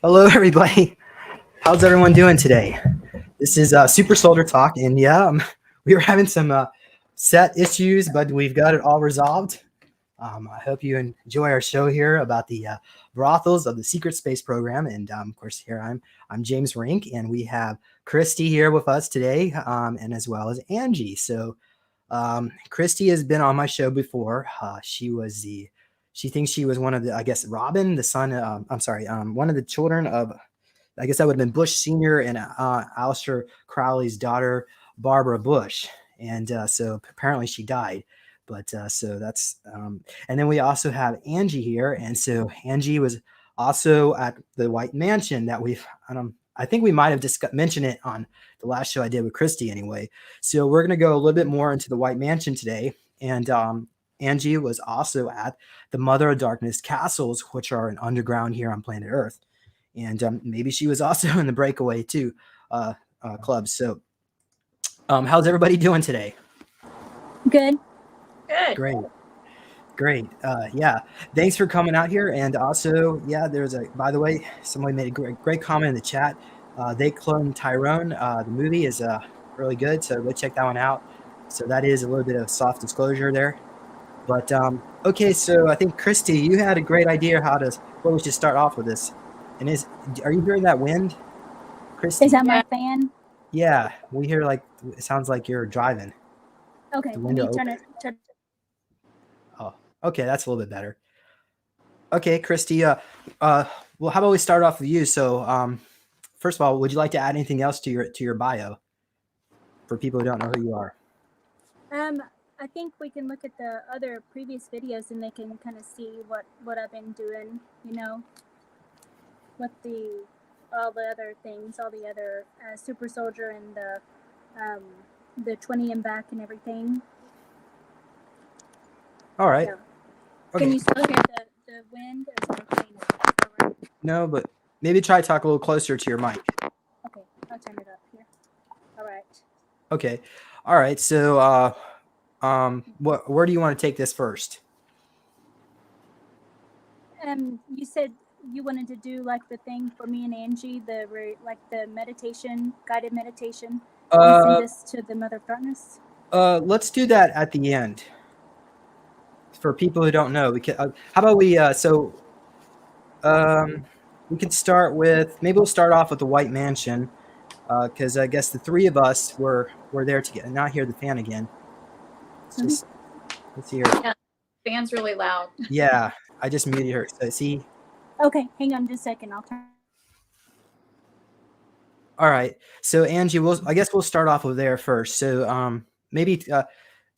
Hello, everybody. How's everyone doing today? This is Super Soldier Talk, and we were having some set issues, but we've got it all resolved. I hope you enjoy our show here about the brothels of the Secret Space Program, and of course, here I'm James Rink, and we have Christy here with us today, and as well as Angie. So, Christy has been on my show before. She thinks she was one of the, I guess, Robin, the son. I'm sorry, one of the children of, I guess that would have been Bush Sr. and Aleister Crowley's daughter, Barbara Bush. And so apparently she died. But so that's, and then we also have Angie here. And so Angie was also at the White Mansion that I think we might have mentioned it on the last show I did with Christy anyway. So we're going to go a little bit more into the White Mansion today. And Angie was also at the Mother of Darkness castles, which are an underground here on planet Earth. And maybe she was also in the Breakaway 2 club. So how's everybody doing today? Good. Great. Yeah. Thanks for coming out here. And also, yeah, by the way, somebody made a great comment in the chat. They Cloned Tyrone. The movie is really good. So go check that one out. So that is a little bit of soft disclosure there. But okay, so I think Christy, you had a great idea what we should start off with this. And are you hearing that wind, Christy? Is that my fan? Yeah, we hear it sounds like you're driving. Okay, let me turn it. Oh, okay, that's a little bit better. Okay, Christy. Well, how about we start off with you? So, first of all, would you like to add anything else to your bio for people who don't know who you are? I think we can look at the other previous videos and they can kind of see what I've been doing. With all the other things, all the other Super Soldier and the 20 and back and everything. All right. Yeah. Okay. Can you still hear the wind? No, but maybe try to talk a little closer to your mic. Okay, I'll turn it up here. All right. Okay. All right. So, where do you want to take this first? You said you wanted to do like the thing for me and Angie, the meditation, guided meditation, and send this to the Mother of Darkness. Let's do that at the end. For people who don't know, how about we? We could start with, maybe we'll start off with the White Mansion, because I guess the three of us were there together. Now I hear the fan again. Let's hear it. Yeah, the fan's really loud. Yeah, I just muted her. So see. Okay, hang on just a second. I'll turn. All right. So Angie, I guess we'll start off with there first. So maybe.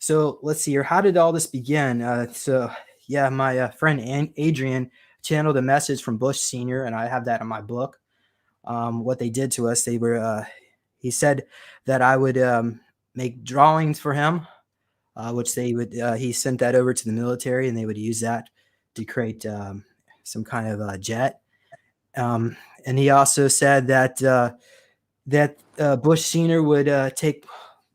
So let's see here. How did all this begin? So yeah, my friend Adrian channeled a message from Bush Sr., and I have that in my book. What they did to us, he said that I would make drawings for him, which he sent that over to the military, and they would use that to create some kind of jet. And he also said that Bush Sr. would take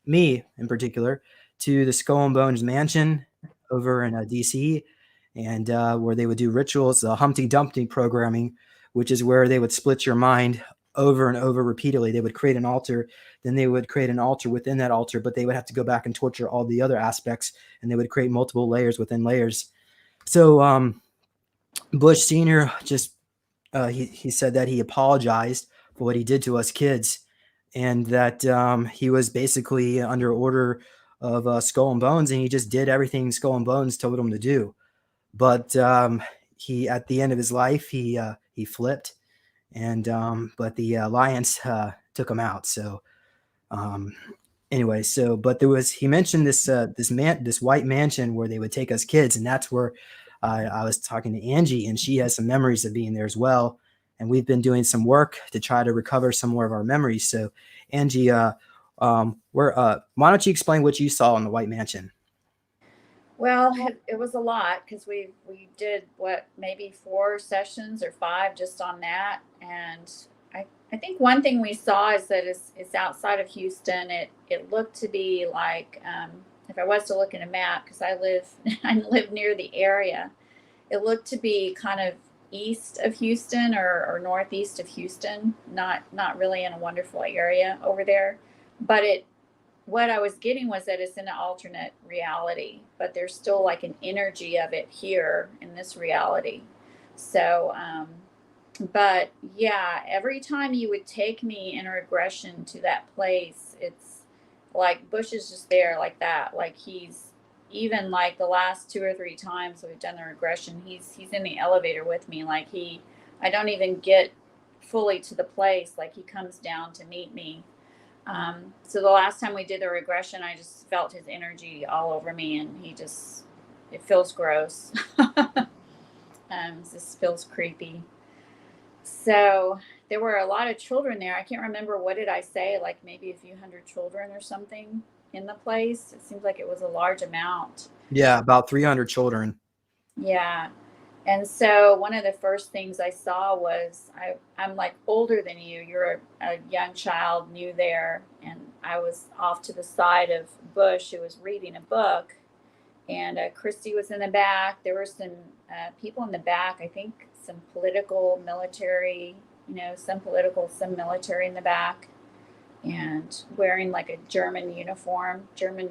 me in particular to the Skull and Bones Mansion over in DC, and where they would do rituals, the Humpty Dumpty programming, which is where they would split your mind over and over repeatedly. They would create an altar, then they would create an altar within that altar, but they would have to go back and torture all the other aspects, and they would create multiple layers within layers. So Bush Sr. just he said that he apologized for what he did to us kids, and that he was basically under order of Skull and Bones, and he just did everything Skull and Bones told him to do. But he, at the end of his life, he flipped, and but the Alliance took him out. So anyway, but he mentioned this White Mansion where they would take us kids, and that's where I was talking to Angie, and she has some memories of being there as well. And we've been doing some work to try to recover some more of our memories. So Angie, why don't you explain what you saw in the White Mansion? Well, it was a lot because we did maybe 4 sessions or 5 just on that. And I think one thing we saw is that it's outside of Houston. It looked to be like, if I was to look at a map, because I live near the area, it looked to be kind of east of Houston or northeast of Houston, not really in a wonderful area over there. But what I was getting was that it's in an alternate reality, but there's still like an energy of it here in this reality. So, but yeah, every time you would take me in a regression to that place, it's like Bush is just there like that. Like he's even like the last 2 or 3 times we've done the regression, he's in the elevator with me. Like I don't even get fully to the place. Like he comes down to meet me. So the last time we did the regression, I just felt his energy all over me, and it feels gross. This feels creepy. So there were a lot of children there. I can't remember, what did I say? Like maybe a few hundred children or something in the place. It seems like it was a large amount. Yeah, about 300 children. Yeah. And so one of the first things I saw was, I'm like older than you. You're a young child, new there. And I was off to the side of Bush, who was reading a book. And Christy was in the back. There were some people in the back, I think some political, military, some military in the back. And wearing like a German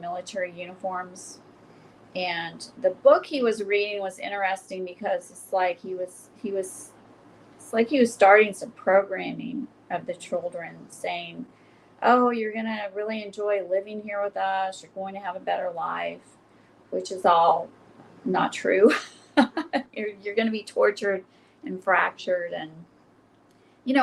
military uniforms. And the book he was reading was interesting because it's like he was starting some programming of the children, saying, oh, you're going to really enjoy living here with us. You're going to have a better life, which is all not true. You're going to be tortured and fractured. And,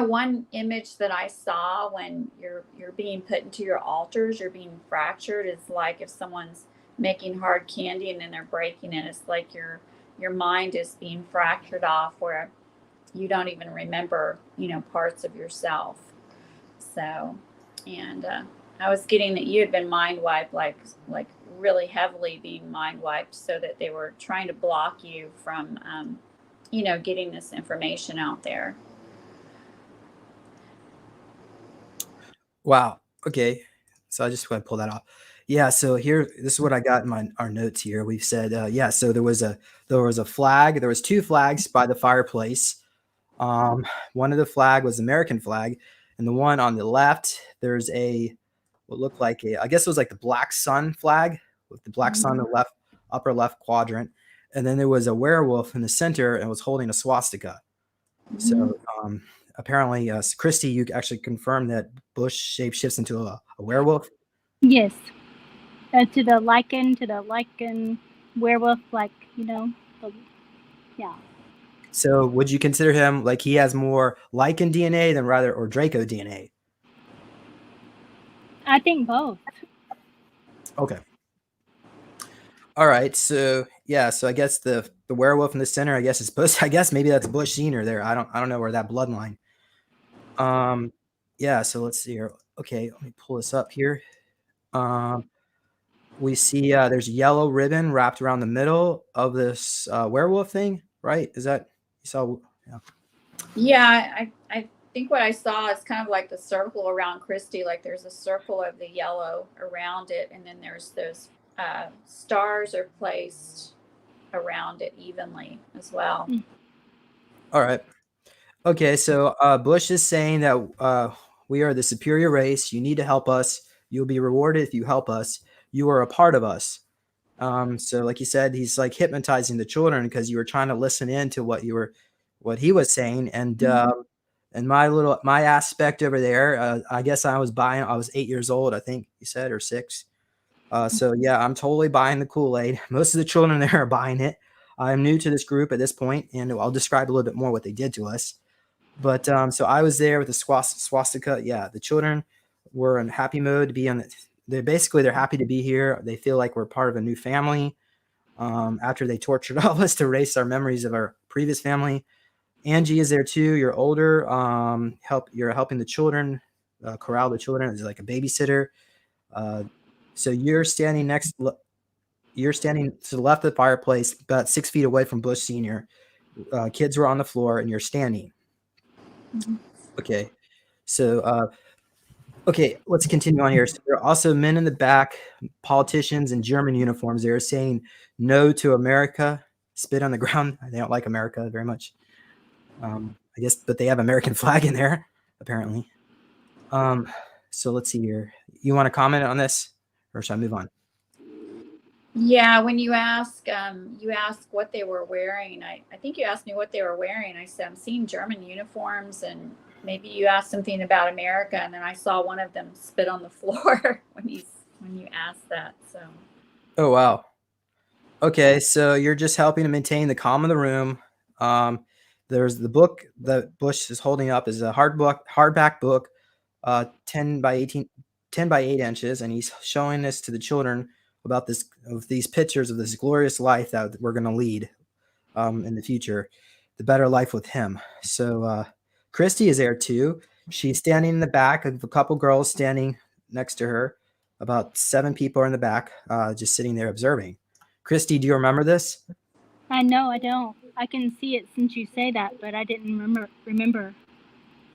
one image that I saw when you're being put into your altars, you're being fractured, is like if someone's making hard candy and then they're breaking it. It's like your mind is being fractured off, where you don't even remember, parts of yourself. So, and I was getting that you had been mind wiped, like really heavily being mind wiped, so that they were trying to block you from, getting this information out there. Wow. Okay. So I just want to pull that off. Yeah. So here, this is what I got in our notes here. We've said, so there was a flag. There was 2 flags by the fireplace. One of the flag was American flag, and the one on the left, there's what looked like I guess it was like the black sun flag, with the black sun in the upper left quadrant. And then there was a werewolf in the center and was holding a swastika. So, apparently, Christy, you actually confirmed that Bush shapeshifts into a werewolf. Yes. To the lichen werewolf, yeah. So would you consider him like he has more lichen DNA or Draco DNA? I think both. Okay. All right. So yeah. So I guess the werewolf in the center, I guess, is Bush. I guess maybe that's Bush Senior there. I don't know where that bloodline. Yeah. So let's see here. Okay. Let me pull this up here. We see there's a yellow ribbon wrapped around the middle of this werewolf thing, right? Is that you saw? Yeah. Yeah, I think what I saw is kind of like the circle around Christy. Like there's a circle of the yellow around it, and then there's those stars are placed around it evenly as well. All right. Okay, so Bush is saying that we are the superior race. You need to help us. You'll be rewarded if you help us. You are a part of us. So like you said, he's like hypnotizing the children because you were trying to listen in to what he was saying. And and my aspect over there, I guess I was 8 years old, I think you said, or 6. So yeah, I'm totally buying the Kool-Aid. Most of the children there are buying it. I'm new to this group at this point, and I'll describe a little bit more what they did to us. But so I was there with the swastika. Yeah, the children were in happy mode to be on the. They're happy to be here. They feel like we're part of a new family. After they tortured all of us to erase our memories of our previous family. Angie is there too. You're older. You're helping the children, corral the children as like a babysitter. So you're standing to the left of the fireplace, about 6 feet away from Bush Senior. Kids were on the floor, and you're standing. Okay. So, okay, let's continue on here. So there are also men in the back, politicians in German uniforms. They're saying no to America, spit on the ground. They don't like America very much. I guess, but they have American flag in there, apparently. So let's see here. You want to comment on this, or should I move on? Yeah, when you ask what they were wearing, I think you asked me what they were wearing. I said, I'm seeing German uniforms, and maybe you asked something about America, and then I saw one of them spit on the floor when you asked that. So. Oh, wow. Okay, so you're just helping to maintain the calm in the room. There's the book that Bush is holding up is a hardback book, 10 by 8 inches, and he's showing this to the children about these pictures of this glorious life that we're going to lead in the future, the better life with him. So Christy is there too. She's standing in the back of a couple girls standing next to her. About 7 people are in the back, just sitting there observing. Christy, do you remember this? No, I don't. I can see it since you say that, but I didn't remember.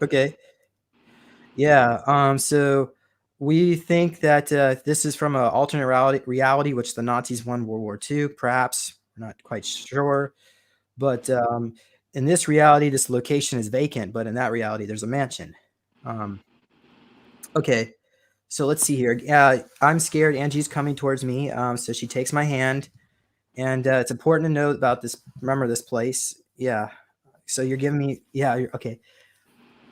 Okay. Yeah. So we think that this is from an alternate reality, which the Nazis won World War II. Perhaps we're not quite sure, but in this reality, this location is vacant. But in that reality, there's a mansion. Okay. So let's see here. I'm scared. Angie's coming towards me. So she takes my hand. And it's important to know about this. Remember this place. Yeah. So you're giving me, okay.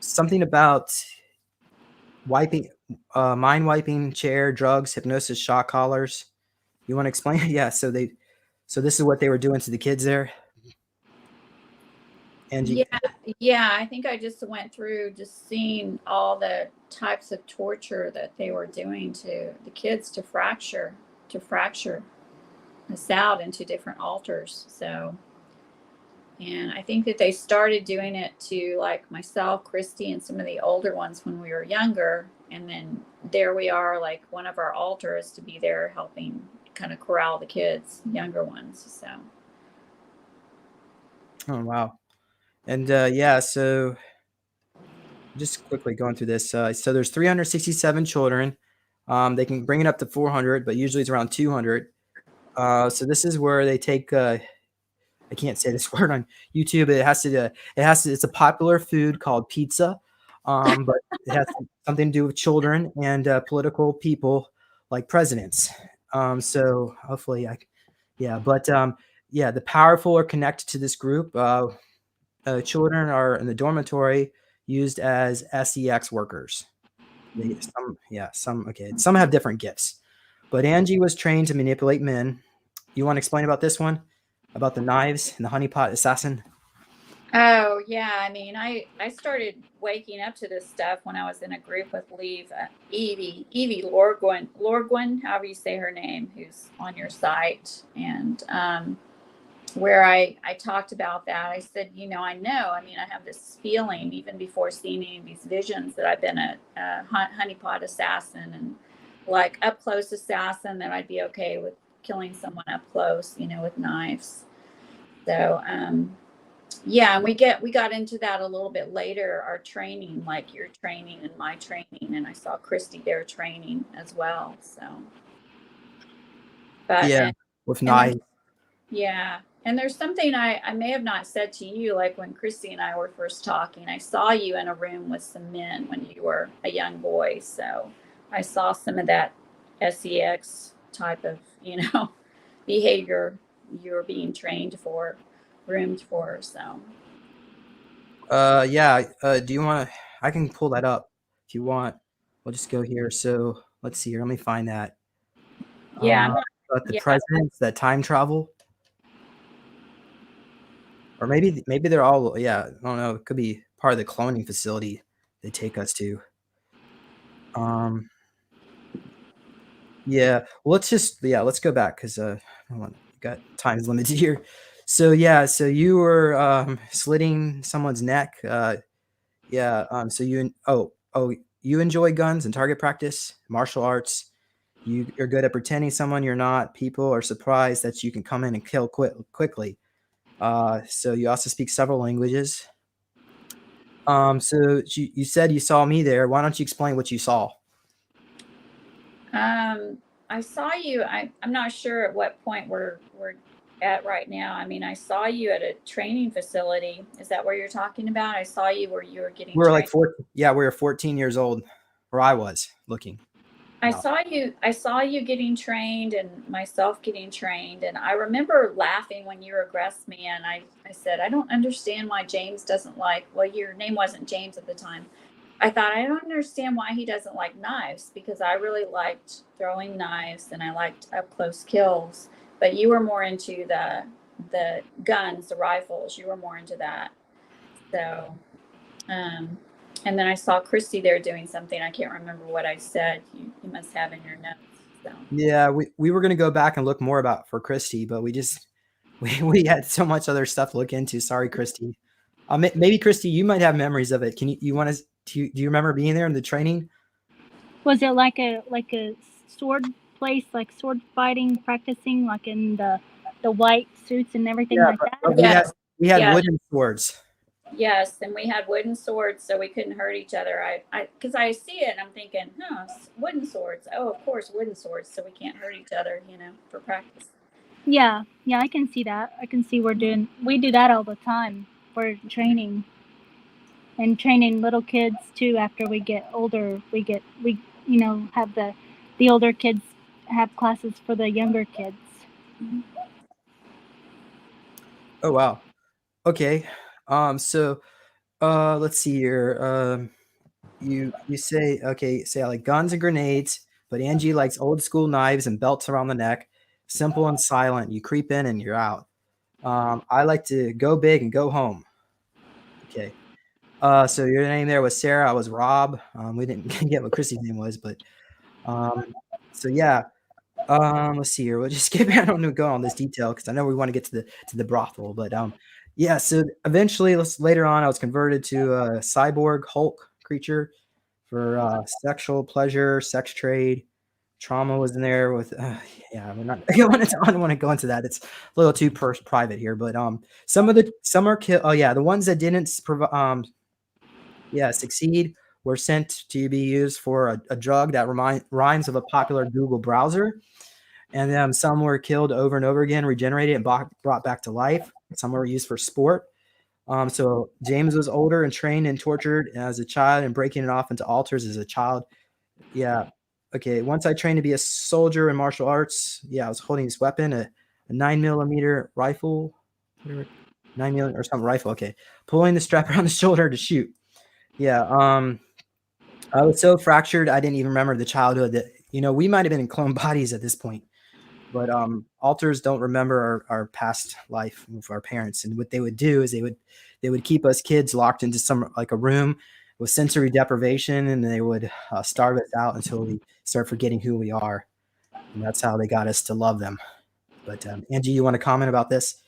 Something about wiping, mind wiping chair, drugs, hypnosis, shock collars. You want to explain? Yeah. So this is what they were doing to the kids there. Angie. Yeah. I think I just went through just seeing all the types of torture that they were doing to the kids to fracture us out into different altars. So, and I think that they started doing it to like myself, Christy, and some of the older ones when we were younger. And then there we are, like one of our altars to be there helping kind of corral the kids, younger ones. So. Oh, wow. And so just quickly going through this. So there's 367 children. They can bring it up to 400, but usually it's around 200. So this is where they take I can't say this word on YouTube. It's a popular food called pizza, but it has something to do with children and political people like presidents. So hopefully, the powerful are connected to this group. Children are in the dormitory used as sex workers. Some have different gifts, but Angie was trained to manipulate men. You want to explain about this one? About the knives and the honeypot assassin? Oh, yeah. I mean, I started waking up to this stuff when I was in a group with Evie Lorgwin, however you say her name, who's on your site. And where I talked about that, I said, I know. I mean, I have this feeling even before seeing any of these visions that I've been a honeypot assassin and like up close assassin, that I'd be okay with killing someone up close, with knives. So, and we got into that a little bit later, our training, like your training and my training. And I saw Christy there training as well. So, but with knives. Yeah. And there's something I may have not said to you, like when Christy and I were first talking, I saw you in a room with some men when you were a young boy. So I saw some of that sex type of, behavior you were being trained for, groomed for. So. Do you want to, I can pull that up if you want. We'll just go here. So let's see here. Let me find that. Yeah. About the presidents that time travel. Or maybe they're all, I don't know. It could be part of the cloning facility they take us to. Let's go back because got time's limited here. So you were slitting someone's neck. So you enjoy guns and target practice, martial arts. You're good at pretending someone you're not. People are surprised that you can come in and kill quickly. So you also speak several languages. So you said you saw me there. Why don't you explain what you saw? I saw you. I'm not sure at what point we're at right now. I mean, I saw you at a training facility. Is that where you're talking about? I saw you where you were getting We were trained. like 14. Yeah, we were 14 years old, or I was looking. I saw you getting trained and myself getting trained. And I remember laughing when you regressed me. And I said, I don't understand why James doesn't like, well, your name wasn't James at the time. I thought, I don't understand why he doesn't like knives, because I really liked throwing knives and I liked up close kills. But you were more into the guns, the rifles. You were more into that. So, and then I saw Christy there doing something. I can't remember what I said. You must have in your notes. So. Yeah, we were going to go back and look more about for Christy, but we had so much other stuff to look into. Sorry, Christy. Maybe Christy, you might have memories of it. Can you want to? Do you remember being there in the training? Was it like a sword place, like sword fighting, practicing, like in the white suits and everything like that? But we had wooden swords. Yes, and we had wooden swords, so we couldn't hurt each other. Because I see it, and I'm thinking, wooden swords. Oh, of course, wooden swords, so we can't hurt each other, for practice. Yeah, I can see that. I can see we do that all the time for training, and training little kids too. After we get older, we have the older kids have classes for the younger kids. Oh wow. Okay. So let's see here. You say, okay, say I like guns and grenades, but Angie likes old school knives and belts around the neck. Simple and silent. You creep in and you're out. I like to go big and go home. Okay. So your name there was Sarah. I was Rob. We didn't get what Chrissy's name was, but so yeah. Let's see here. We'll just skip. I don't know go on this detail because I know we want to get to the brothel, but yeah. So eventually, later on, I was converted to a cyborg Hulk creature for sexual pleasure, sex trade. Trauma was in there with yeah. We're not. I don't want to go into that. It's a little too private here, but some are killed. Oh yeah, the ones that didn't succeed were sent to be used for a drug that rhymes of a popular Google browser. And then some were killed over and over again, regenerated and brought back to life. Some were used for sport. So James was older and trained and tortured as a child and breaking it off into altars as a child. Yeah. Okay. Once I trained to be a soldier in martial arts, I was holding this weapon, a 9mm rifle, 9mm or some rifle. Okay. Pulling the strap around the shoulder to shoot. Yeah. I was so fractured. I didn't even remember the childhood that, we might've been in clone bodies at this point. But alters don't remember our past life with our parents, and what they would do is they would keep us kids locked into a room with sensory deprivation, and they would starve us out until we start forgetting who we are, and that's how they got us to love them. But Angie, you want to comment about this?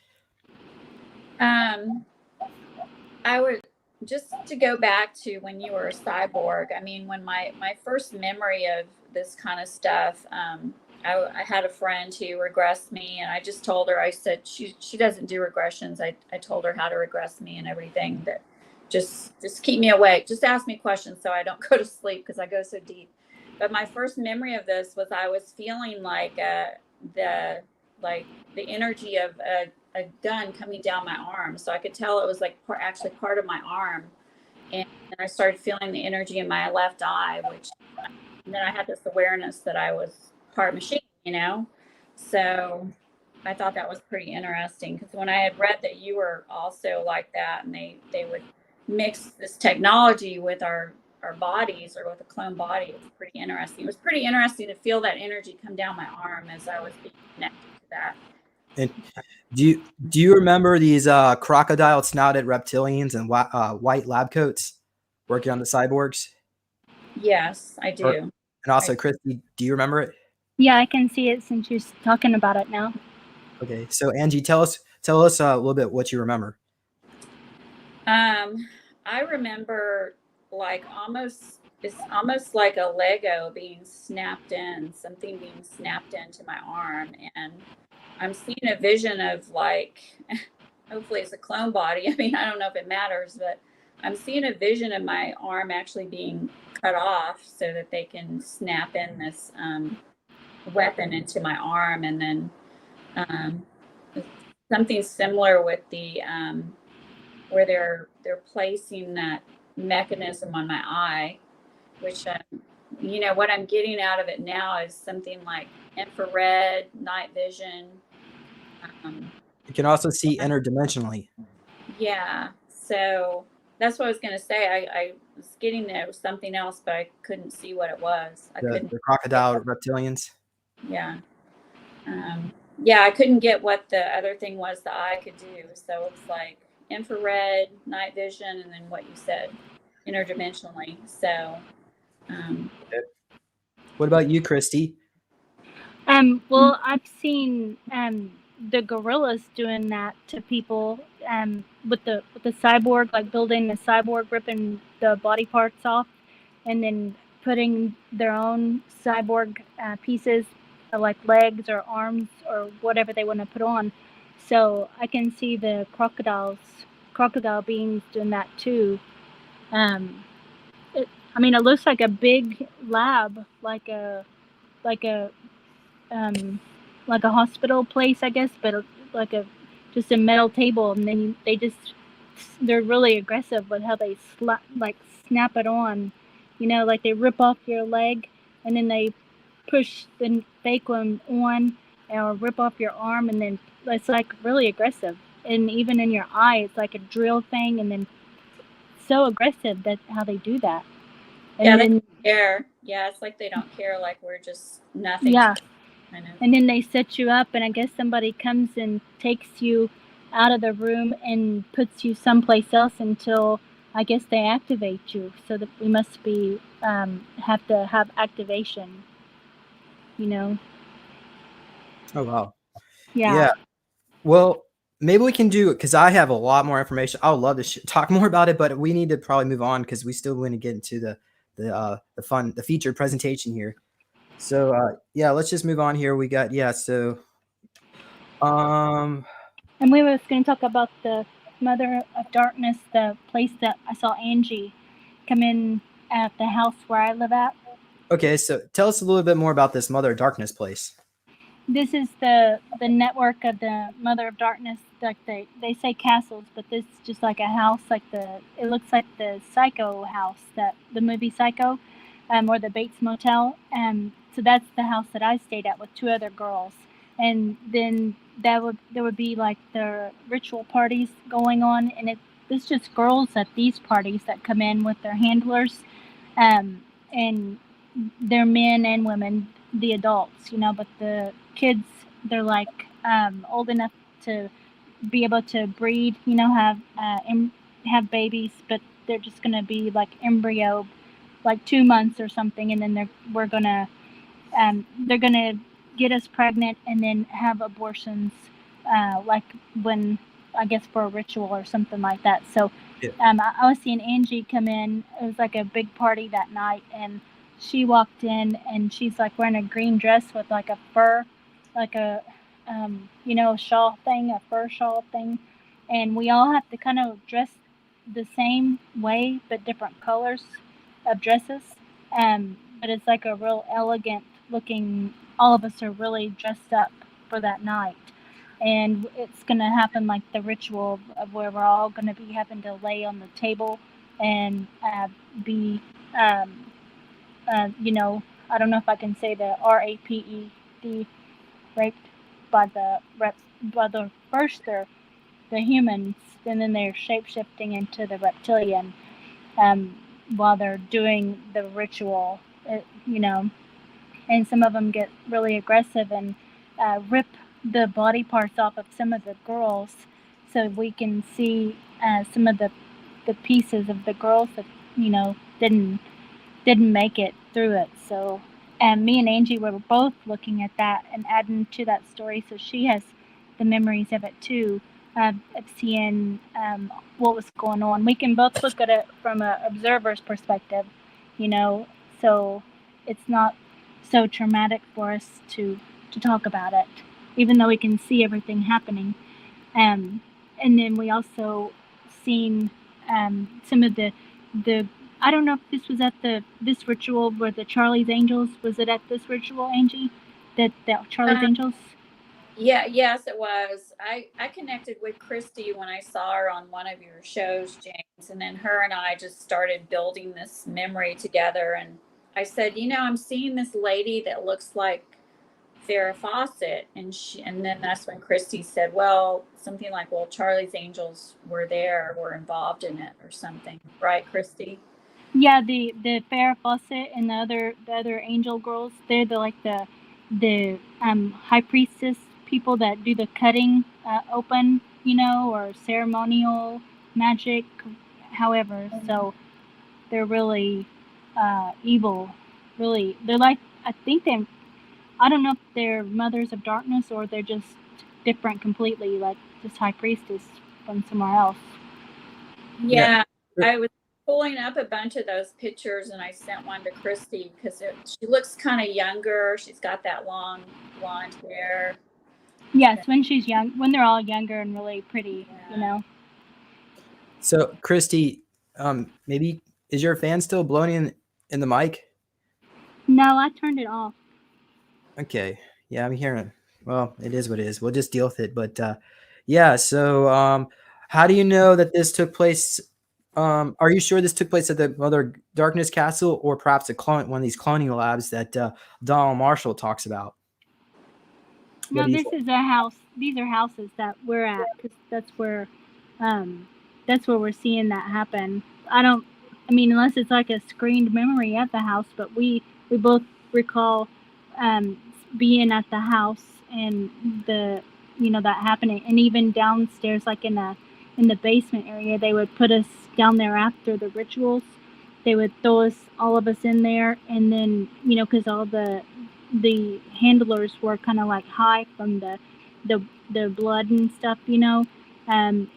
I would just to go back to when you were a cyborg. I mean, when my first memory of this kind of stuff. I had a friend who regressed me, and I just told her, I said, she doesn't do regressions. I told her how to regress me and everything, that just keep me awake. Just ask me questions so I don't go to sleep because I go so deep. But my first memory of this was I was feeling like the energy of a gun coming down my arm. So I could tell it was like actually part of my arm. And I started feeling the energy in my left eye, and then I had this awareness that I was part machine, so I thought that was pretty interesting, because when I had read that you were also like that, and they would mix this technology with our bodies, or with a clone body, it was pretty interesting. It was pretty interesting to feel that energy come down my arm as I was being connected to that. And do you remember these crocodile snouted reptilians and white lab coats working on the cyborgs? Yes, I do. And also, Christy, do you remember it? Yeah, I can see it since you're talking about it now. Okay, so Angie, tell us a little bit what you remember. I remember it's almost like a Lego being snapped in, something being snapped into my arm, and I'm seeing a vision of hopefully it's a clone body. I mean, I don't know if it matters, but I'm seeing a vision of my arm actually being cut off so that they can snap in this weapon into my arm, and then something similar with the where they're placing that mechanism on my eye, which you know, what I'm getting out of it now is something like infrared, night vision. You can also see interdimensionally. Yeah, so that's what I was going to say. I was getting there was something else, but I couldn't see what it was. I couldn't. The crocodile reptilians. Yeah. Yeah, I couldn't get what the other thing was the eye could do. So it's like infrared, night vision, and then what you said, interdimensionally. So, What about you, Christy? Well, I've seen the gorillas doing that to people with the cyborg, like building the cyborg, ripping the body parts off, and then putting their own cyborg pieces, like legs or arms or whatever they want to put on. So I can see the crocodile beings doing that too. I mean, it looks like a big lab, like a um, like a hospital place, I guess, but like just a metal table, and then they're really aggressive with how they snap it on, you know, like they rip off your leg, and then they push the fake one on, or rip off your arm, and then it's like really aggressive, and even in your eye, it's like a drill thing, and then so aggressive that how they do that. And yeah, then, they don't care. Yeah, it's like they don't care. Like we're just nothing. yeah. Kind of. And then they set you up, and I guess somebody comes and takes you out of the room and puts you someplace else until I guess they activate you. So that we must be have to have activation, you know. Oh wow. Yeah. Well, maybe we can do it because I have a lot more information. I would love to talk more about it, but we need to probably move on because we still want to get into the featured presentation here. So yeah, let's just move on here. We got so And we were going to talk about the Mother of Darkness, the place that I saw Angie come in at the house where I live at. Okay, so tell us a little bit more about this Mother of Darkness place. This is the network of the Mother of Darkness. Like they say castles, but this is just like a house. Like it looks like the Psycho house, that the movie Psycho, or the Bates Motel. So that's the house that I stayed at with two other girls. And then there would be like the ritual parties going on, and it's just girls at these parties that come in with their handlers, and they're men and women, the adults, you know, but the kids, they're like old enough to be able to breed, you know, have babies, but they're just gonna be like embryo, like 2 months or something, and then they're gonna get us pregnant and then have abortions, like when I guess for a ritual or something like that. So I was seeing Angie come in. It was like a big party that night, and she walked in and she's like wearing a green dress with like a fur, like a you know, shawl thing, a fur shawl thing, and we all have to kind of dress the same way but different colors of dresses. But it's like a real elegant looking. All of us are really dressed up for that night, and it's gonna happen like the ritual of where we're all gonna be having to lay on the table and be, you know, I don't know if I can say the RAPED, raped by the first they're the humans, and then they're shape shifting into the reptilian while they're doing the ritual, you know. And some of them get really aggressive and rip the body parts off of some of the girls, so we can see some of the pieces of the girls that, you know, didn't make it through it. So me and Angie were both looking at that and adding to that story, so she has the memories of it too, of seeing what was going on. We can both look at it from an observer's perspective, you know, so it's not so traumatic for us to talk about it, even though we can see everything happening. And then we also seen some of the I don't know if this was at this ritual where the Charlie's Angels, was it at this ritual, Angie? That Charlie's Angels? Yeah, yes, it was. I connected with Christy when I saw her on one of your shows, James, and then her and I just started building this memory together. And I said, I'm seeing this lady that looks like Farrah Fawcett, and then that's when Christy said, well, something like, well, Charlie's Angels were involved in it or something, right, Christy? Yeah, the Farrah Fawcett and the other angel girls, they're the high priestess people that do the cutting open, or ceremonial magic, however. So they're really evil. Really, they're like, I don't know if they're mothers of darkness or they're just different completely, like just high priestess from somewhere else. Yeah, I was pulling up a bunch of those pictures and I sent one to Christy because she looks kind of younger. She's got that long blonde hair. Yes, when she's young, when they're all younger and really pretty, So, Christy, maybe is your fan still blowing in the mic? No, I turned it off. Okay. Yeah, I'm hearing. Well, it is what it is. We'll just deal with it. But yeah, so how do you know that this took place? Are you sure this took place at the Mother Darkness Castle or perhaps one of these cloning labs that Donald Marshall talks about? No, this is a house. These are houses that we're at because that's where we're seeing that happen. I mean, unless it's like a screened memory at the house, but we both recall being at the house and that happening, and even downstairs, like in the basement area, they would put us down there after the rituals. They would throw all of us in there, and then because all the handlers were kind of like high from the blood and stuff, and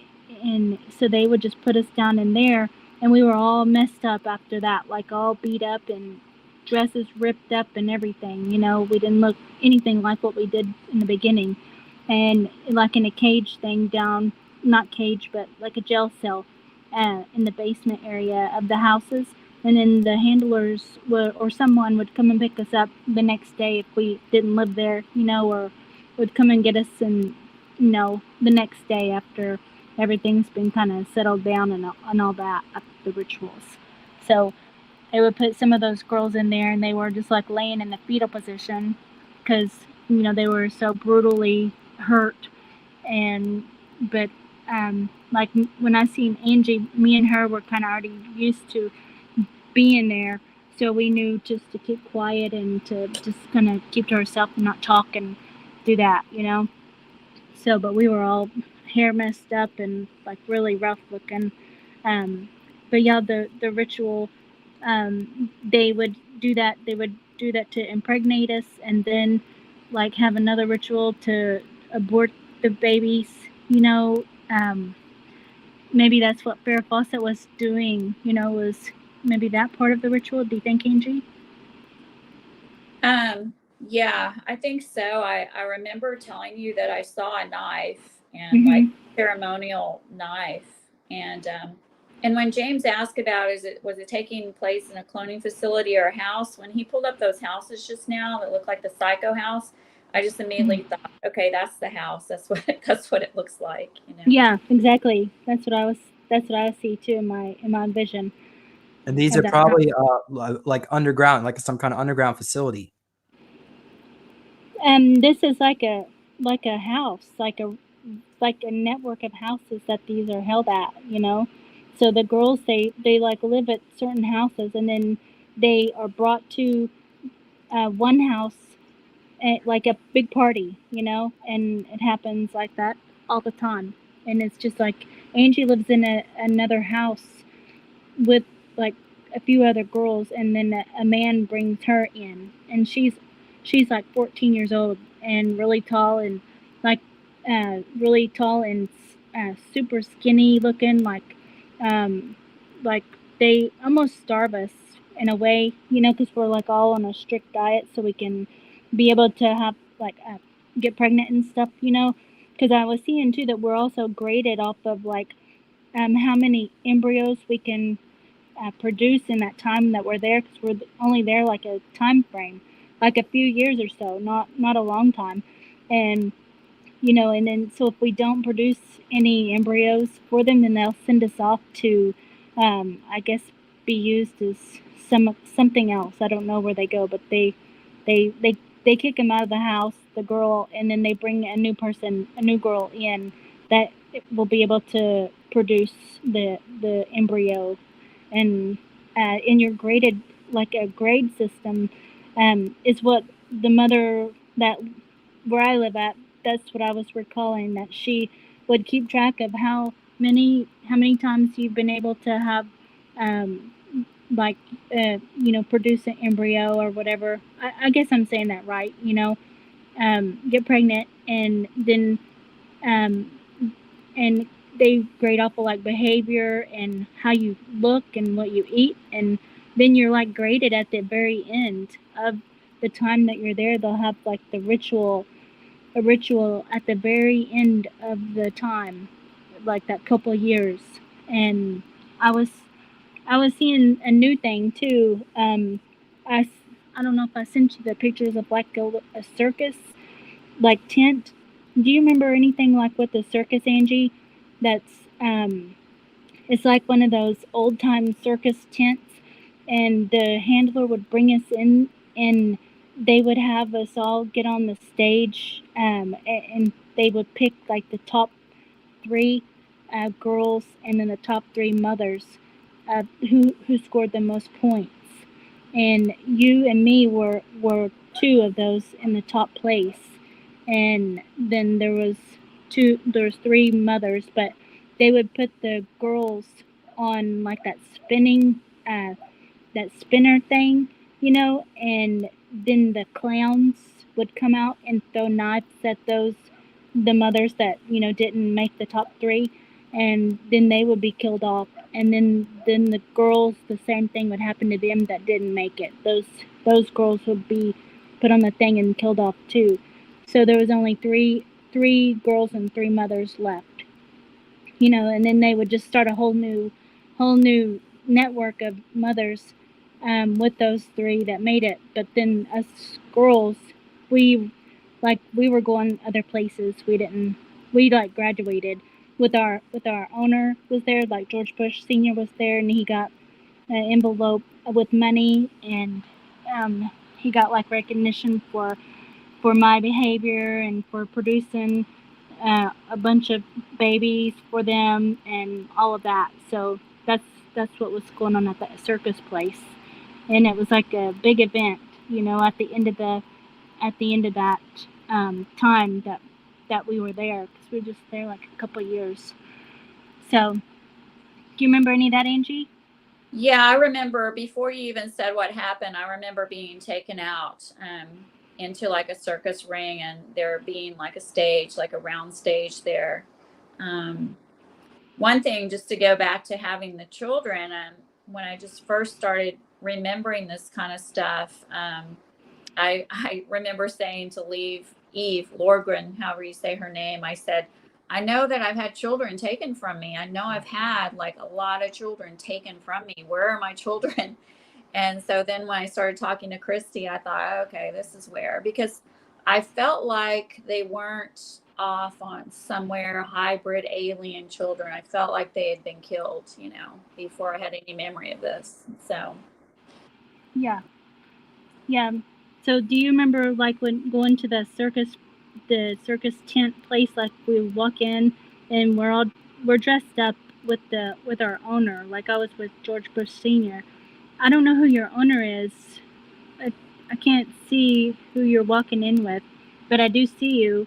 so they would just put us down in there, and we were all messed up after that, like all beat up and dresses ripped up and everything. We didn't look anything like what we did in the beginning, and like in a cage thing down, not cage, but like a jail cell in the basement area of the houses. And then the handlers or someone would come and pick us up the next day if we didn't live there, or would come and get us, and the next day after everything's been kind of settled down and all that after the rituals. So they would put some of those girls in there, and they were just like laying in the fetal position because they were so brutally hurt. But like when I seen Angie, me and her were kind of already used to being there, so we knew just to keep quiet and to just kind of keep to ourselves and not talk and do that, So, but we were all hair messed up and like really rough looking. But yeah, the ritual, they would do that. They would do that to impregnate us, and then like have another ritual to abort the babies. Maybe that's what Farrah Fawcett was doing. Was maybe that part of the ritual. Do you think, Angie? Yeah, I think so. I remember telling you that I saw a knife and like ceremonial knife, and when James asked about was it taking place in a cloning facility or a house, when he pulled up those houses just now that looked like the Psycho house, I just immediately thought, okay, that's the house. That's what it looks like. Yeah, exactly. That's what I see too in my vision. And these are probably like underground, like some kind of underground facility. This is like a house, like a network of houses that these are held at. So the girls they like live at certain houses, and then they are brought to one house at like a big party, and it happens like that all the time. And it's just like Angie lives in another house with like a few other girls, and then a man brings her in, and she's like 14 years old and really tall and like super skinny looking, like they almost starve us in a way, because we're like all on a strict diet so we can be able to have like get pregnant and stuff, because I was seeing too that we're also graded off of like how many embryos we can produce in that time that we're there, because we're only there like a time frame, like a few years or so, not a long time. And and then so if we don't produce any embryos for them, then they'll send us off to, I guess, be used as something else. I don't know where they go, but they kick them out of the house, the girl, and then they bring a new girl in that will be able to produce the embryo. And in your graded, like a grade system, is what the mother that where I live at, that's what I was recalling, that she would keep track of how many times you've been able to have like produce an embryo or whatever. I guess I'm saying that right, get pregnant, and then um, and they grade off of like behavior and how you look and what you eat, and then you're like graded at the very end of the time that you're there. They'll have like a ritual at the very end of the time, like that couple of years. And I was seeing a new thing too. I don't know if I sent you the pictures of like a circus like tent. Do you remember anything like with the circus, Angie? That's it's like one of those old time circus tents, and the handler would bring us in, and they would have us all get on the stage, and they would pick like the top three girls and then the top three mothers who scored the most points. And you and me were two of those in the top place. And then there's three mothers, but they would put the girls on like that spinner thing, and then the clowns would come out and throw knives at the mothers that didn't make the top three, and then they would be killed off. And then the girls, the same thing would happen to them that didn't make it. Those girls would be put on the thing and killed off too. So there was only three girls and three mothers left. And then they would just start a whole new network of mothers with those three that made it. But then us girls, we were going other places. We like graduated with our owner was there, like George Bush Sr. was there, and he got an envelope with money, and he got like recognition for my behavior and for producing a bunch of babies for them and all of that. So that's what was going on at that circus place, and it was like a big event, at the end of that time that we were there, because we were just there like a couple of years. So, do you remember any of that, Angie? Yeah, I remember before you even said what happened. I remember being taken out into like a circus ring, and there being like a stage, like a round stage there. One thing, just to go back to having the children, when I just first started remembering this kind of stuff, I remember saying to Eve Lorgren, however you say her name, I said, I know that I've had children taken from me. I know I've had like a lot of children taken from me. Where are my children? And so then when I started talking to Christy, I thought, okay, this is where, because I felt like they weren't off on somewhere hybrid alien children. I felt like they had been killed, before I had any memory of this. So. Yeah. So do you remember like when going to the circus tent place, like we walk in and we're dressed up with our owner, like I was with George Bush Sr. I don't know who your owner is. I can't see who you're walking in with, but I do see you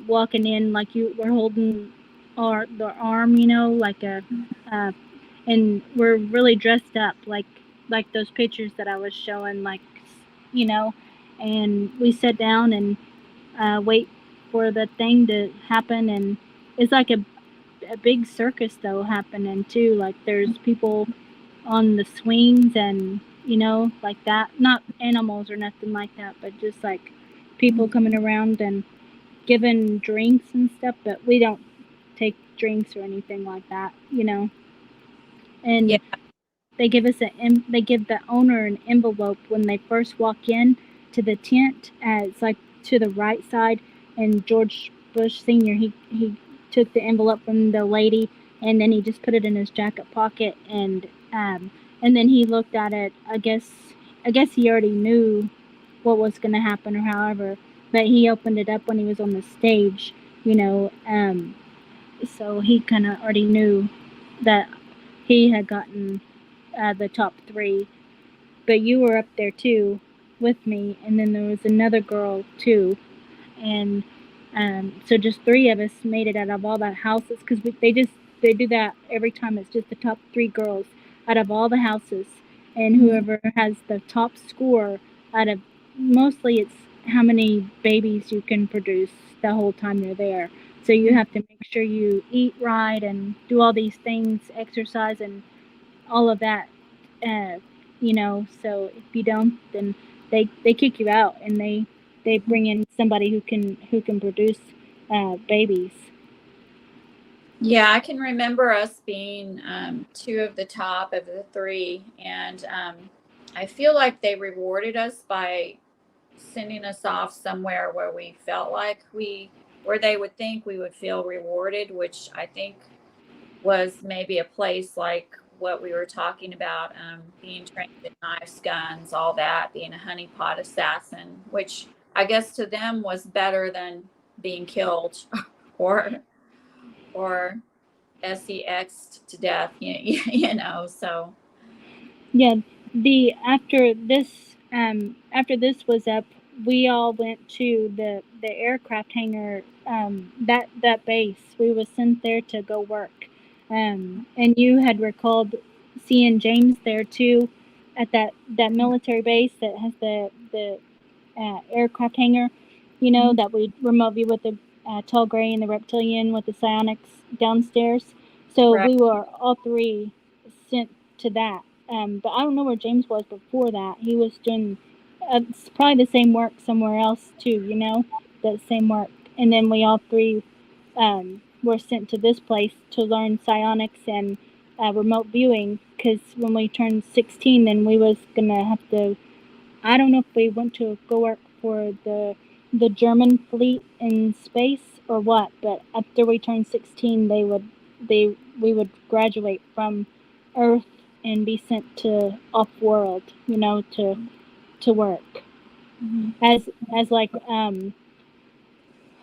walking in like you were holding the arm, like and we're really dressed up like those pictures that I was showing, like, and we sit down and wait for the thing to happen. And it's like a big circus though happening too. Like there's people on the swings and like that, not animals or nothing like that, but just like people coming around and giving drinks and stuff. But we don't take drinks or anything like that, and Yeah. they give the owner an envelope when they first walk in to the tent. It's like to the right side, and George Bush Sr., he took the envelope from the lady, and then he just put it in his jacket pocket, and then he looked at it. I guess he already knew what was going to happen, or however, but he opened it up when he was on the stage, so he kind of already knew that he had gotten the top 3. But you were up there too with me, and then there was another girl too, and so just 3 of us made it out of all the houses, because they do that every time. It's just the top 3 girls out of all the houses, and whoever has the top score out of, mostly it's how many babies you can produce the whole time you're there. So you have to make sure you eat right and do all these things, exercise and all of that, so if you don't, then they kick you out, and they bring in somebody who can produce babies. Yeah, I can remember us being 2 of the top of the 3, and I feel like they rewarded us by sending us off somewhere where we felt like where they would think we would feel rewarded, which I think was maybe a place like what we were talking about, being trained in knives, guns, all that, being a honeypot assassin, which I guess to them was better than being killed or SEX'd to death, so. Yeah, after this was up, we all went to the aircraft hangar, that base. We were sent there to go work. And you had recalled seeing James there too, at that military base that has the aircraft hangar, that we remote view with the tall gray and the reptilian with the psionics downstairs. So Right. we were all 3 sent to that. But I don't know where James was before that. He was doing probably the same work somewhere else too, that same work. And then we all 3 were sent to this place to learn psionics and remote viewing, because when we turned 16, then we was gonna have to, I don't know if we went to go work for the German fleet in space or what, but after we turned 16, we would graduate from Earth and be sent to off world, to work. As like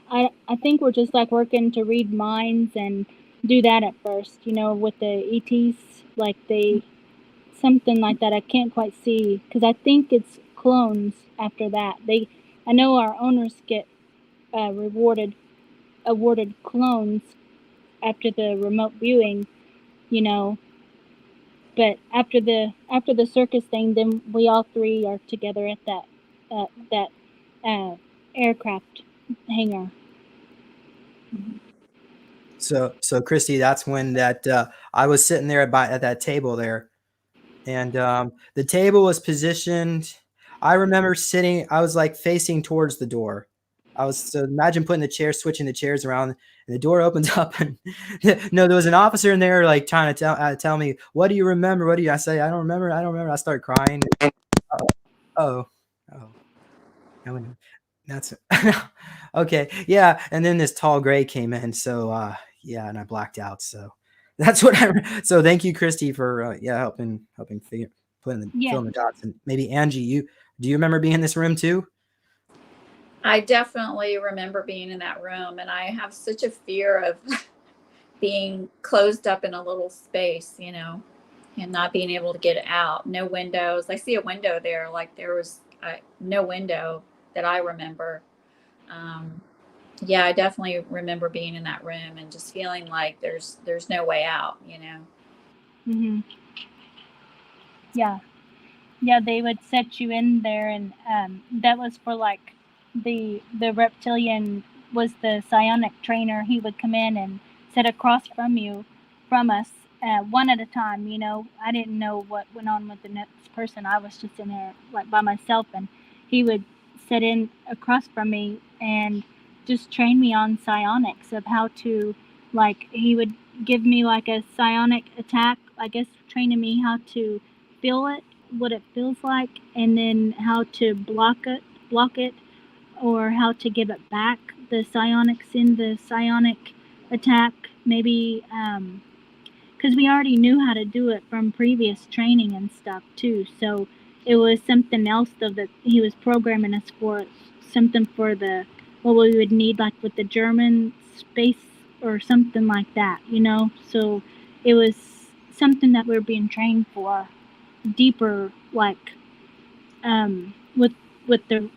I think we're just like working to read minds and do that at first, with the ETs, like something like that. I can't quite see, because I think it's clones after that. I know our owners get awarded clones after the remote viewing, but after the circus thing, then we all 3 are together at that aircraft hangar. So Christy, that's when that I was sitting there at that table there, and the table was positioned. I remember sitting. I was like facing towards the door. So imagine switching the chairs around, and the door opens up, and no, there was an officer in there, like trying to tell me, "What do you remember? What do you?" I say, "I don't remember. I don't remember." I start crying. Oh. No, that's okay. Yeah, and then this tall gray came in, so yeah, and I blacked out. So that's what So thank you, Christy, for helping filling the dots. And maybe Angie, do you remember being in this room too? I definitely remember being in that room, and I have such a fear of being closed up in a little space, and not being able to get out. No windows. I see a window there, like there was no window that I remember. Yeah, I definitely remember being in that room and just feeling like there's no way out, Mm-hmm. Yeah, they would set you in there, and that was for like the reptilian was the psionic trainer. He would come in and sit across from us, one at a time. I didn't know what went on with the next person. I was just in there like by myself, and he would sit in across from me and just train me on psionics, of how to, like, he would give me like a psionic attack, I guess, training me how to feel it, what it feels like, and then how to block it, or how to give it back, the psionics in the psionic attack, maybe because we already knew how to do it from previous training and stuff too. So it was something else though that he was programming us for, something for the what we would need, like with the German space or something like that, you know. So it was something that we were being trained for, deeper, like with the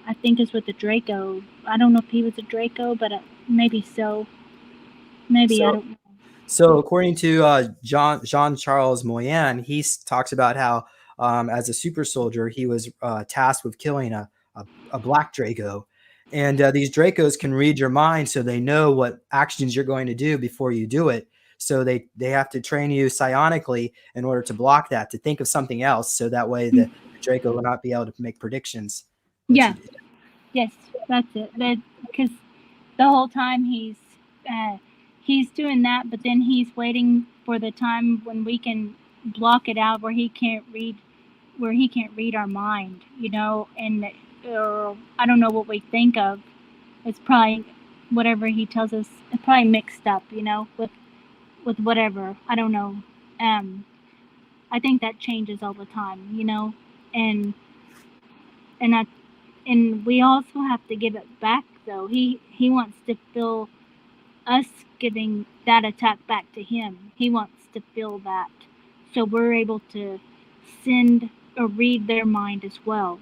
I think it's with the Draco. I don't know if he was a Draco, but maybe so. Maybe I don't know. So according to Jean-Charles Moyen, he talks about how as a super soldier, he was tasked with killing a black Draco. And these Dracos can read your mind, so they know what actions you're going to do before you do it. So they have to train you psionically in order to block that, to think of something else, so that way the Draco will not be able to make predictions. Yeah. Yes, that's it. Because the whole time he's doing that, but then he's waiting for the time when we can block it out, where he can't read our mind, you know. And I don't know what we think of. It's probably whatever he tells us. It's probably mixed up, you know, with whatever. I don't know. I think that changes all the time, you know, and we also have to give it back though. He wants to feel us giving that attack back to him. He wants to feel that, so we're able to send or read their mind as well,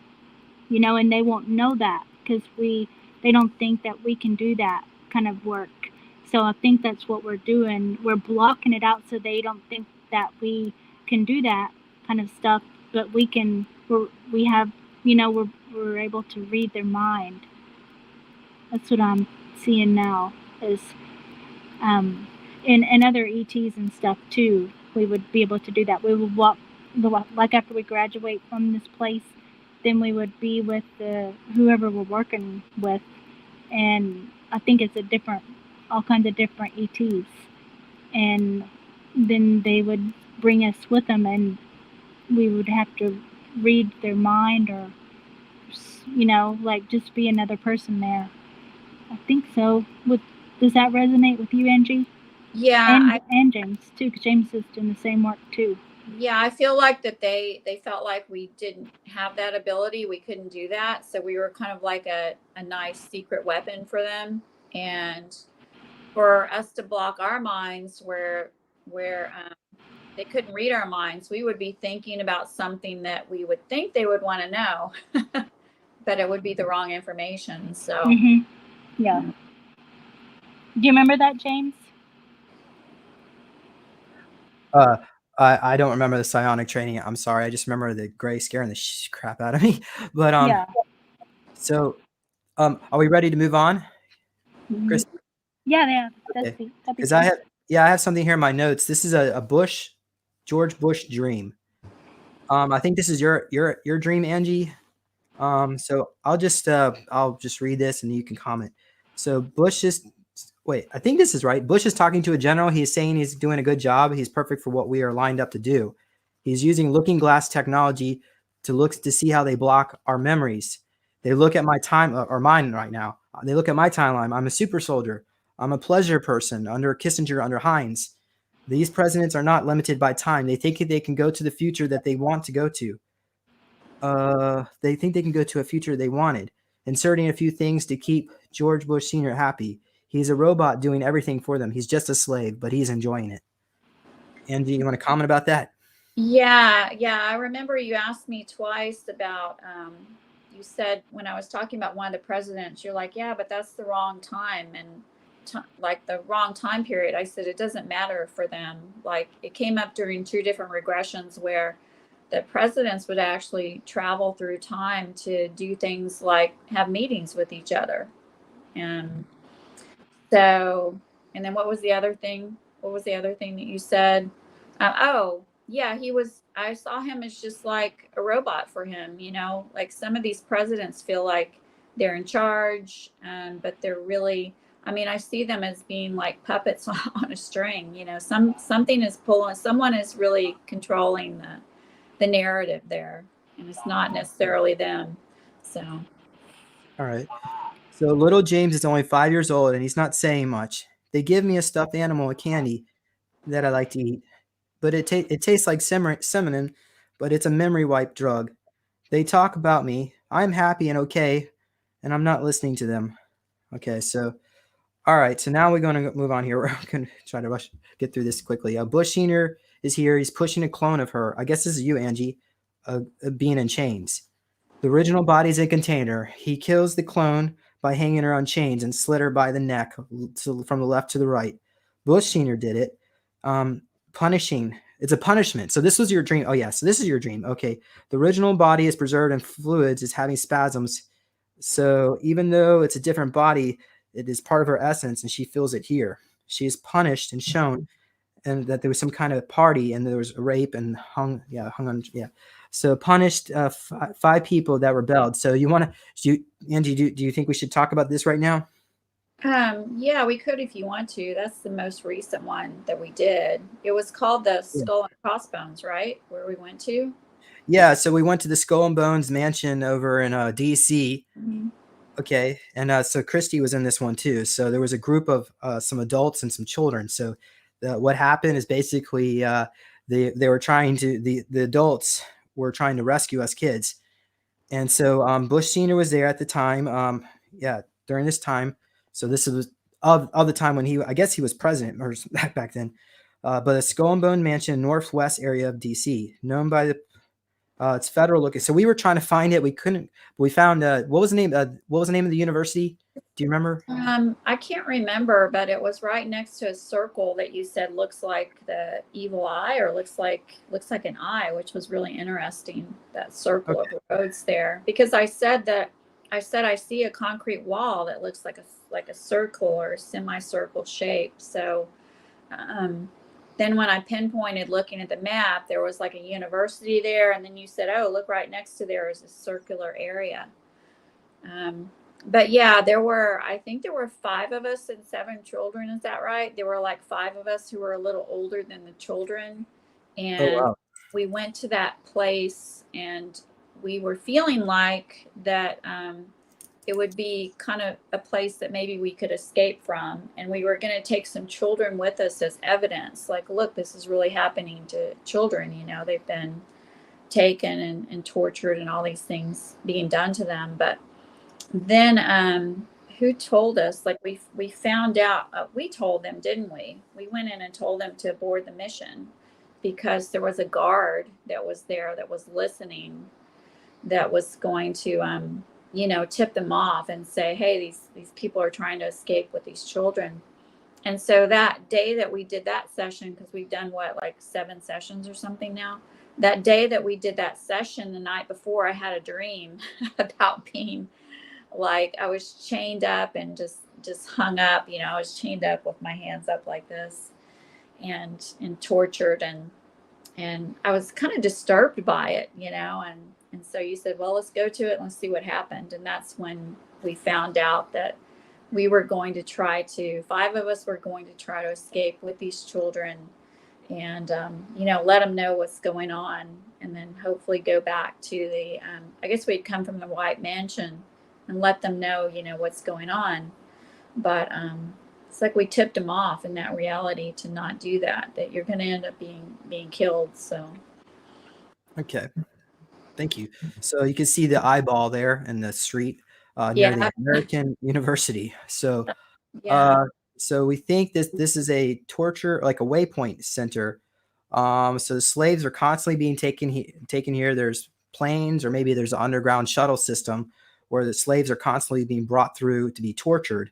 you know. And they won't know that because they don't think that we can do that kind of work. So I think that's what we're doing. We're blocking it out so they don't think that we can do that kind of stuff, but we can. We have, you know, we're able to read their mind. That's what I'm seeing now. Is in other ETs and stuff too, we would be able to do that. We would walk, like after we graduate from this place, then we would be with whoever we're working with, and I think it's all kinds of different ETs, and then they would bring us with them, and we would have to read their mind, or, you know, like just be another person there. I think so. Does that resonate with you, Angie? Yeah. And James too, because James is doing the same work too. Yeah, I feel like that they felt like we didn't have that ability. We couldn't do that. So we were kind of like a nice secret weapon for them. And for us to block our minds where they couldn't read our minds, we would be thinking about something that we would think they would want to know, but it would be the wrong information. So, yeah. Do you remember that, James? I don't remember the psionic training. I'm sorry. I just remember the gray scaring the crap out of me. But yeah. So, are we ready to move on, Chris? Yeah. Okay. Because I have something here in my notes. This is a George Bush dream. I think this is your dream, Angie. So I'll just read this and you can comment. So I think this is right. Bush is talking to a general. He's saying he's doing a good job. He's perfect for what we are lined up to do. He's using looking glass technology to see how they block our memories. They look at my mine right now. They look at my timeline. I'm a super soldier. I'm a pleasure person under Kissinger, under Heinz. These presidents are not limited by time. They think they can go to the future that they want to go to. They think they can go to a future they wanted, inserting a few things to keep George Bush Sr. happy. He's a robot doing everything for them. He's just a slave, but he's enjoying it. Angie, you want to comment about that? Yeah. I remember you asked me twice about, you said when I was talking about one of the presidents, you're like, yeah, but that's the wrong time and like the wrong time period. I said, it doesn't matter for them. Like it came up during 2 different regressions where the presidents would actually travel through time to do things like have meetings with each other. And so, and then what was the other thing? What was the other thing that you said? Yeah, I saw him as just like a robot for him, you know, like some of these presidents feel like they're in charge, but they're really, I mean, I see them as being like puppets on a string, you know, something is pulling, someone is really controlling the narrative there, and it's not necessarily them. So. All right. So little James is only 5 years old, and he's not saying much. They give me a stuffed animal and candy that I like to eat, but it tastes like cinnamon, but it's a memory wipe drug. They talk about me. I'm happy and okay, and I'm not listening to them. Okay, so all right, so now we're going to move on here. We're going to try to get through this quickly. Bush Senior is here. He's pushing a clone of her. I guess this is you, Angie, being in chains. The original body's a container. He kills the clone by hanging her on chains and slit her by the neck from the left to the right. Bush Senior did it. Punishing. It's a punishment. So this was your dream. Oh, yeah. So this is your dream. Okay. The original body is preserved in fluids, is having spasms. So even though it's a different body, it is part of her essence, and she feels it here. She is punished and shown, and that there was some kind of party, and there was a rape and hung on. Yeah. So punished 5 people that rebelled. So Angie, do you think we should talk about this right now? Yeah, we could if you want to. That's the most recent one that we did. It was called the Skull and Crossbones, right? Where we went to. Yeah, so we went to the Skull and Bones mansion over in DC. Mm-hmm. Okay, and so Christy was in this one too. So there was a group of some adults and some children. So what happened is basically they were trying to the adults were trying to rescue us kids, and so Bush Senior was there at the time. During this time. So this was of the time when I guess he was president or back then. But the Skull and Bone Mansion, northwest area of DC, known by the it's federal looking. So we were trying to find it. We couldn't. We found what was the name? What was the name of the university? Do you remember? I can't remember, but it was right next to a circle that you said looks like the evil eye, or looks like an eye, which was really interesting. That circle of roads there, because I said I see a concrete wall that looks like a circle or a semicircle shape. So then when I pinpointed looking at the map, there was like a university there, and then you said, oh, look, right next to there is a circular area. But yeah, I think there were 5 of us and 7 children. Is that right? There were like 5 of us who were a little older than the children. And we went to that place, and we were feeling like that it would be kind of a place that maybe we could escape from. And we were going to take some children with us as evidence. Like, look, this is really happening to children. They've been taken and tortured, and all these things being done to them. But then who told us? Like, we found out, we told them, didn't we? We went in and told them to abort the mission, because there was a guard that was there that was listening, that was going to tip them off and say, hey, these people are trying to escape with these children. And so that day that we did that session, because we've done like 7 sessions or something now, that day that we did that session, the night before, I had a dream about being like, I was chained up and just hung up. I was chained up with my hands up like this, and tortured, and I was kind of disturbed by it, and so you said, well, let's go to it and let's see what happened. And that's when we found out that we were going to 5 of us were going to try to escape with these children, and let them know what's going on, and then hopefully go back to the I guess we'd come from the White Mansion and let them know what's going on. But it's like we tipped them off in that reality to not do that you're going to end up being killed. So okay, thank you. So you can see the eyeball there in the street near the American University. So so we think this is a torture, like a waypoint center. So the slaves are constantly being taken here. There's planes, or maybe there's an underground shuttle system where the slaves are constantly being brought through to be tortured.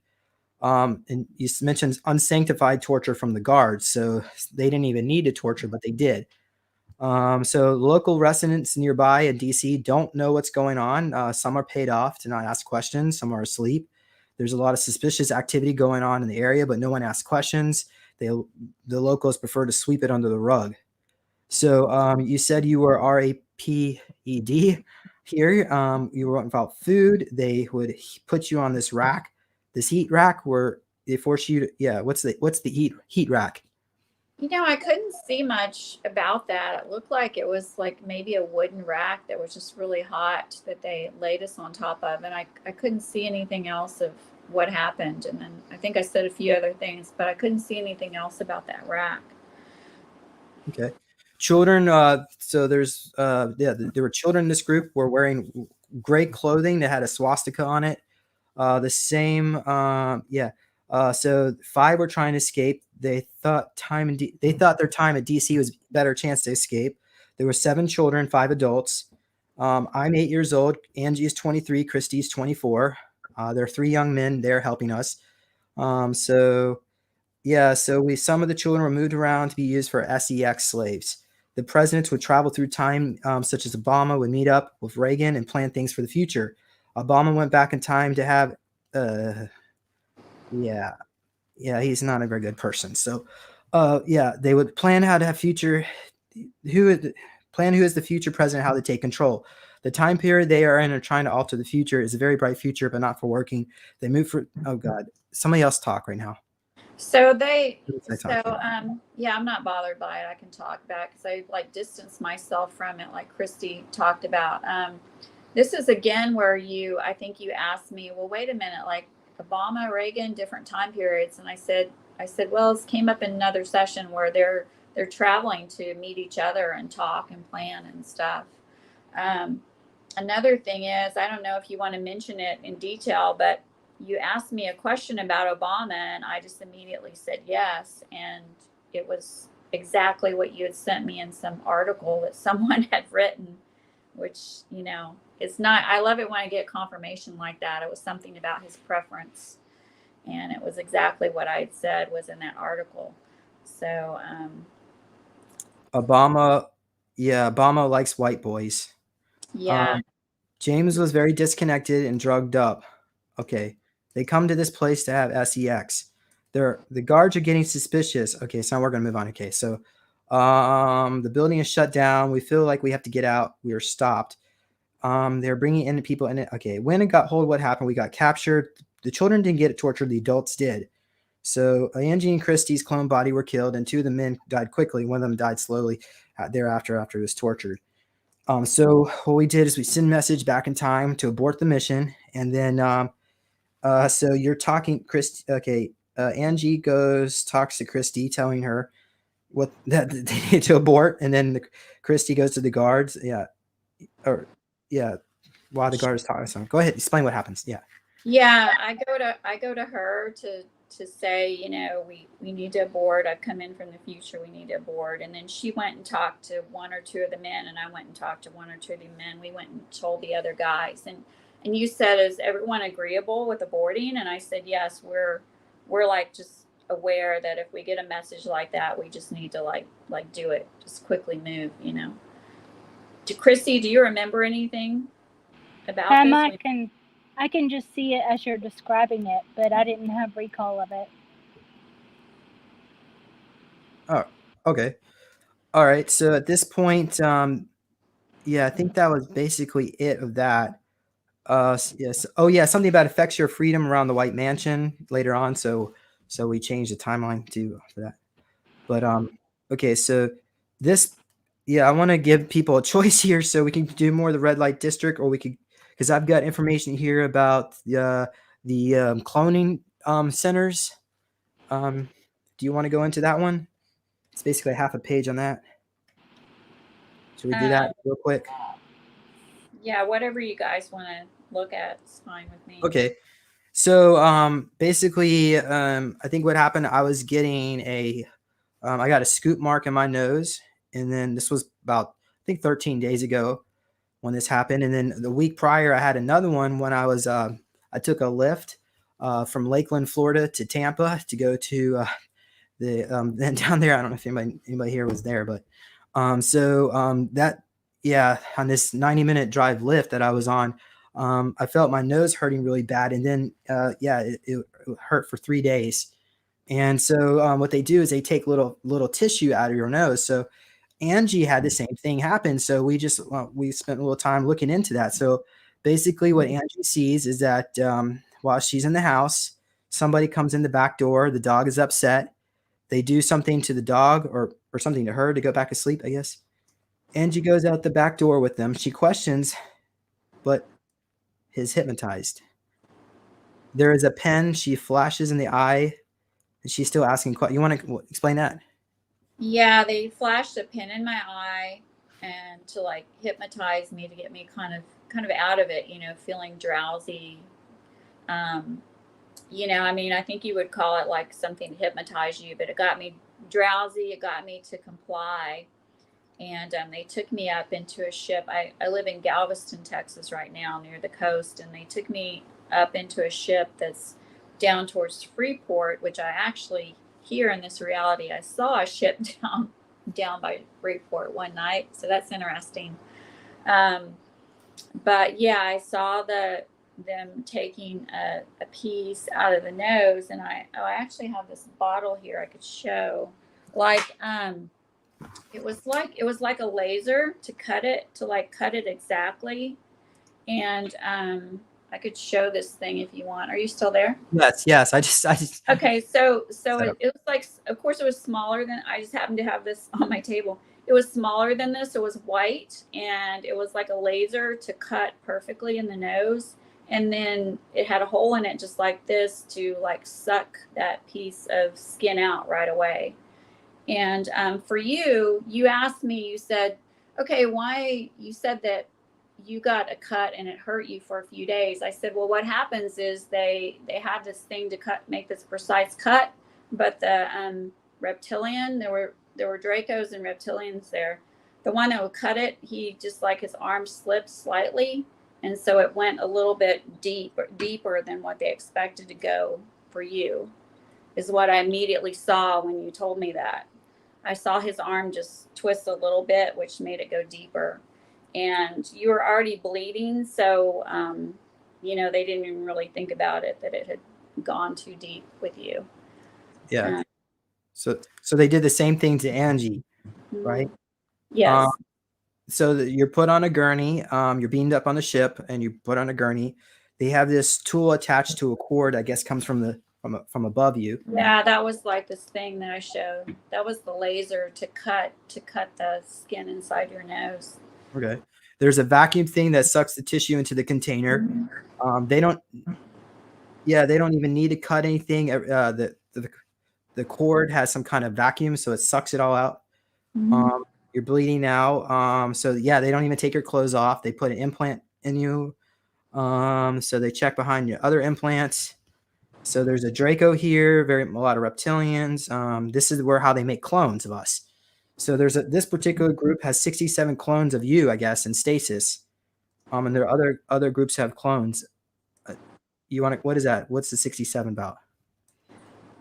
And you mentioned unsanctified torture from the guards. So they didn't even need to torture, but they did. So local residents nearby in DC don't know what's going on. Some are paid off to not ask questions. Some are asleep. There's a lot of suspicious activity going on in the area, but no one asks questions. The locals prefer to sweep it under the rug. So you said you were RAPED here. You were about food. They would put you on this rack, this heat rack, where they force you to, what's the heat rack? I couldn't see much about that. It looked like it was like maybe a wooden rack that was just really hot that they laid us on top of. And I couldn't see anything else of what happened. And then I think I said a few other things, but I couldn't see anything else about that rack. Okay. Children, so there's there were children in this group were wearing gray clothing that had a swastika on it. The same, so 5 were trying to escape. They thought their time at DC was a better chance to escape. There were 7 children, 5 adults. I'm 8 years old. Angie is 23. Christy's 24. There are 3 young men there helping us. So some of the children were moved around to be used for SEX slaves. The presidents would travel through time, such as Obama would meet up with Reagan and plan things for the future. Obama went back in time to have, he's not a very good person. So, they would plan how to have who is the future president, how to take control. The time period they are in are trying to alter the future is a very bright future, but not for working. They move for, oh God, somebody else talk right now. I'm not bothered by it. I can talk back because I like distance myself from it, like Christy talked about. This is again where I think you asked me, well, wait a minute, like Obama, Reagan, different time periods. And I said, well, it came up in another session where they're traveling to meet each other and talk and plan and stuff. Another thing is, I don't know if you want to mention it in detail, but you asked me a question about Obama and I just immediately said yes. And it was exactly what you had sent me in some article that someone had written, which, it's not, I love it when I get confirmation like that. It was something about his preference and it was exactly what I had said was in that article. So, Obama likes white boys. Yeah. James was very disconnected and drugged up. Okay. They come to this place to have SEX. The guards are getting suspicious. Okay, so now we're going to move on. Okay, so the building is shut down. We feel like we have to get out. We are stopped. They're bringing in the people in it. Okay, when it got hold, what happened? We got captured. The children didn't get tortured. The adults did. So Angie and Christy's clone body were killed, and 2 of the men died quickly. One of them died slowly thereafter after he was tortured. So what we did is we sent a message back in time to abort the mission, and then so you're talking, Christy. Okay, Angie talks to Christy, telling her that they need to abort, and then Christy goes to the guards. While the guard is talking to someone. Go ahead, explain what happens. I go to her to say, we need to abort. I've come in from the future. We need to abort. And then she went and talked to 1 or 2 of the men, and I went and talked to 1 or 2 of the men. We went and told the other guys, and you said, is everyone agreeable with aborting? And I said, yes, we're like just aware that if we get a message like that, we just need to like do it, just quickly move, Christy, do you remember anything about this? I can just see it as you're describing it, but I didn't have recall of it. Oh, okay. All right. So at this point, I think that was basically it of that. Yes. Oh yeah, something about affects your freedom around the White Mansion later on. So we changed the timeline for that. But okay. So this, I want to give people a choice here, so we can do more of the red light district, or we could, because I've got information here about the cloning centers. Do you want to go into that one? It's basically half a page on that. Should we do that real quick? Yeah, whatever you guys want to look at is fine with me. Okay. So basically, I think what happened, I was getting I got a scoop mark in my nose, and then this was about, I think, 13 days ago when this happened. And then the week prior, I had another one when I was, I took a lift from Lakeland, Florida to Tampa to go to then down there. I don't know if anybody here was there, but on this 90-minute drive lift that I was on, I felt my nose hurting really bad. And then, it hurt for 3 days. And so what they do is they take little tissue out of your nose. So Angie had the same thing happen. So we spent a little time looking into that. So basically what Angie sees is that while she's in the house, somebody comes in the back door. The dog is upset. they do something to the dog or something to her to go back to sleep, I guess. Angie goes out the back door with them. She questions, but is hypnotized. There is a pen. She flashes in the eye, and she's still asking questions. You want to explain that? Yeah, they flashed a pin in my eye and to like hypnotize me, to get me kind of out of it, feeling drowsy. I mean, I think you would call it like something to hypnotize you, but it got me drowsy. It got me to comply. And they took me up into a ship. I live in Galveston, Texas right now, near the coast. And they took me up into a ship that's down towards Freeport, which I actually, here in this reality, I saw a ship down by Freeport one night. So that's interesting. But yeah, I saw them taking a piece out of the nose. And I actually have this bottle here I could show. It was like a laser to cut it exactly. And I could show this thing if you want. Are you still there? Yes. I just Okay, so it was like, of course it was smaller than, I just happened to have this on my table. It was smaller than this. It was white, and it was like a laser to cut perfectly in the nose. And then it had a hole in it just like this to like suck that piece of skin out right away. And for you asked me, you said, okay, why? You said that you got a cut and it hurt you for a few days. I said, well, what happens is they had this thing to make this precise cut, but the reptilian, there were Dracos and reptilians there. The one that would cut it, he just like his arm slipped slightly, and so it went a little bit deeper than what they expected to go for you, is what I immediately saw when you told me that. I saw his arm just twist a little bit, which made it go deeper. And you were already bleeding, so they didn't even really think about it, that it had gone too deep with you. Yeah. So they did the same thing to Angie, right? Yes. So you're put on a gurney. You're beamed up on the ship, and you put on a gurney. They have this tool attached to a cord. I guess comes from above you. Yeah, that was like this thing that I showed. That was the laser to cut the skin inside your nose. Okay. There's a vacuum thing that sucks the tissue into the container. They don't even need to cut anything. The cord has some kind of vacuum, so it sucks it all out. You're bleeding now. So yeah, they don't even take your clothes off. They put an implant in you. So they check behind your other implants. So there's a Draco here, a lot of reptilians. This is how they make clones of us. So this particular group has 67 clones of you, I guess, in stasis. And there are other groups have clones. What is that? What's the 67 about?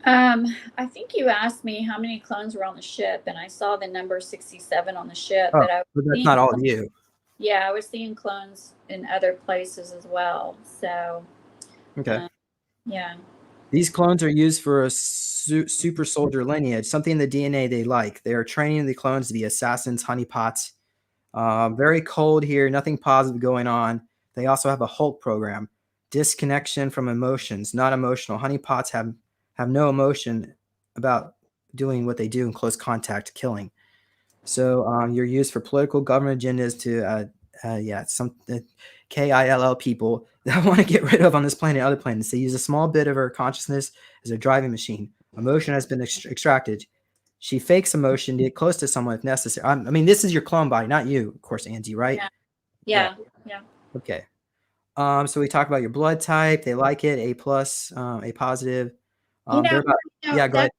I think you asked me how many clones were on the ship, and I saw the number 67 on the ship. But that's not all of you. Yeah, I was seeing clones in other places as well. So, okay. Yeah. These clones are used for a super soldier lineage, something in the DNA they like. They are training the clones to be assassins, honeypots. Very cold here, nothing positive going on. They also have a Hulk program. Disconnection from emotions, not emotional. Honeypots have no emotion about doing what they do in close contact, killing. So you're used for political government agendas to some KILL people that want to get rid of on this planet, other planets. They use a small bit of her consciousness as a driving machine. Emotion has been extracted. She fakes emotion to get close to someone if necessary. I mean, this is your clone body, not you, of course, Angie, right? Yeah. Okay. So we talk about your blood type. They like it, A+, A positive. Go ahead.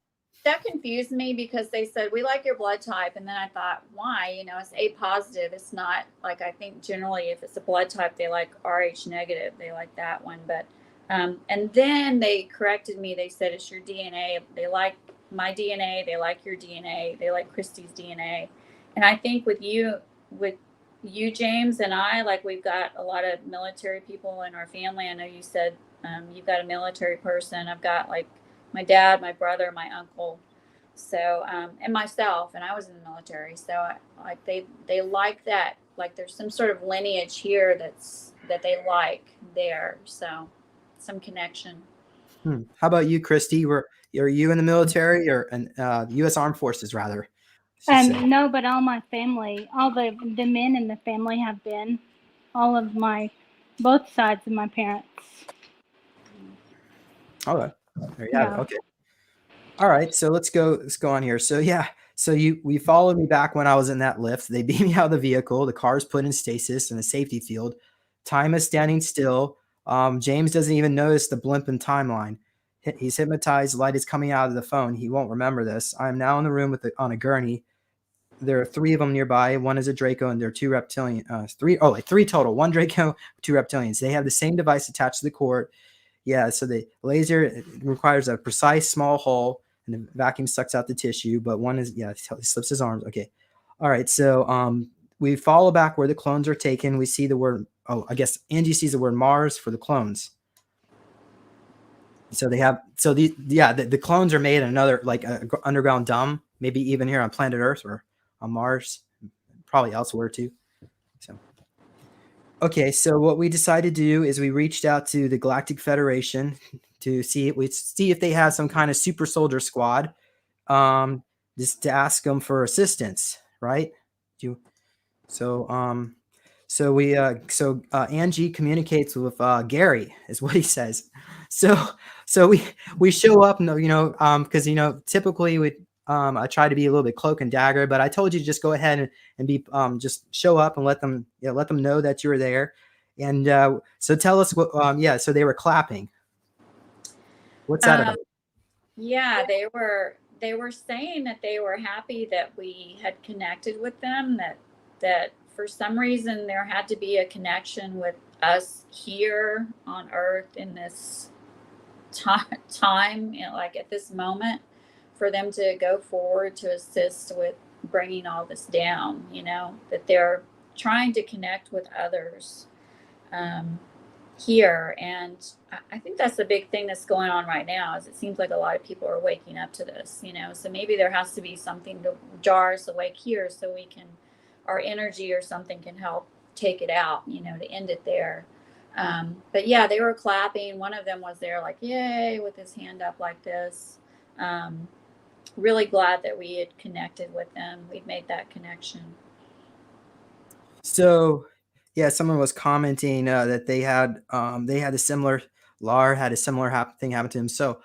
That confused me because they said, we like your blood type. And then I thought, why? It's A positive. It's not like, I think generally if it's a blood type, they like RH negative. They like that one. But, and then they corrected me. They said, it's your DNA. They like my DNA. They like your DNA. They like Christy's DNA. And I think with you, James, and I, like, we've got a lot of military people in our family. I know you said you've got a military person. I've got like my dad, my brother, my uncle, so and myself, and I was in the military. So they like that. Like there's some sort of lineage here that they like there. So some connection. How about you, Christy? Are you in the military or in U.S. Armed Forces rather? I should say. No, but all my family, all the men in the family have been, all of both sides of my parents. Okay. There you have it. Okay. All right. So let's go on here. So yeah. So we followed me back when I was in that lift. They beat me out of the vehicle. The car's put in stasis in a safety field. Time is standing still. James doesn't even notice the blimp in timeline. He's hypnotized. Light is coming out of the phone. He won't remember this. I am now in the room on a gurney. There are 3 of them nearby. One is a Draco, and there are 2 reptilian. 3 total. 1 Draco, 2 reptilians. They have the same device attached to the cord. Yeah, so the laser requires a precise small hole, and the vacuum sucks out the tissue. But one is, he slips his arms. Okay, all right. So we follow back where the clones are taken. We see the word. Oh, I guess Angie sees the word Mars for the clones. So they have. So the clones are made in another like underground dome, maybe even here on planet Earth or on Mars, probably elsewhere too. So. Okay, so what we decided to do is we reached out to the Galactic Federation to see if they have some kind of super soldier squad, just to ask them for assistance, right? Angie communicates with Gary, is what he says. So we show up, because typically I try to be a little bit cloak and dagger, but I told you to just go ahead and be just show up and let them know that you were there. And so tell us what so they were clapping. What's that about? Yeah, they were saying that they were happy that we had connected with them, that for some reason there had to be a connection with us here on Earth in this time, like at this moment, for them to go forward to assist with bringing all this down, that they're trying to connect with others here. And I think that's the big thing that's going on right now, is it seems like a lot of people are waking up to this, so maybe there has to be something to jar us awake here so our energy or something can help take it out, to end it there. But yeah, they were clapping. One of them was there like, yay, with his hand up like this. Really glad that we had connected with them. We'd made that connection. So, yeah, someone was commenting that they had a similar, Lar had a similar thing happen to him. So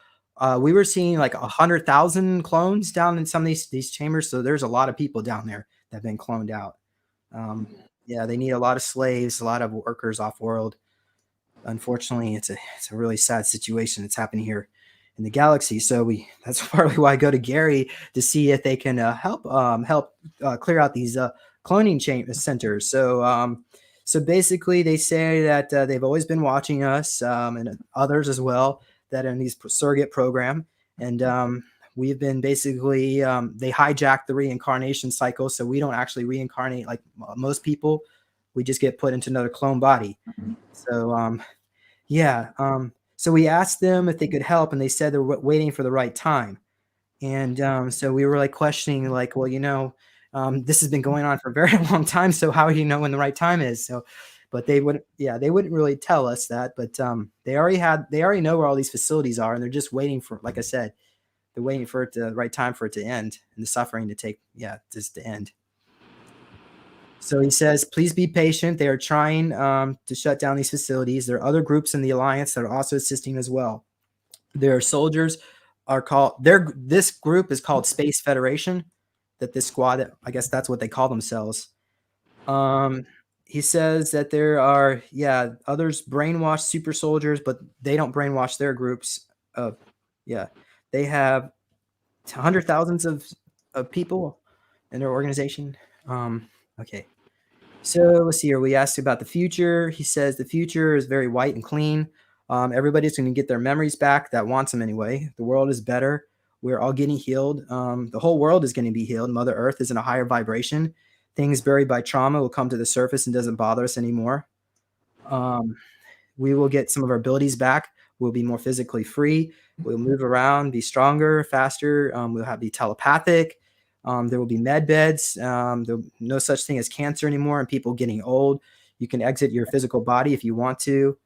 we were seeing like 100,000 clones down in some of these chambers. So there's a lot of people down there that have been cloned out. Yeah, they need a lot of slaves, a lot of workers off world. Unfortunately, it's a really sad situation that's happening here in the galaxy. So that's partly why I go to Gary to see if they can help clear out these cloning centers. So basically, they say that they've always been watching us and others as well that are in these surrogate program, and we've been basically they hijacked the reincarnation cycle, so we don't actually reincarnate like most people. We just get put into another clone body. So so we asked them if they could help, and they said they're waiting for the right time. And so we were like questioning, like, well, this has been going on for a very long time. So how do you know when the right time is? So, but they wouldn't really tell us that. But they already know where all these facilities are, and they're just waiting for, like I said, they're waiting for the right time for it to end and the suffering to end. So he says, please be patient. They are trying to shut down these facilities. There are other groups in the Alliance that are also assisting as well. Their soldiers are called, this group is called Space Federation, that this squad, I guess that's what they call themselves. He says that there are, others brainwash super soldiers, but they don't brainwash their groups. They have 100,000s of people in their organization. Okay. So let's see here. We asked about the future. He says the future is very white and clean. Everybody's going to get their memories back that wants them anyway. The world is better. We're all getting healed. The whole world is going to be healed. Mother Earth is in a higher vibration. Things buried by trauma will come to the surface and doesn't bother us anymore. We will get some of our abilities back. We'll be more physically free. We'll move around, be stronger, faster. We'll be telepathic. There will be med beds. There'll no such thing as cancer anymore and people getting old. You can exit your physical body if you want to.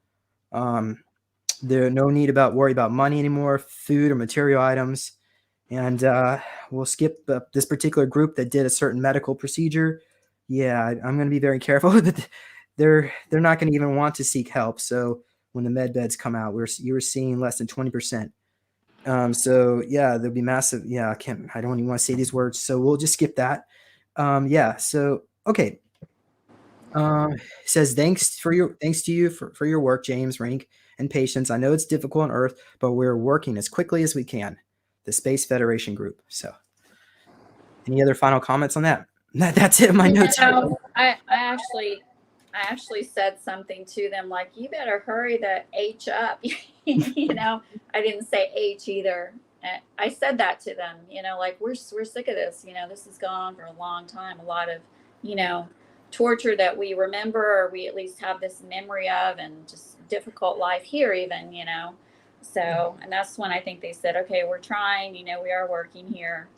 There no need about worry about money anymore, food or material items. And we'll skip this particular group that did a certain medical procedure. Yeah, I'm going to be very careful that they're not going to even want to seek help. So when the med beds come out, you were seeing less than 20%. So yeah, there'll be massive. Yeah, I don't even want to say these words. So we'll just skip that. Yeah. So okay. It says thanks to you for your work, James, Rink, and patience. I know it's difficult on Earth, but we're working as quickly as we can. The Space Federation group. So, any other final comments on that? That's it. My notes. I actually said something to them like, you better hurry the H up. You know, I didn't say H either. I said that to them, you know, like we're sick of this. You know, this has gone on for a long time. A lot of, you know, torture that we remember, or we at least have this memory of, and just difficult life here even, you know. So, and that's when I think they said, okay, we're trying, you know, we are working here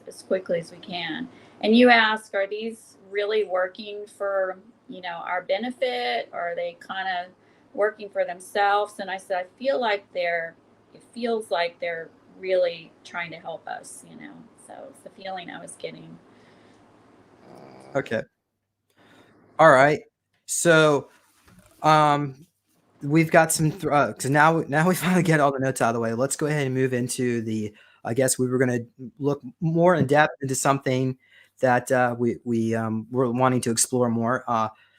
as quickly as we can. And you ask, are these really working for, you know, our benefit, or are they kind of working for themselves? And I said, it feels like they're really trying to help us, you know. So it's the feeling I was getting. Okay. All right. So, we've got some because now we finally get all the notes out of the way. Let's go ahead and move into the. I guess we were going to look more in depth into something that we were wanting to explore more.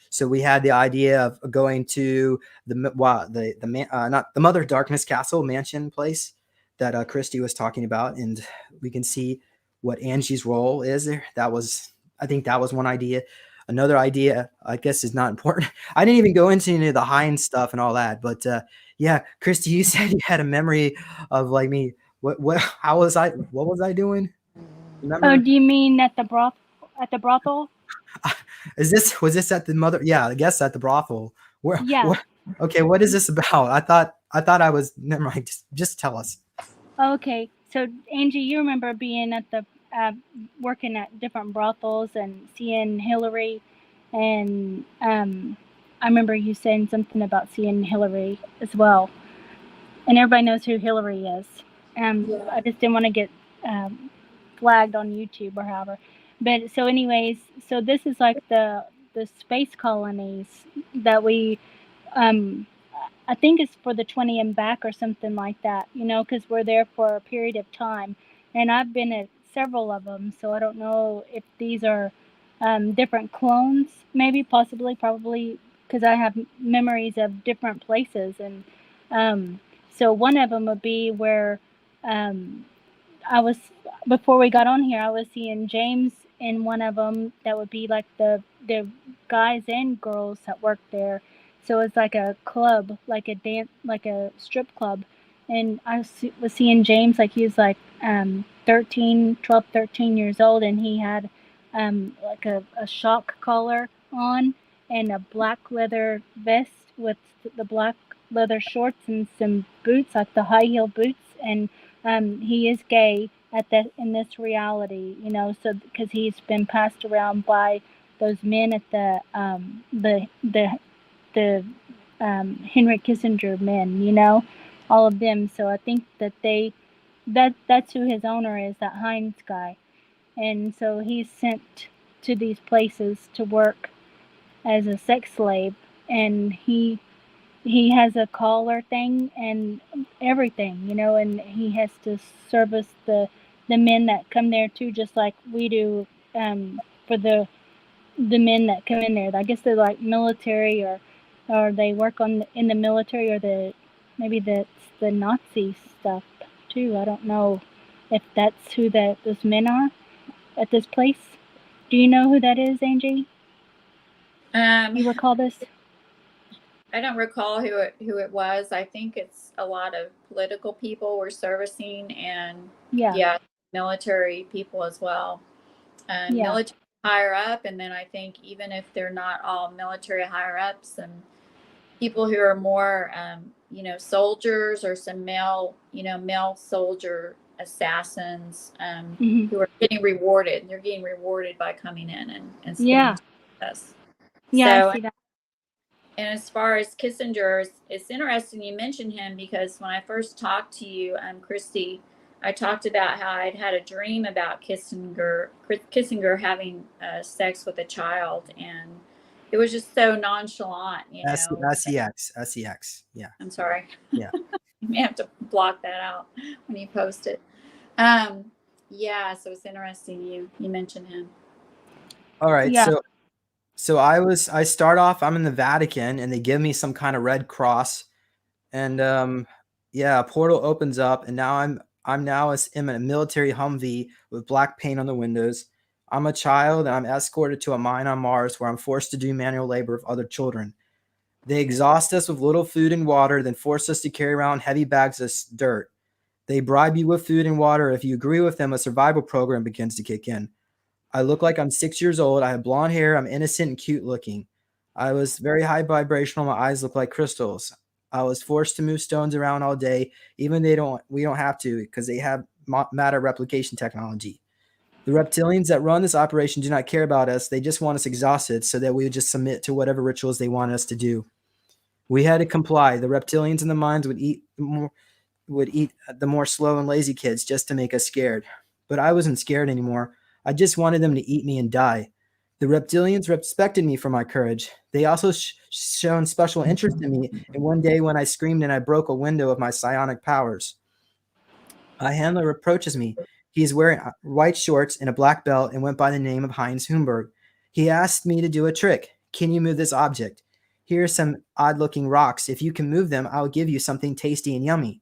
So we had the idea of going to not the Mother Darkness Castle mansion place that Christy was talking about, and we can see what Angie's role is there. I think that was one idea. Another idea, I guess, is not important. I didn't even go into any of the Heinz stuff and all that, but yeah, Christy, you said you had a memory of like me. What what was I doing? Remember? Oh, do you mean at the brothel? Was this at the mother? Yeah, I guess at the brothel. Yeah. Okay, what is this about? I thought I was, never mind. Just tell us. Okay, so Angie, you remember being at the working at different brothels and seeing Hillary, and I remember you saying something about seeing Hillary as well, and everybody knows who Hillary is. I just didn't want to get flagged on YouTube or however. But so, anyways, so this is like the space colonies that we. I think it's for the 20 and back or something like that, you know, because we're there for a period of time. And I've been at several of them, so I don't know if these are different clones, maybe, possibly, probably, because I have memories of different places. And so one of them would be where I was, before we got on here, I was seeing James in one of them that would be like the guys and girls that work there. So it's like a club, like a dance, like a strip club. And I was seeing James, like he was like 12, 13 years old, and he had like a shock collar on and a black leather vest with the black leather shorts and some boots, like the high heel boots. And he is gay in this reality, you know, so because he's been passed around by those men at the Henry Kissinger men, you know, all of them. So I think that that's who his owner is, that Heinz guy. And so he's sent to these places to work as a sex slave, and he has a collar thing and everything, you know, and he has to service the men that come there too, just like we do for the men that come in there. I guess they're like military, or they work in the military, or maybe that's the Nazi stuff too. I don't know if that's who those men are at this place. Do you know who that is, Angie? You recall this? I don't recall who it was. I think it's a lot of political people we're servicing, and military people as well. Military higher up, and then I think even if they're not all military higher ups, some people who are more you know, soldiers, or some male soldier assassins who are getting rewarded. They're getting rewarded by coming in and spending time with us. Yeah, So, I see that. And as far as Kissinger, it's interesting you mentioned him, because when I first talked to you, Christy, I talked about how I'd had a dream about Kissinger having sex with a child, and it was just so nonchalant, you know. SEX. Yeah. I'm sorry. Yeah. You may have to block that out when you post it. Yeah, so it's interesting you mentioned him. All right. Yeah. So I start off, I'm in the Vatican, and they give me some kind of red cross, and yeah, a portal opens up, and now I'm now in a military Humvee with black paint on the windows. I'm a child, and I'm escorted to a mine on Mars where I'm forced to do manual labor with other children. They exhaust us with little food and water, then force us to carry around heavy bags of dirt. They bribe you with food and water. If you agree with them, a survival program begins to kick in. I look like I'm 6 years old. I have blonde hair. I'm innocent and cute looking. I was very high vibrational. My eyes look like crystals. I was forced to move stones around all day, even we don't have to, because they have matter replication technology. The reptilians that run this operation do not care about us. They just want us exhausted so that we would just submit to whatever rituals they want us to do. We had to comply. The reptilians in the mines would eat the more slow and lazy kids just to make us scared. But I wasn't scared anymore. I just wanted them to eat me and die. The reptilians respected me for my courage. They also shown special interest in me. And one day when I screamed and I broke a window of my psionic powers, a handler approaches me. He is wearing white shorts and a black belt and went by the name of Heinz Humberg. He asked me to do a trick. Can you move this object? Here are some odd-looking rocks. If you can move them, I'll give you something tasty and yummy.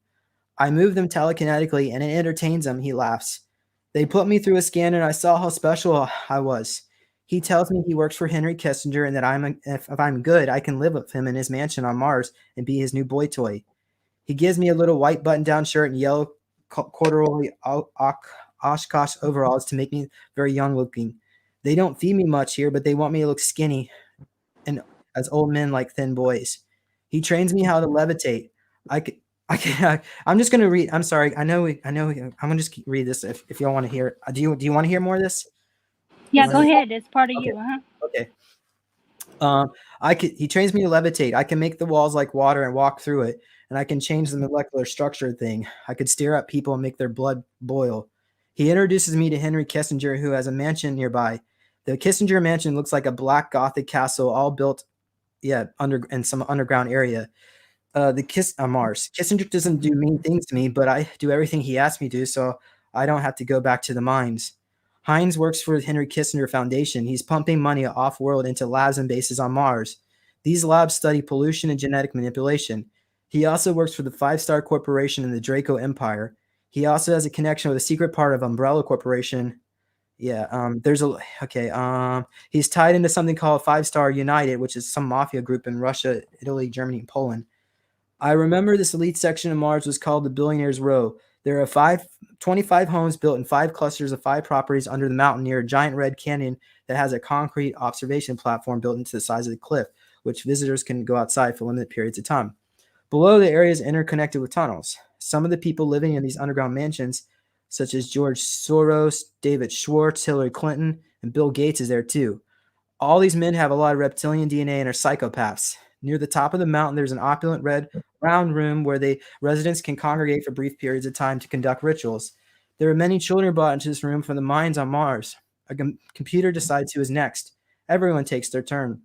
I move them telekinetically, and it entertains him. He laughs. They put me through a scanner, and I saw how special I was. He tells me he works for Henry Kissinger, and that if I'm good, I can live with him in his mansion on Mars and be his new boy toy. He gives me a little white button-down shirt and yellow corduroy Oshkosh overalls to make me very young-looking. They don't feed me much here, but they want me to look skinny, and as old men like thin boys. He trains me how to levitate. I'm just gonna read. I'm sorry. I know. I'm gonna just read this if y'all want to hear. Do you want to hear more of this? Yeah, go ahead. It's part of you. Okay. He trains me to levitate. I can make the walls like water and walk through it, and I can change the molecular structure thing. I could stare at people and make their blood boil. He introduces me to Henry Kissinger, who has a mansion nearby. The Kissinger mansion looks like a black Gothic castle, all built, in some underground area. On Mars. Kissinger doesn't do mean things to me, but I do everything he asks me to, so I don't have to go back to the mines. Heinz works for the Henry Kissinger Foundation. He's pumping money off-world into labs and bases on Mars. These labs study pollution and genetic manipulation. He also works for the Five Star Corporation and the Draco Empire. He also has a connection with a secret part of Umbrella Corporation. He's tied into something called Five Star United, which is some mafia group in Russia, Italy, Germany, and Poland. I remember this elite section of Mars was called the Billionaires Row. There are 25 homes built in 5 clusters of 5 properties under the mountain near a giant red canyon that has a concrete observation platform built into the sides of the cliff, which visitors can go outside for limited periods of time. Below, the area is interconnected with tunnels. Some of the people living in these underground mansions, such as George Soros, David Schwartz, Hillary Clinton, and Bill Gates, is there too. All these men have a lot of reptilian DNA and are psychopaths. Near the top of the mountain, there's an opulent red round room where the residents can congregate for brief periods of time to conduct rituals. There are many children brought into this room from the mines on Mars. A computer decides who is next. Everyone takes their turn.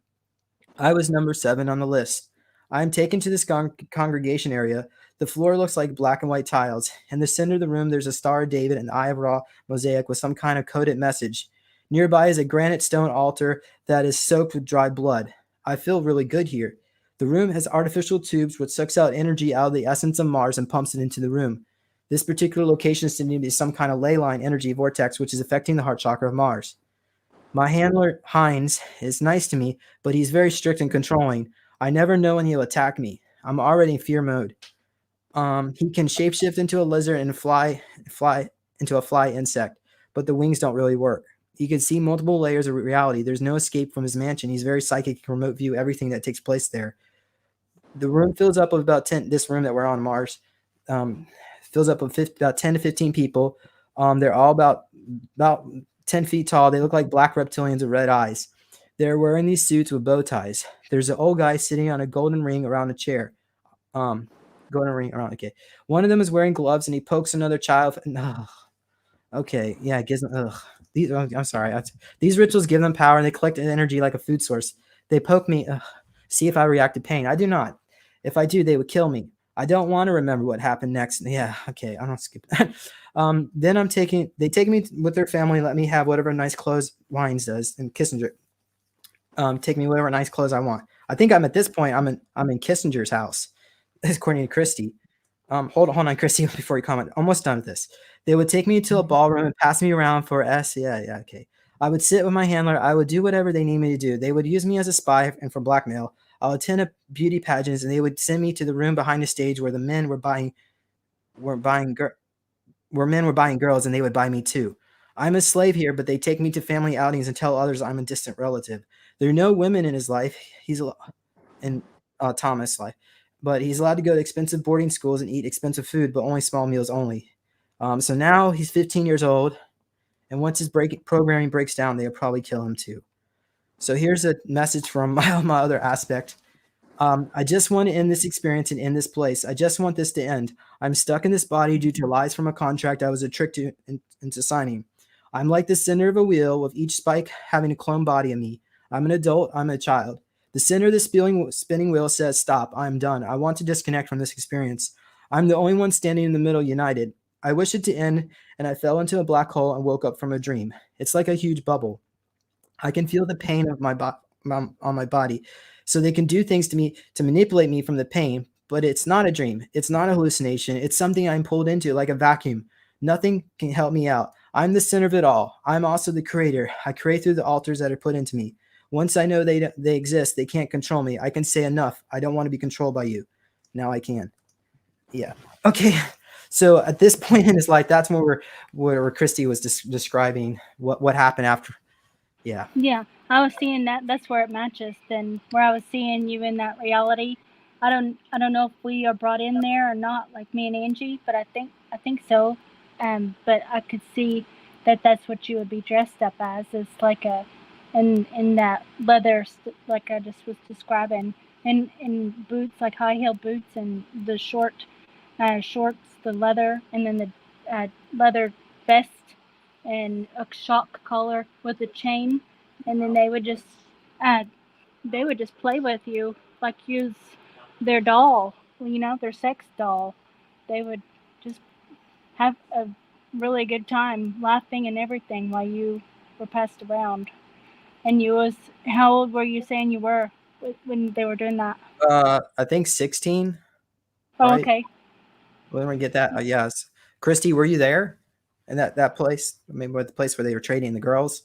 I was number 7 on the list. I am taken to this congregation area. The floor looks like black and white tiles. In the center of the room, there's a Star of David and Eye of Ra mosaic with some kind of coded message. Nearby is a granite stone altar that is soaked with dried blood. I feel really good here. The room has artificial tubes which sucks out energy out of the essence of Mars and pumps it into the room. This particular location is to be some kind of ley line energy vortex which is affecting the heart chakra of Mars. My handler, Heinz, is nice to me, but he's very strict and controlling. I never know when he'll attack me. I'm already in fear mode. He can shapeshift into a lizard and fly into a fly insect, but the wings don't really work. He can see multiple layers of reality. There's no escape from his mansion. He's very psychic, can remote view everything that takes place there. The room fills up with about 10. This room that we're on Mars fills up with about 10 to 15 people. They're all about 10 feet tall. They look like black reptilians with red eyes. They're wearing these suits with bow ties. There's an old guy sitting on a golden ring around a chair. Golden ring around. Okay. One of them is wearing gloves, and he pokes another child. Okay. Yeah. It gives them. These. I'm sorry. These rituals give them power, and they collect energy like a food source. They poke me. See if I react to pain. I do not. If I do, they would kill me. I don't want to remember what happened next. Yeah. Okay. I don't skip that. Then they take me with their family, let me have whatever nice clothes Wines does, and Kissinger. Take me whatever nice clothes I want. I think I'm at this point. I'm in Kissinger's house, according to Christy. Hold on, Christy, before you comment. Almost done with this. They would take me to a ballroom and pass me around for S. Yeah, okay. I would sit with my handler. I would do whatever they need me to do. They would use me as a spy and for blackmail. I'll attend a beauty pageants, and they would send me to the room behind the stage where the men were buying girls, and they would buy me too. I'm a slave here, but they take me to family outings and tell others I'm a distant relative. There are no women in his life. He's in Thomas' life, but he's allowed to go to expensive boarding schools and eat expensive food, but only small meals only. So now he's 15 years old, and once his programming breaks down, they'll probably kill him too. So here's a message from my other aspect. I just want to end this experience and end this place. I just want this to end. I'm stuck in this body due to lies from a contract I was tricked into signing. I'm like the center of a wheel, with each spike having a clone body of me. I'm an adult. I'm a child. The center of the spinning wheel says, stop. I'm done. I want to disconnect from this experience. I'm the only one standing in the middle, united. I wish it to end, and I fell into a black hole and woke up from a dream. It's like a huge bubble. I can feel the pain of on my body. So they can do things to me to manipulate me from the pain, but it's not a dream. It's not a hallucination. It's something I'm pulled into like a vacuum. Nothing can help me out. I'm the center of it all. I'm also the creator. I create through the altars that are put into me. Once I know they exist, they can't control me. I can say enough. I don't want to be controlled by you. Now I can. Yeah. Okay. So at this point in his life, that's where Christy was describing what happened after. Yeah. Yeah, I was seeing that. That's where it matches. Then where I was seeing you in that reality. I don't know if we are brought in there or not, like me and Angie, but I think so. But I could see that that's what you would be dressed up as. It's like in that leather, like I just was describing, in boots, like high heel boots, and the shorts, the leather, and then the leather vest, and a shock collar with a chain, and then they would just play with you, like use their doll, their sex doll. They would just have a really good time laughing and everything while you were passed around. And how old were you saying you were when they were doing that? I think 16. Oh, right? okay. When we get that, yes. Christy, were you there in that place? I mean, the place where they were trading the girls?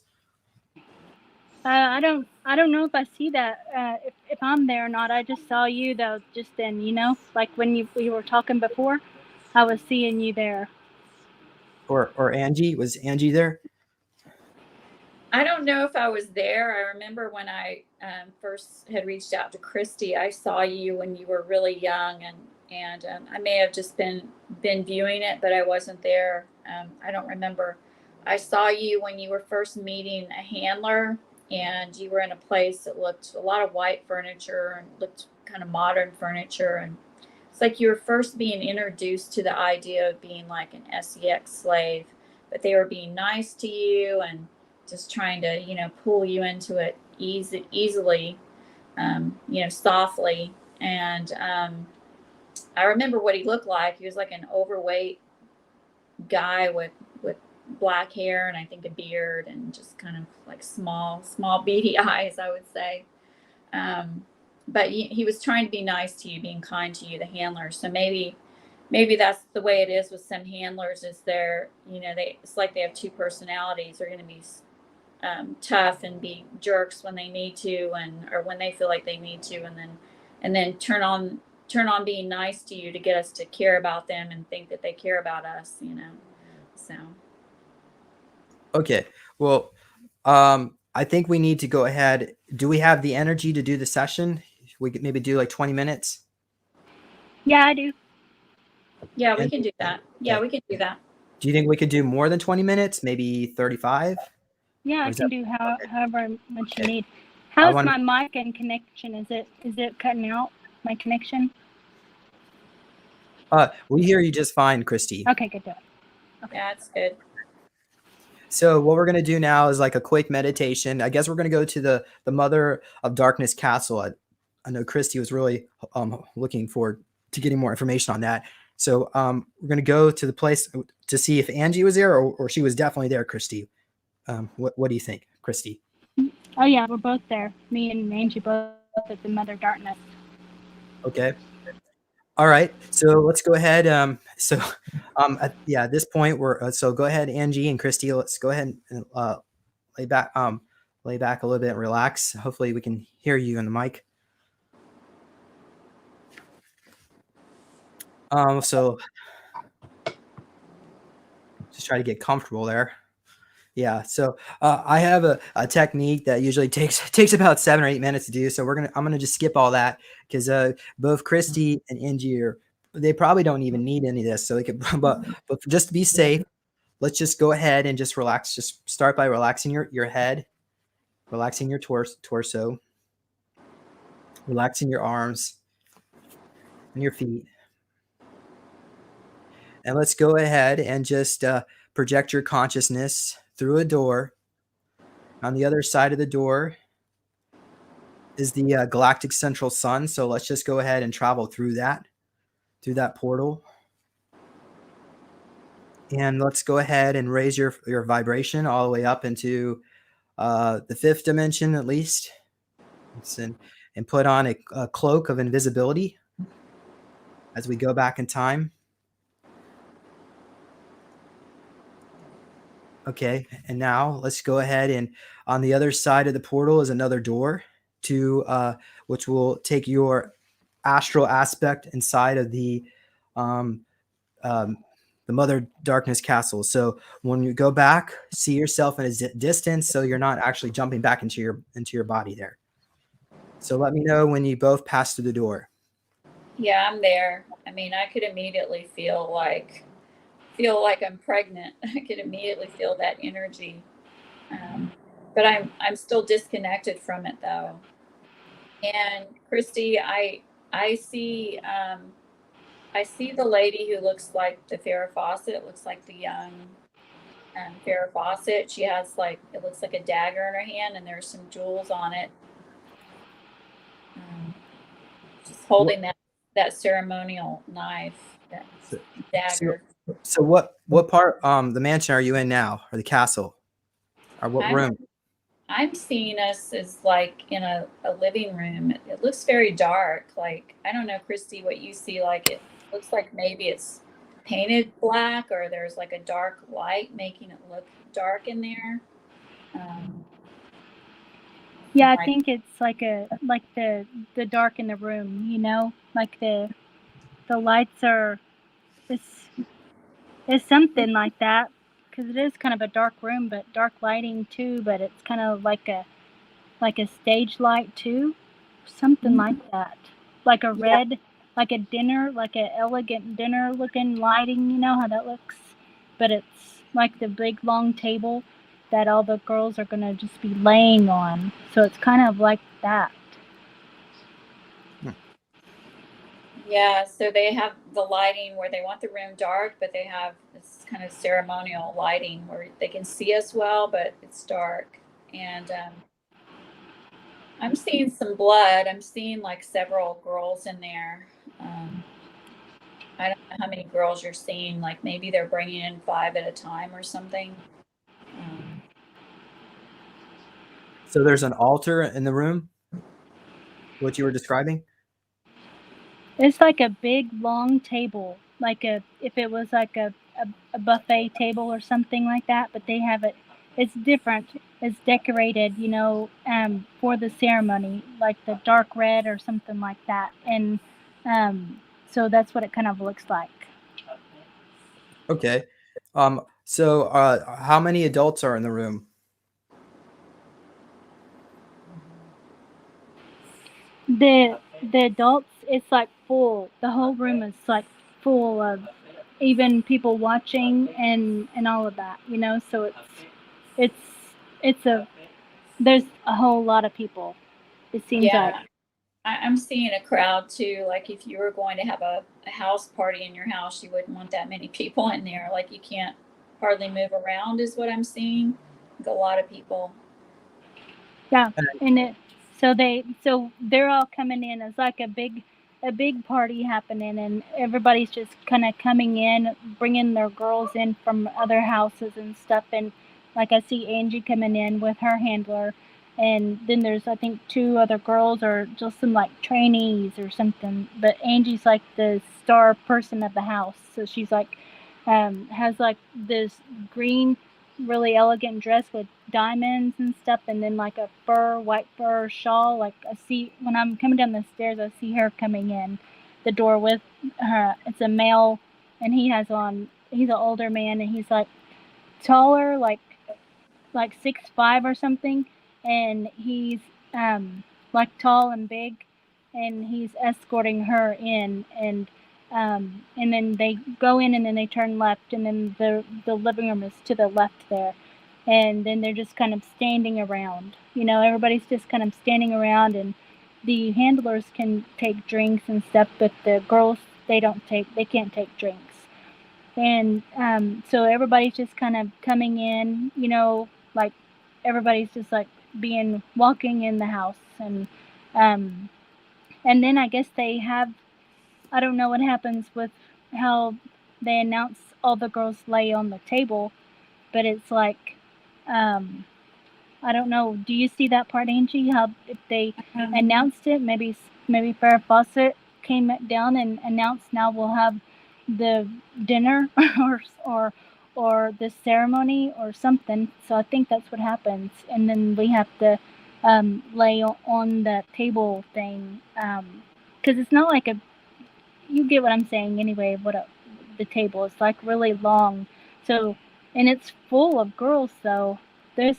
I don't know if I see that, if I'm there or not. I just saw you though, just then, like when we were talking before, I was seeing you there. Or Angie? Was Angie there? I don't know if I was there. I remember when I first had reached out to Christy, I saw you when you were really young, and I may have just been viewing it, but I wasn't there. I don't remember. I saw you when you were first meeting a handler, and you were in a place that looked a lot of white furniture and looked kind of modern furniture, and it's like you were first being introduced to the idea of being like an SEX slave, but they were being nice to you and just trying to, pull you into it easily, softly. And I remember what he looked like. He was like an overweight guy with black hair, and I think a beard, and just kind of like small beady eyes, I would say. But he was trying to be nice to you, being kind to you, the handler. So maybe that's the way it is with some handlers, is it's like they have two personalities. They're going to be tough and be jerks when they need to, or when they feel like they need to, and then turn on being nice to you to get us to care about them and think that they care about us, so. Okay. Well, I think we need to go ahead. Do we have the energy to do the session? We could maybe do like 20 minutes. Yeah, I do. Yeah, we can do that. Yeah, we can do that. Do you think we could do more than 20 minutes? Maybe 35? Yeah, I can do however much you need. How's my mic and connection? Is it cutting out, my connection? We hear you just fine, Christy. Okay, good. Okay. Yeah, it's good. So what we're going to do now is like a quick meditation. I guess we're going to go to the Mother of Darkness Castle. I know Christy was really looking forward to getting more information on that. So we're going to go to the place to see if Angie was there or she was definitely there, Christy. What do you think, Christy? Oh, yeah, we're both there. Me and Angie both at the Mother of Darkness. Okay. All right. So let's go ahead. At this point, so go ahead, Angie and Christy. Let's go ahead and lay back a little bit and relax. Hopefully we can hear you on the mic. So just try to get comfortable there. Yeah. So I have a technique that usually takes about 7 or 8 minutes to do. So I'm gonna just skip all that because both Christy and Angie they probably don't even need any of this. So they could, but just to be safe, let's just go ahead and just relax. Just start by relaxing your head, relaxing your torso, relaxing your arms and your feet. And let's go ahead and just project your consciousness through a door. On the other side of the door is the galactic central sun. So let's just go ahead and travel through that portal. And let's go ahead and raise your vibration all the way up into the 5th dimension at least. And put on a cloak of invisibility as we go back in time. Okay, and now let's go ahead and on the other side of the portal is another door to which will take your astral aspect inside of the Mother Darkness Castle. So when you go back, see yourself in a distance, so you're not actually jumping back into your body there. So let me know when you both pass through the door. Yeah, I'm there. I mean, I could immediately feel like I'm pregnant. I could immediately feel that energy. But I'm still disconnected from it though. And Christy, I see the lady who looks like the Farrah Fawcett. It looks like the young Farrah Fawcett. She has it looks like a dagger in her hand, and there's some jewels on it. She's holding that ceremonial knife, that dagger. So what part the mansion are you in now, or the castle, or what room? I'm seeing us as in a living room. It looks very dark. I don't know, Christy, what you see. It looks like maybe it's painted black, or there's a dark light making it look dark in there. Yeah, I think it's the dark in the room, the lights are, it's something like that, because it is kind of a dark room, but dark lighting too, but it's kind of like a stage light too, something like that, like a red, like a dinner, like an elegant dinner looking lighting, you know how that looks, but it's like the big long table that all the girls are going to just be laying on. So it's kind of like that. Yeah, so they have the lighting where they want the room dark, but they have this kind of ceremonial lighting where they can see us well, but it's dark. And I'm seeing some blood. I'm seeing several girls in there. I don't know how many girls you're seeing. Maybe they're bringing in 5 at a time or something. So there's an altar in the room, what you were describing? It's like a big long table, if it was like a buffet table or something like that, but they have it, it's different. It's decorated, for the ceremony, like the dark red or something like that. And so that's what it kind of looks like. Okay. So how many adults are in the room? The adults, it's full. The whole room is full of even people watching and all of that, so there's a whole lot of people It seems like. I'm seeing a crowd too. Like if you were going to have a house party in your house, you wouldn't want that many people in there. Like you can't hardly move around is what I'm seeing. Like a lot of people. Yeah, and so they're all coming in. It's like a big party happening, and everybody's just kind of coming in, bringing their girls in from other houses and stuff. And like I see Angie coming in with her handler, and then there's I think 2 other girls or just some like trainees or something. But Angie's like the star person of the house, so she's like has like this green really elegant dress with diamonds and stuff, and then like a white fur shawl. Like I see when I'm coming down the stairs, I see her coming in the door with her. It's a male, and he's an older man, and he's like taller, like 6'5" or something, and he's like tall and big, and he's escorting her in, and then they go in, and then they turn left, and then the living room is to the left there, and then they're just kind of standing around. Everybody's just kind of standing around, and the handlers can take drinks and stuff, but the girls they can't take drinks. And so everybody's just kind of coming in, like everybody's just like walking in the house, and then I guess they have, I don't know what happens with how they announce all the girls lay on the table, but it's like, I don't know. Do you see that part, Angie? How if they announced it, maybe Farrah Fawcett came down and announced, now we'll have the dinner or the ceremony or something. So I think that's what happens, and then we have to lay on the table thing, because it's not like you get what I'm saying anyway. The table is like really long, so, and it's full of girls. So there's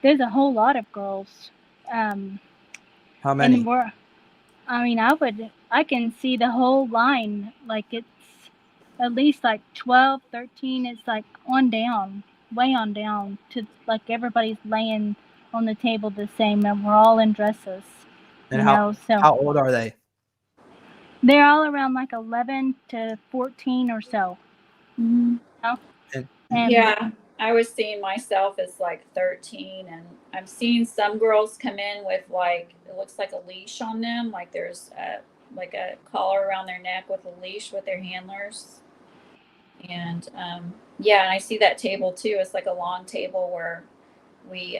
a whole lot of girls. How many? And I can see the whole line. Like it's at least like 12, 13. It's like way on down to like everybody's laying on the table the same, and we're all in dresses. And how old are they? They're all around like 11 to 14 or so. Mm-hmm. And yeah, I was seeing myself as like 13, and I'm seeing some girls come in with like, it looks like a leash on them. Like there's like a collar around their neck with a leash with their handlers. And yeah, and I see that table too. It's like a long table where we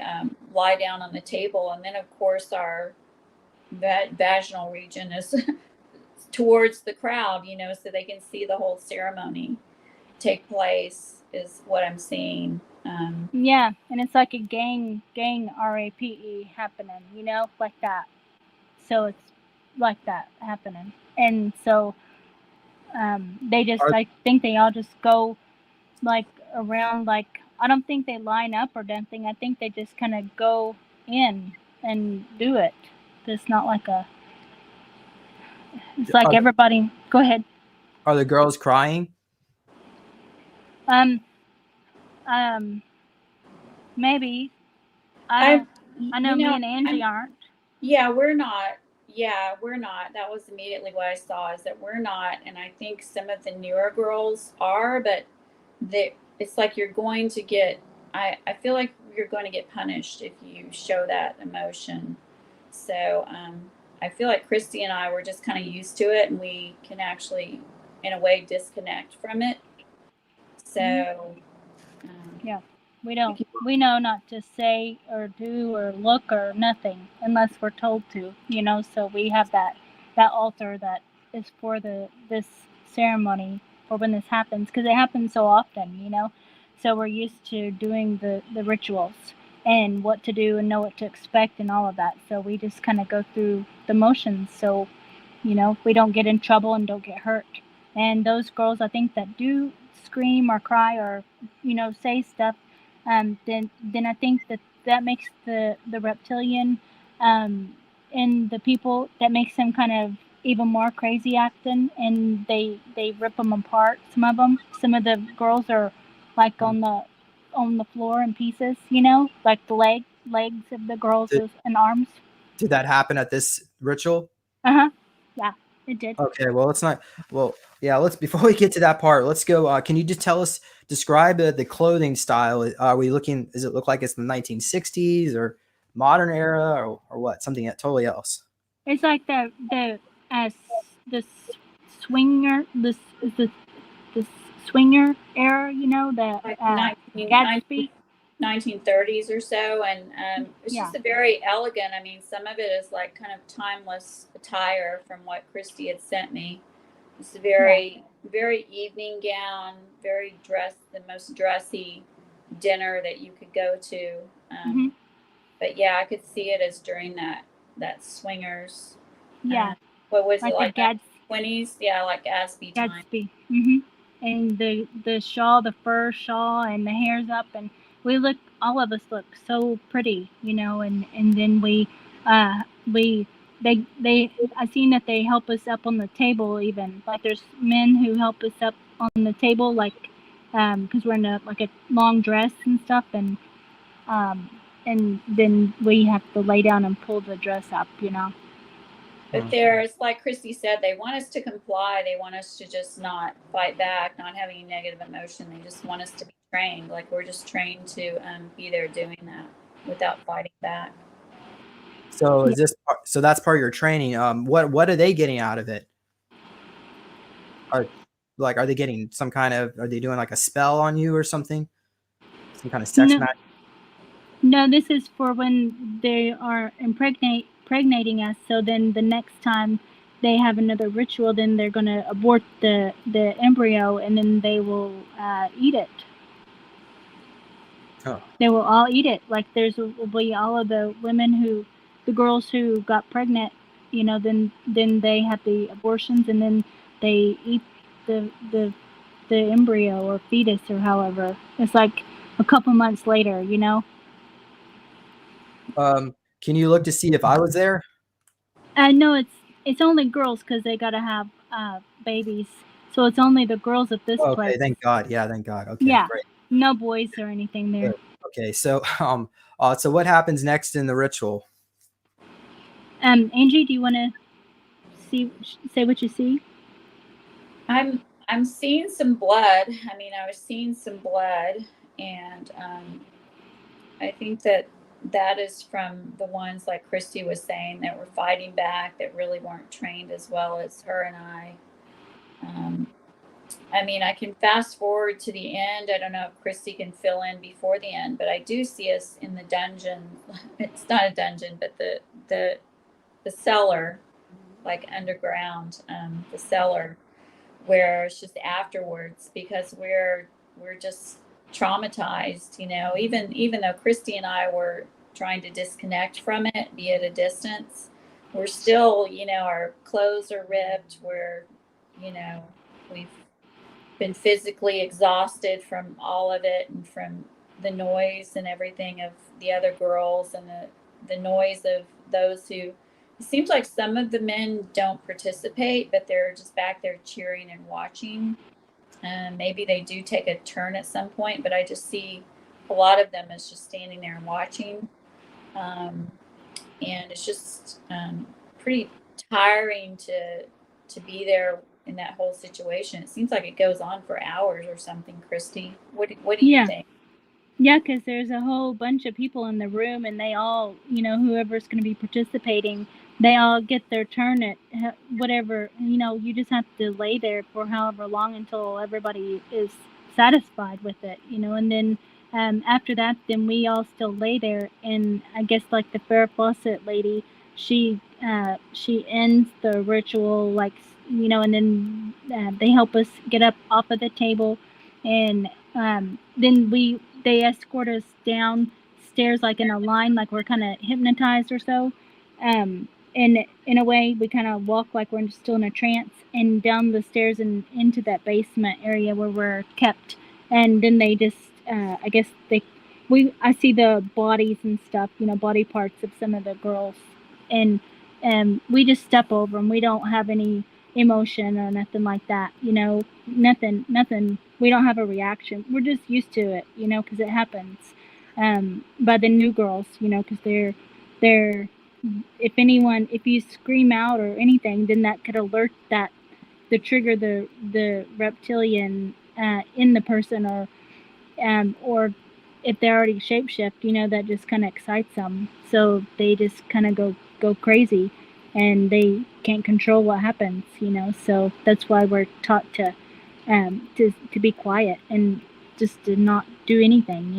lie down on the table, and then of course our vaginal region is towards the crowd, so they can see the whole ceremony take place, is what I'm seeing. Yeah, and it's like a gang RAPE happening, like that. So it's like that happening, and so they just, I think they all just go like around, like I don't think they line up or anything. I think they just kind of go in and do it. It's not like it's like everybody. Go ahead. Are the girls crying? Maybe. I know me and Angie aren't. Yeah, we're not. That was immediately what I saw, is that we're not. And I think some of the newer girls are, but it's like you're going to get, I feel like you're going to get punished if you show that emotion. So I feel like Christy and I were just kind of used to it, and we can actually, in a way, disconnect from it. So yeah, we know not to say or do or look or nothing unless we're told to, so we have that altar that is for this ceremony for when this happens, because it happens so often, so we're used to doing the rituals and what to do and know what to expect and all of that, so we just kind of go through the motions, so we don't get in trouble and don't get hurt. And those girls, I think, that do scream or cry or say stuff, then I think that makes the reptilian and the people, that makes them kind of even more crazy acting, and they rip them apart. Some of the girls are like on the floor in pieces, like the legs of the girls and arms. Did that happen at this ritual? Yeah, it did. Okay, well, let's not. Well, yeah, let's before we get to that part, let's go. Can you just describe the clothing style? Are we looking? Does it look like it's the 1960s or modern era or what? Something totally else. It's like the uh, the swinger the swinger era, you know, the Like Gatsby. 1930s or so, and it's Yeah. just a very elegant. I mean, some of it is like kind of timeless attire from what Christy had sent me. It's a very evening gown, very the most dressy dinner that you could go to. But yeah, I could see it as during that swingers. Yeah. What was Like it like? the 20s? Yeah, like Gatsby time. Gatsby. And the shawl, the fur shawl, and the hair's up, and all of us look so pretty, you know. And then I seen that they help us up on the table, even like there's men who help us up on the table, like because we're in a long dress and stuff, and then we have to lay down and pull the dress up, you know. But it's like Christy said, they want us to comply. They want us to just not fight back, not have any negative emotion. They just want us to be trained. Like we're just trained to be there doing that without fighting back. So so that's part of your training. What are they getting out of it? Are they getting some kind of, are they doing like a spell on you or something? Some kind of sex magic? No, this is for when they are impregnating us. So then the next time they have another ritual, then they're going to abort the embryo, and then they will eat it. Oh. They will all eat it. Like will be all of the girls who got pregnant, you know, then they have the abortions, and then they eat the embryo or fetus or however. It's like a couple months later, you know. Can you look to see if I was there? No, it's only girls because they gotta have babies. So it's only the girls at this place. Okay, thank God. Yeah, thank God. Okay, yeah, great. No boys or anything there. Good. Okay, so so what happens next in the ritual? Angie, do you want to say what you see? I'm seeing some blood. I mean, I was seeing some blood, and I think that is from the ones like Christy was saying that were fighting back, that really weren't trained as well as her and I. I mean, I can fast forward to the end. I don't know if Christy can fill in before the end, but I do see us in the dungeon. It's not a dungeon, but the cellar, like underground, the cellar, where it's just afterwards, because we're just traumatized, you know. Even though Christy and I were trying to disconnect from it, be at a distance, we're still, you know, our clothes are ripped. We're, you know, we've been physically exhausted from all of it, and from the noise and everything of the other girls, and the noise of those who, it seems like some of the men don't participate, but they're just back there cheering and watching. Maybe they do take a turn at some point, but I just see a lot of them as just standing there and watching. And it's just pretty tiring to be there in that whole situation. It seems like it goes on for hours or something. Christy, what do you think? Yeah, because there's a whole bunch of people in the room, and they all, you know, whoever's going to be participating, they all get their turn at whatever, you know. You just have to lay there for however long until everybody is satisfied with it, you know. And then after that, then we all still lay there, and I guess like the Farrah Fawcett lady, she ends the ritual, like, you know, and then they help us get up off of the table, and then they escort us downstairs, like in a line, like we're kind of hypnotized or so. And in a way, we kind of walk like we're still in a trance, and down the stairs and into that basement area where we're kept. And then they just, I guess I see the bodies and stuff, you know, body parts of some of the girls, and we just step over them. We don't have any emotion or nothing like that, you know. Nothing. We don't have a reaction. We're just used to it, you know, because it happens by the new girls, you know, because they're if you scream out or anything, then that could alert that to trigger the reptilian in the person, or if they're already shapeshift, that just kind of excites them, so they just kind of go crazy, and they can't control what happens. So that's why we're taught to be quiet and just to not do anything.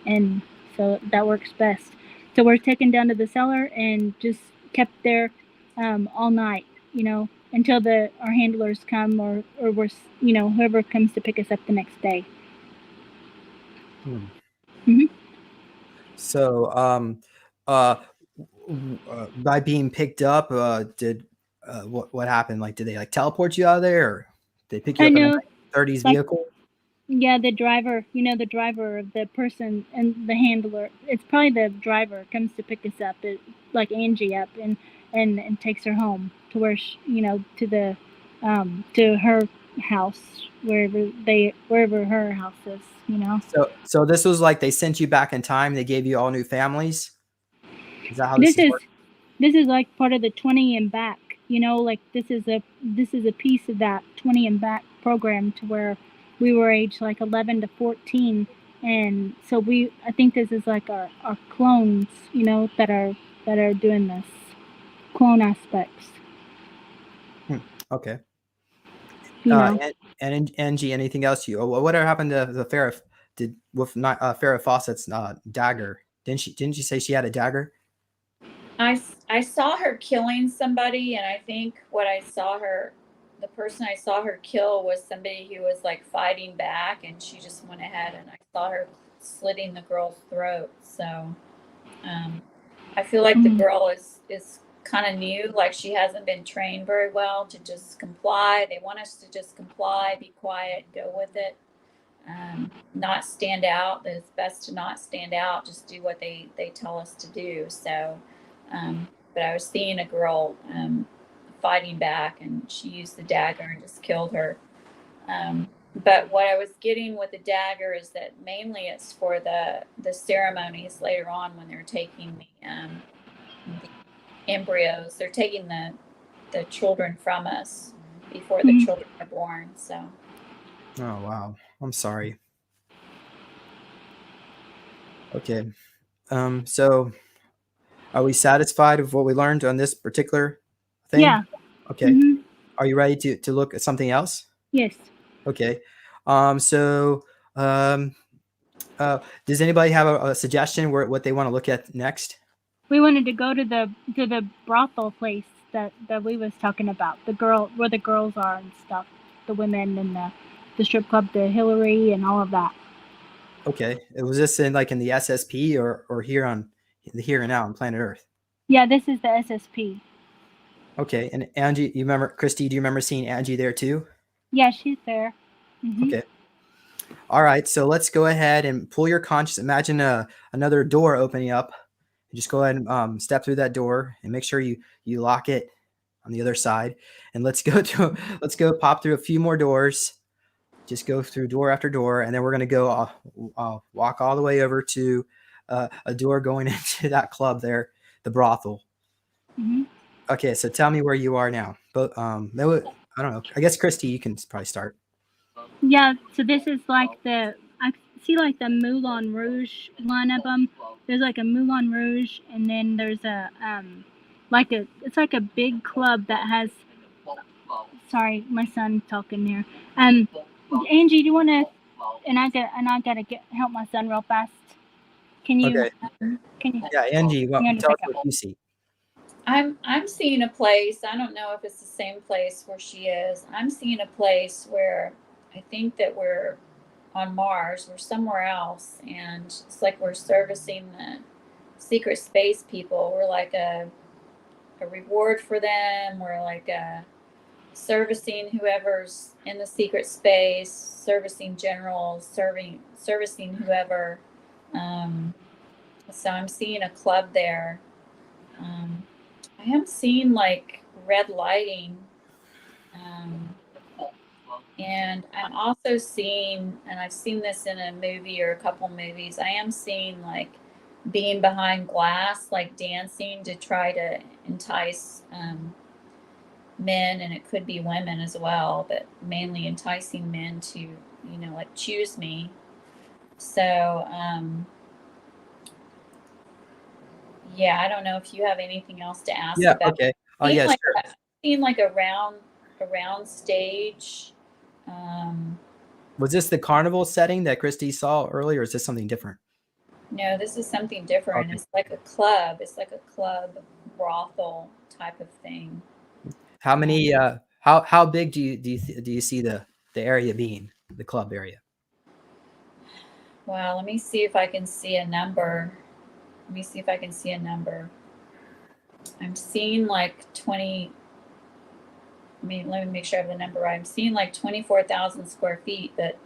And so that works best. So we're taken down to the cellar and just kept there all night, until our handlers come, or we're, whoever comes to pick us up the next day. Mm-hmm. So, by being picked up, what happened? Like, did they like teleport you out of there, or did they pick you up in a 30s vehicle? Yeah, the driver, the driver of the person and the handler. It's probably the driver comes to pick us up, like Angie up, and takes her home to where to her house, wherever her house is. So this was like they sent you back in time. They gave you all new families. Is that how this is? This is like part of the 20 and back. Like this is a piece of that 20 and back program, to where we were aged like 11 to 14, and so I think this is like our clones, that are doing this, clone aspects. Okay. And Angie, anything else? Whatever happened to the Farrah? Farrah Fawcett's dagger? Didn't she say she had a dagger? I saw her killing somebody, and I think the person I saw her kill was somebody who was like fighting back, and she just went ahead, and I saw her slitting the girl's throat. So I feel like the girl is kind of new, like she hasn't been trained very well to just comply. They want us to just comply, be quiet, go with it, not stand out. It's best to not stand out, just do what they tell us to do. So but I was seeing a girl fighting back, and she used the dagger and just killed her. But what I was getting with the dagger is that mainly it's for the ceremonies later on, when they're taking the embryos. They're taking the children from us before the children are born. So. Oh wow, I'm sorry. Okay, so are we satisfied with what we learned on this particular thing? Yeah. Okay. Are you ready to look at something else? Yes. Okay. So does anybody have a suggestion what they want to look at next? We wanted to go to the brothel place that we was talking about. Where the girls are and stuff, the women, and the strip club, the Hillary, and all of that. Okay. Was this in the SSP or here on the here and now on planet Earth? Yeah, this is the SSP. Okay. And Angie, you remember, Christy, do you remember seeing Angie there too? Yeah, she's there. Okay. All right. So let's go ahead and pull your conscious. Imagine another door opening up. Just go ahead and step through that door and make sure you lock it on the other side. And let's go pop through a few more doors. Just go through door after door, and then we're going to go walk all the way over to a door going into that club there, the brothel. Okay, so tell me where you are now. But I don't know. I guess Christy, you can probably start. Yeah. So this is like I see like the Moulin Rouge line of them. There's like a Moulin Rouge, and then there's it's like a big club that has. Sorry, my son talking there. Angie, do you want to? And I gotta help my son real fast. Can you? Okay. Can you? Yeah, Angie, tell us what you see. I'm seeing a place. I don't know if it's the same place where she is. I'm seeing a place where I think that we're on Mars. We're somewhere else, and it's like we're servicing the secret space people. We're like a reward for them. We're like servicing whoever's in the secret space, servicing generals, servicing whoever. So I'm seeing a club there. I am seeing like red lighting. And I'm also seeing, and I've seen this in a movie or a couple movies, I am seeing like being behind glass, like dancing to try to entice men, and it could be women as well, but mainly enticing men to, you know, like choose me. So, yeah, I don't know if you have anything else to ask Yeah. about. Okay. Oh, Seeing yeah. like Sure. seeing like a round stage. Was this the carnival setting that Christy saw earlier, or is this something different? No, this is something different. Okay. It's like a club. It's like a club brothel type of thing. How many? How big do you see the area being, the club area? Wow, let me see if I can see a number. Let me see if I can see a number. I'm seeing like 20. Let me make sure I have the number right. I'm seeing like 24,000 square feet, but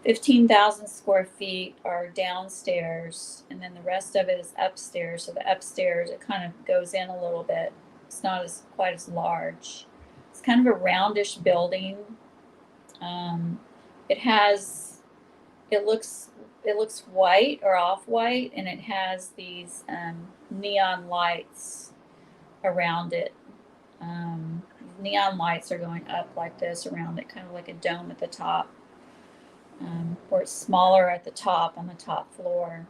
15,000 square feet are downstairs, and then the rest of it is upstairs. So the upstairs, it kind of goes in a little bit. It's not as quite as large. It's kind of a roundish building. Um, it has, it looks white or off white, and it has these neon lights around it. Neon lights are going up like this around it, kind of like a dome at the top. Where it's smaller at the top on the top floor.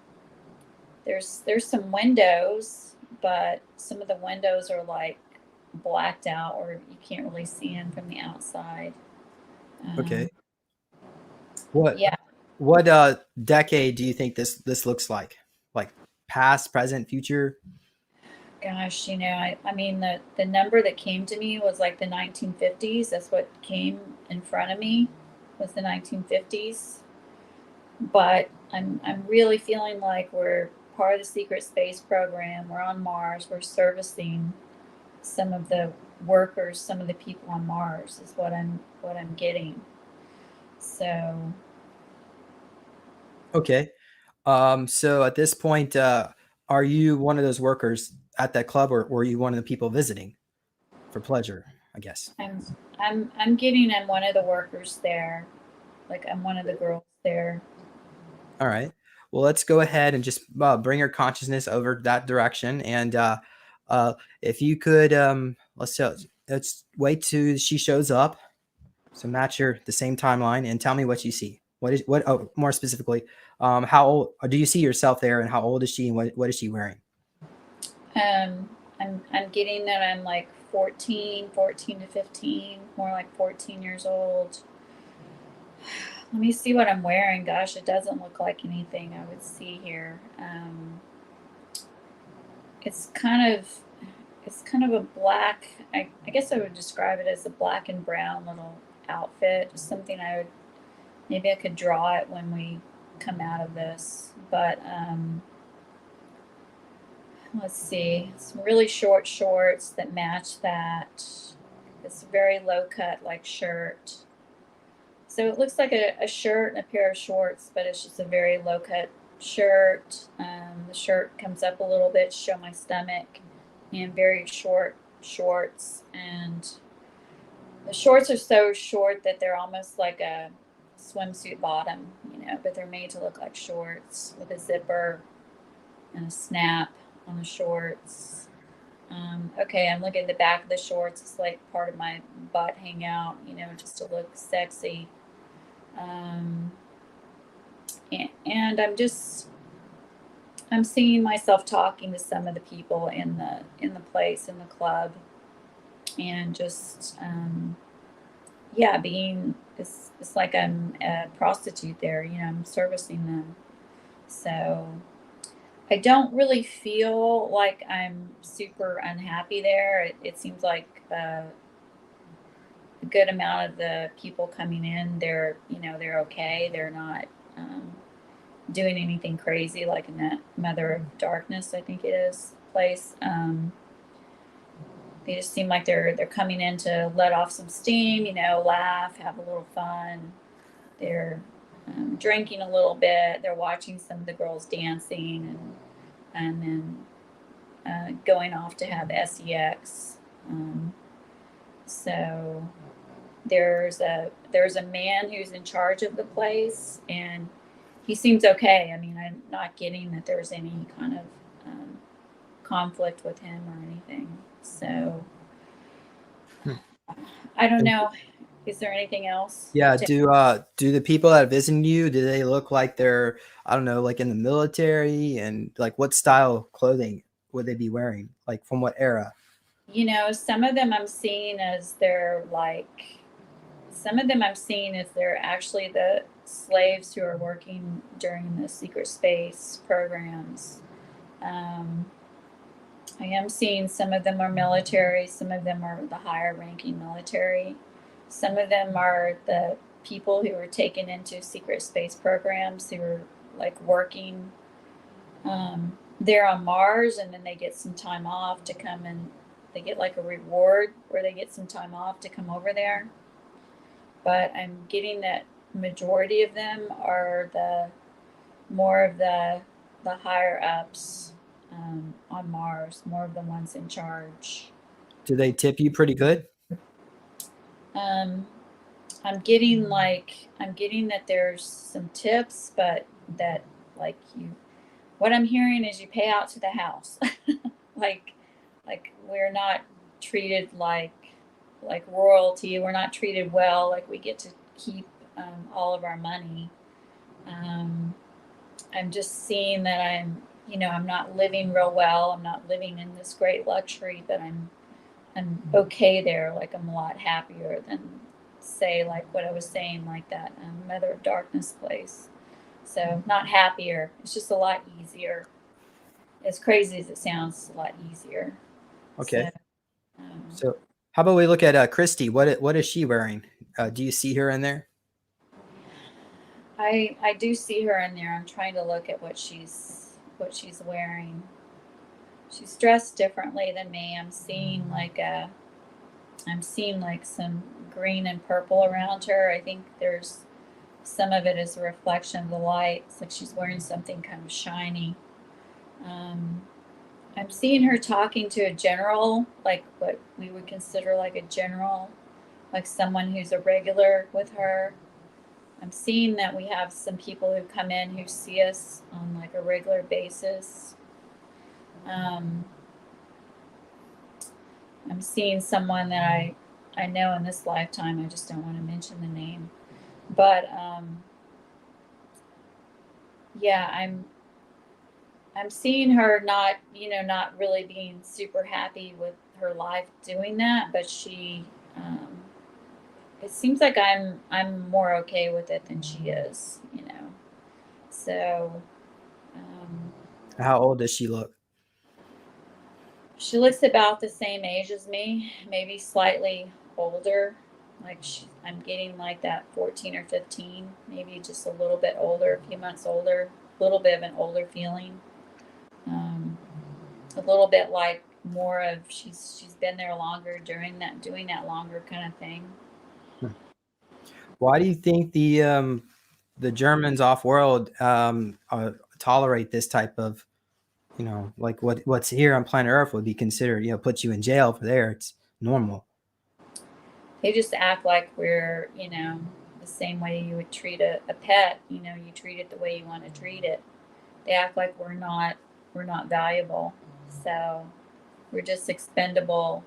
There's some windows, but some of the windows are like blacked out, or you can't really see in from the outside. Okay. What Yeah, what decade do you think this looks like? Like past, present, future? gosh, you know, I mean the number that came to me was like the 1950s. That's what came in front of me was the 1950s. But I'm really feeling like we're part of the secret space program. We're on Mars. We're servicing some of the workers, some of the people on Mars is what I'm getting. So Okay. So at this point, are you one of those workers at that club, or are you one of the people visiting for pleasure, I guess? I'm getting, I'm one of the workers there. Like I'm one of the girls there. All right. Well, let's go ahead and just bring your consciousness over that direction. And if you could, let's wait till she shows up. So match the same timeline and tell me what you see. Oh, more specifically, how old do you see yourself there, and how old is she, and what is she wearing? I'm getting that I'm like 14 to 15, more like 14 years old. Let me see what I'm wearing. Gosh, it doesn't look like anything I would see here. It's kind of a black, I guess I would describe it as a black and brown little outfit. Just something maybe I could draw it when we come out of this. But let's see, some really short shorts that match that. This very low cut like shirt. So it looks like a shirt and a pair of shorts, but it's just a very low cut shirt. The shirt comes up a little bit to show my stomach, and very short shorts. And the shorts are so short that they're almost like a swimsuit bottom, you know, but they're made to look like shorts with a zipper and a snap on the shorts. Okay, I'm looking at the back of the shorts. It's like part of my butt hang out, you know, just to look sexy. And I'm seeing myself talking to some of the people in the place, in the club, and just yeah, being, it's like I'm a prostitute there, you know, I'm servicing them. So I don't really feel like I'm super unhappy there. It seems like a good amount of the people coming in, they're okay. They're not doing anything crazy like in that Mother of Darkness, I think it is, place. They just seem like they're coming in to let off some steam, you know, laugh, have a little fun. They're drinking a little bit. They're watching some of the girls dancing, and then going off to have sex. So there's a man who's in charge of the place, and he seems okay. I mean, I'm not getting that there's any kind of conflict with him or anything. So I don't know. Is there anything else? Yeah. Do the people that visiting you, do they look like they're, I don't know, like in the military, and like what style of clothing would they be wearing? Like from what era? You know, some of them I'm seeing as they're like, some of them I'm seeing as they're actually the slaves who are working during the secret space programs. I am seeing some of them are military, some of them are the higher ranking military, some of them are the people who were taken into secret space programs who are like working there on Mars, and then they get some time off to come, and they get like a reward where they get some time off to come over there. But I'm getting that majority of them are the more of the higher ups on Mars, more of the ones in charge. Do they tip you pretty good? Um, I'm getting that there's some tips, but that like what I'm hearing is you pay out to the house. like like we're not treated like royalty. We're not treated well. Like we get to keep all of our money. Um, I'm just seeing that I'm not living real well. I'm not living in this great luxury, but I'm okay there. Like I'm a lot happier than say like what I was saying, like that Mother of Darkness place. So not happier. It's just a lot easier. As crazy as it sounds, it's a lot easier. Okay. Um, So how about we look at Christy? What is she wearing? Do you see her in there? I do see her in there. I'm trying to look at what she's wearing. She's dressed differently than me. I'm seeing like some green and purple around her. I think there's some of it is a reflection of the light. It's like she's wearing something kind of shiny. Um, I'm seeing her talking to a general, like what we would consider like a general, like someone who's a regular with her. I'm seeing that we have some people who come in who see us on like a regular basis. Um, I'm seeing someone that I know in this lifetime. I just don't want to mention the name, but yeah, I'm seeing her not really being super happy with her life doing that, but it seems like I'm more okay with it than she is. So How old does she look? she looks about the same age as me, maybe slightly older. I'm getting like that 14 or 15, maybe just a little bit older, a few months older, a little bit of an older feeling. A little bit like more of she's been there longer doing that longer kind of thing. Why do you think the Germans off world tolerate this type of, like what's here on planet Earth would be considered, put you in jail for there. It's normal. They just act like we're the same way you would treat a pet. You treat it the way you want to treat it. They act like we're not valuable. So we're just expendable.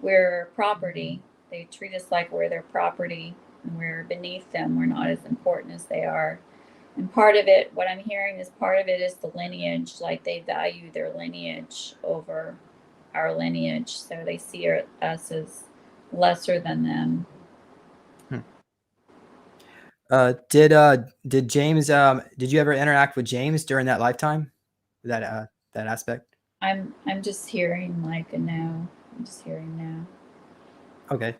We're property. They treat us like we're their property and we're beneath them. We're not as important as they are. And part of it, what I'm hearing is part of it is the lineage. Like they value their lineage over our lineage. So they see us as lesser than them. Did James, did you ever interact with James during that lifetime? That aspect? I'm just hearing like a no. I'm just hearing no. Okay.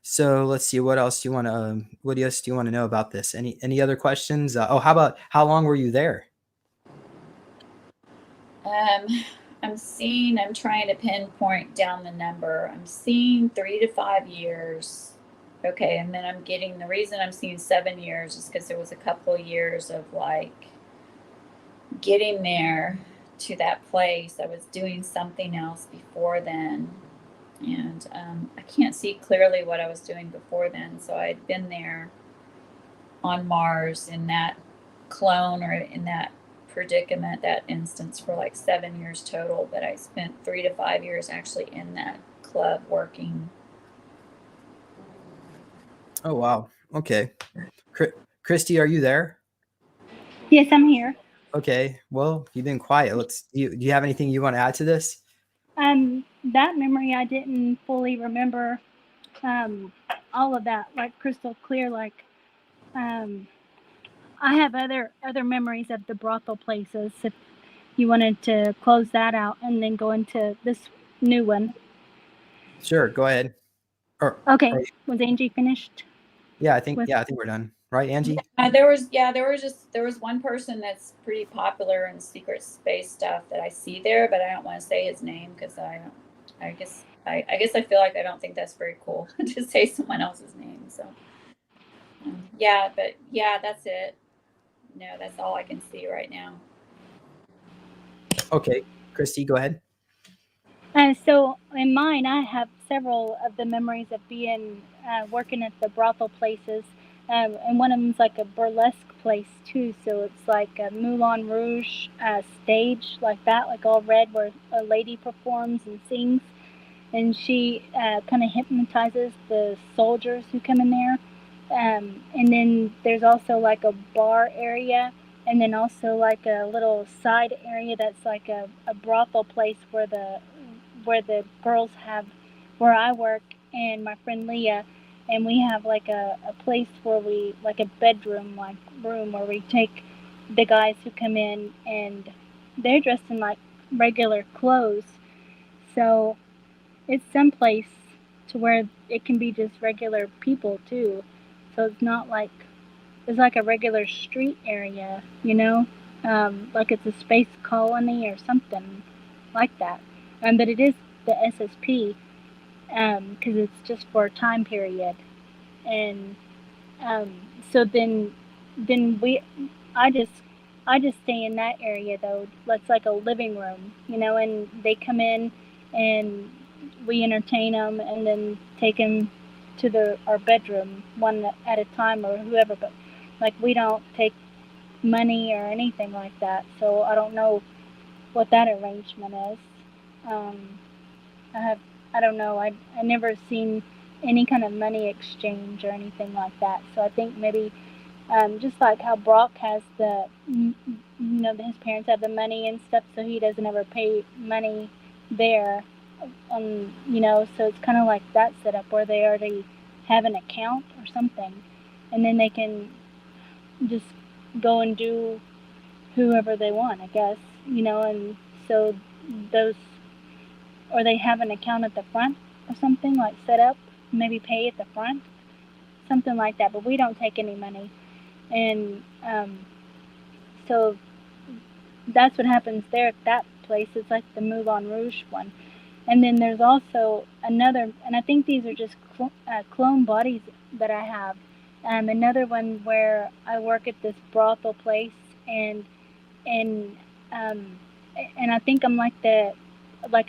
So let's see, what else do you want to know about this? Any other questions? How about how long were you there? I'm trying to pinpoint down the number. I'm seeing 3 to 5 years. Okay, and then the reason I'm seeing 7 years is because there was a couple of years of like getting there to that place. I was doing something else before then. And I can't see clearly what I was doing before then. So I'd been there on Mars in that clone or in that predicament, that instance, for like 7 years total. But I spent 3 to 5 years actually in that club working. Oh wow. Okay. Christy, are you there? Yes, I'm here. Okay. Well, you've been quiet. Do you have anything you want to add to this? That memory I didn't fully remember. All of that, like crystal clear. Like, I have other memories of the brothel places. If you wanted to close that out and then go into this new one. Sure. Go ahead. Okay. Was Angie finished? Yeah, I think we're done. Right, Angie? There was one person that's pretty popular in secret space stuff that I see there, but I don't want to say his name because I guess I feel like I don't think that's very cool to say someone else's name. So but that's it. No, that's all I can see right now. Okay, Christy, go ahead. So in mine, I have several of the memories of being working at the brothel places, and one of them's like a burlesque place too. So it's like a Moulin Rouge stage like that, like all red, where a lady performs and sings, and she kind of hypnotizes the soldiers who come in there. And then there's also like a bar area, and then also like a little side area that's like a brothel place where the girls have, where I work and my friend Leah, and we have like a place where we, like a bedroom like room where we take the guys who come in and they're dressed in like regular clothes. So it's someplace to where it can be just regular people too. So it's not like, it's like a regular street area, like it's a space colony or something like that. But it is the SSP, because it's just for a time period. And so then I just I just stay in that area though. It's like a living room, and they come in and we entertain them and then take them to our bedroom one at a time or whoever. But like we don't take money or anything like that, so I don't know what that arrangement is. I don't know. I never seen any kind of money exchange or anything like that. So I think maybe just like how Brock has his parents have the money and stuff, so he doesn't ever pay money there. So it's kind of like that setup where they already have an account or something, and then they can just go and do whoever they want, I guess, and so those, or they have an account at the front or something, like set up, maybe pay at the front, something like that. But we don't take any money, and so that's what happens there at that place. It's like the Moulin Rouge one. And then there's also another, and I think these are just clone bodies that I have. Another one where I work at this brothel place, and I think I'm like a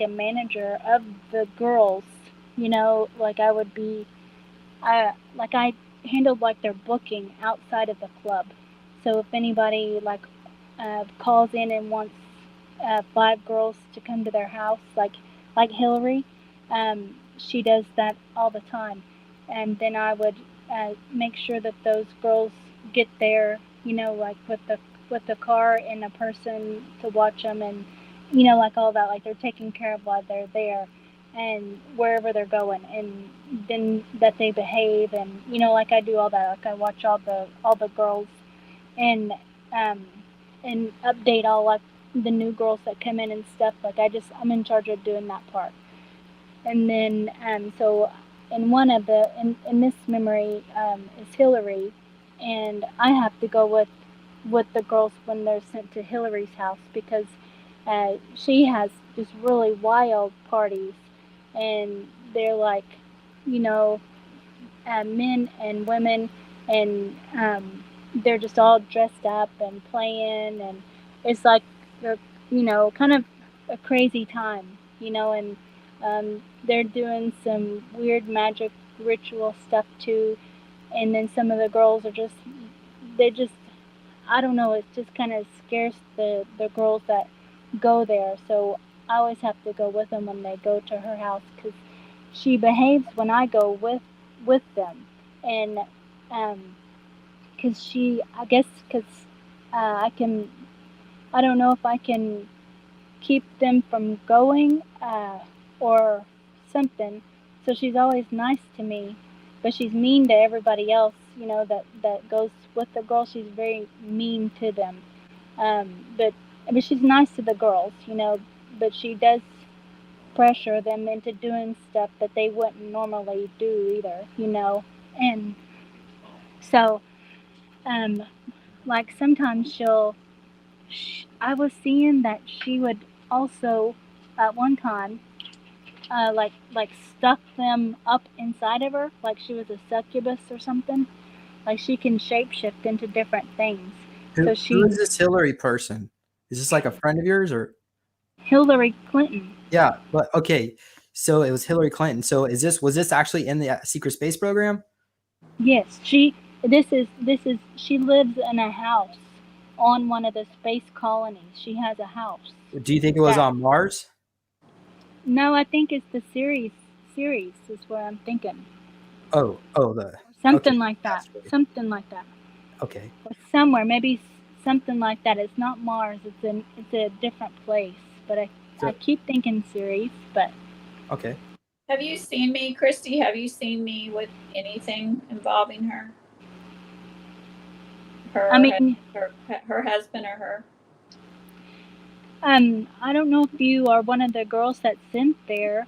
manager of the girls. Like I would be, I handled like their booking outside of the club. So if anybody calls in and wants 5 girls to come to their house, like Hillary, she does that all the time, and then I would make sure that those girls get there, like with the car and a person to watch them, and like all that, like they're taken care of while they're there and wherever they're going, and then that they behave, and like I do all that, like I watch all the girls, and and update all like the new girls that come in and stuff. Like I'm in charge of doing that part. And then so in one of in this memory is Hillary, and I have to go with the girls when they're sent to Hillary's house, because she has just really wild parties, and they're like, men and women, and they're just all dressed up and playing, and it's like kind of a crazy time, and they're doing some weird magic ritual stuff too, and then some of the girls are just they just, I don't know, it just kind of scares the girls that go there. So I always have to go with them when they go to her house, because she behaves when I go with them. And because I guess because I don't know if I can keep them from going, or something. So she's always nice to me, but she's mean to everybody else, that goes with the girls. She's very mean to them. But she's nice to the girls, but she does pressure them into doing stuff that they wouldn't normally do either. And so, um, like sometimes I was seeing that she would also, at one time, like stuff them up inside of her, like she was a succubus or something. Like she can shapeshift into different things. Who So is this Hillary person? Is this like a friend of yours, or? Hillary Clinton. Yeah, but okay. So it was Hillary Clinton. So was this actually in the secret space program? Yes, this is she lives in a house on one of the space colonies. She has a house. Do you think it was on Mars? No, I think it's the series is what I'm thinking. Something like that. Something like that. Okay. Or somewhere, maybe something like that. It's not Mars. It's a different place. But I keep thinking series. But okay. Have you seen me, Christy? Have you seen me with anything involving her? I mean, her husband or her? I don't know if you are one of the girls that's sent there,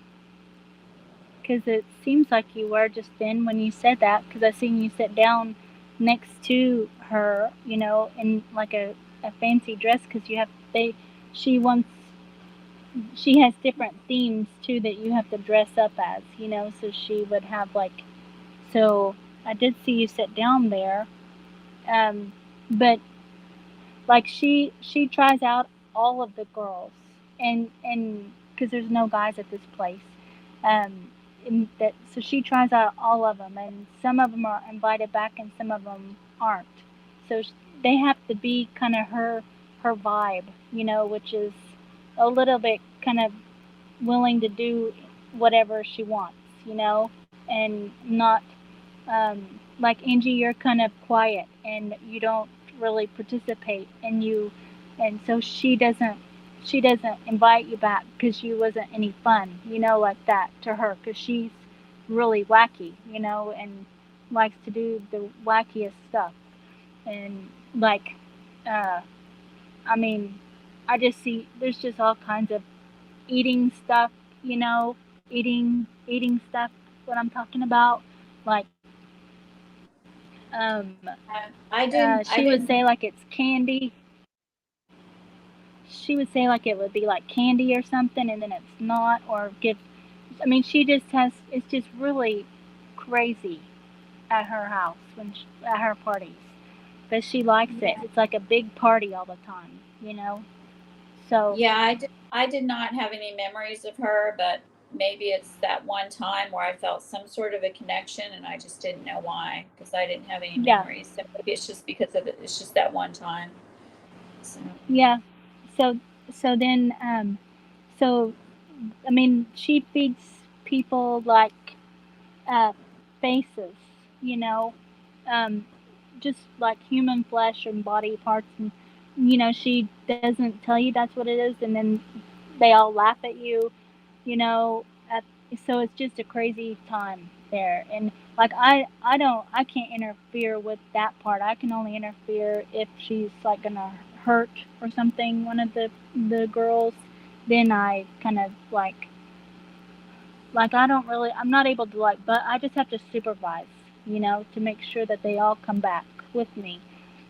because it seems like you were just then when you said that, because I seen you sit down next to her, in like a fancy dress, because she has different themes too that you have to dress up as, so she would have so I did see you sit down there, but like she tries out all of the girls, and because there's no guys at this place, so she tries out all of them, and some of them are invited back and some of them aren't. So they have to be kind of her vibe, which is a little bit kind of willing to do whatever she wants, and not like Angie, you're kind of quiet and you don't really participate, and so she doesn't invite you back because you wasn't any fun, like that to her, because she's really wacky, and likes to do the wackiest stuff, and I mean, I just see there's just all kinds of eating stuff, eating stuff. What I'm talking about, like, she would say like it's candy. She would say like it would be like candy or something, and then it's not, or give. I mean, it's just really crazy at her house at her parties, but she likes it. It's like a big party all the time, So yeah, I did not have any memories of her, but maybe it's that one time where I felt some sort of a connection and I just didn't know why, because I didn't have any memories. So maybe it's just because of it's just that one time. So. Yeah. So then, I mean, she feeds people like faces, just like human flesh and body parts, and she doesn't tell you that's what it is, and then they all laugh at you, so it's just a crazy time there. And like I can't interfere with that part. I can only interfere if she's like gonna hurt or something one of the girls. Then I kind of I'm not able to but I just have to supervise, to make sure that they all come back with me,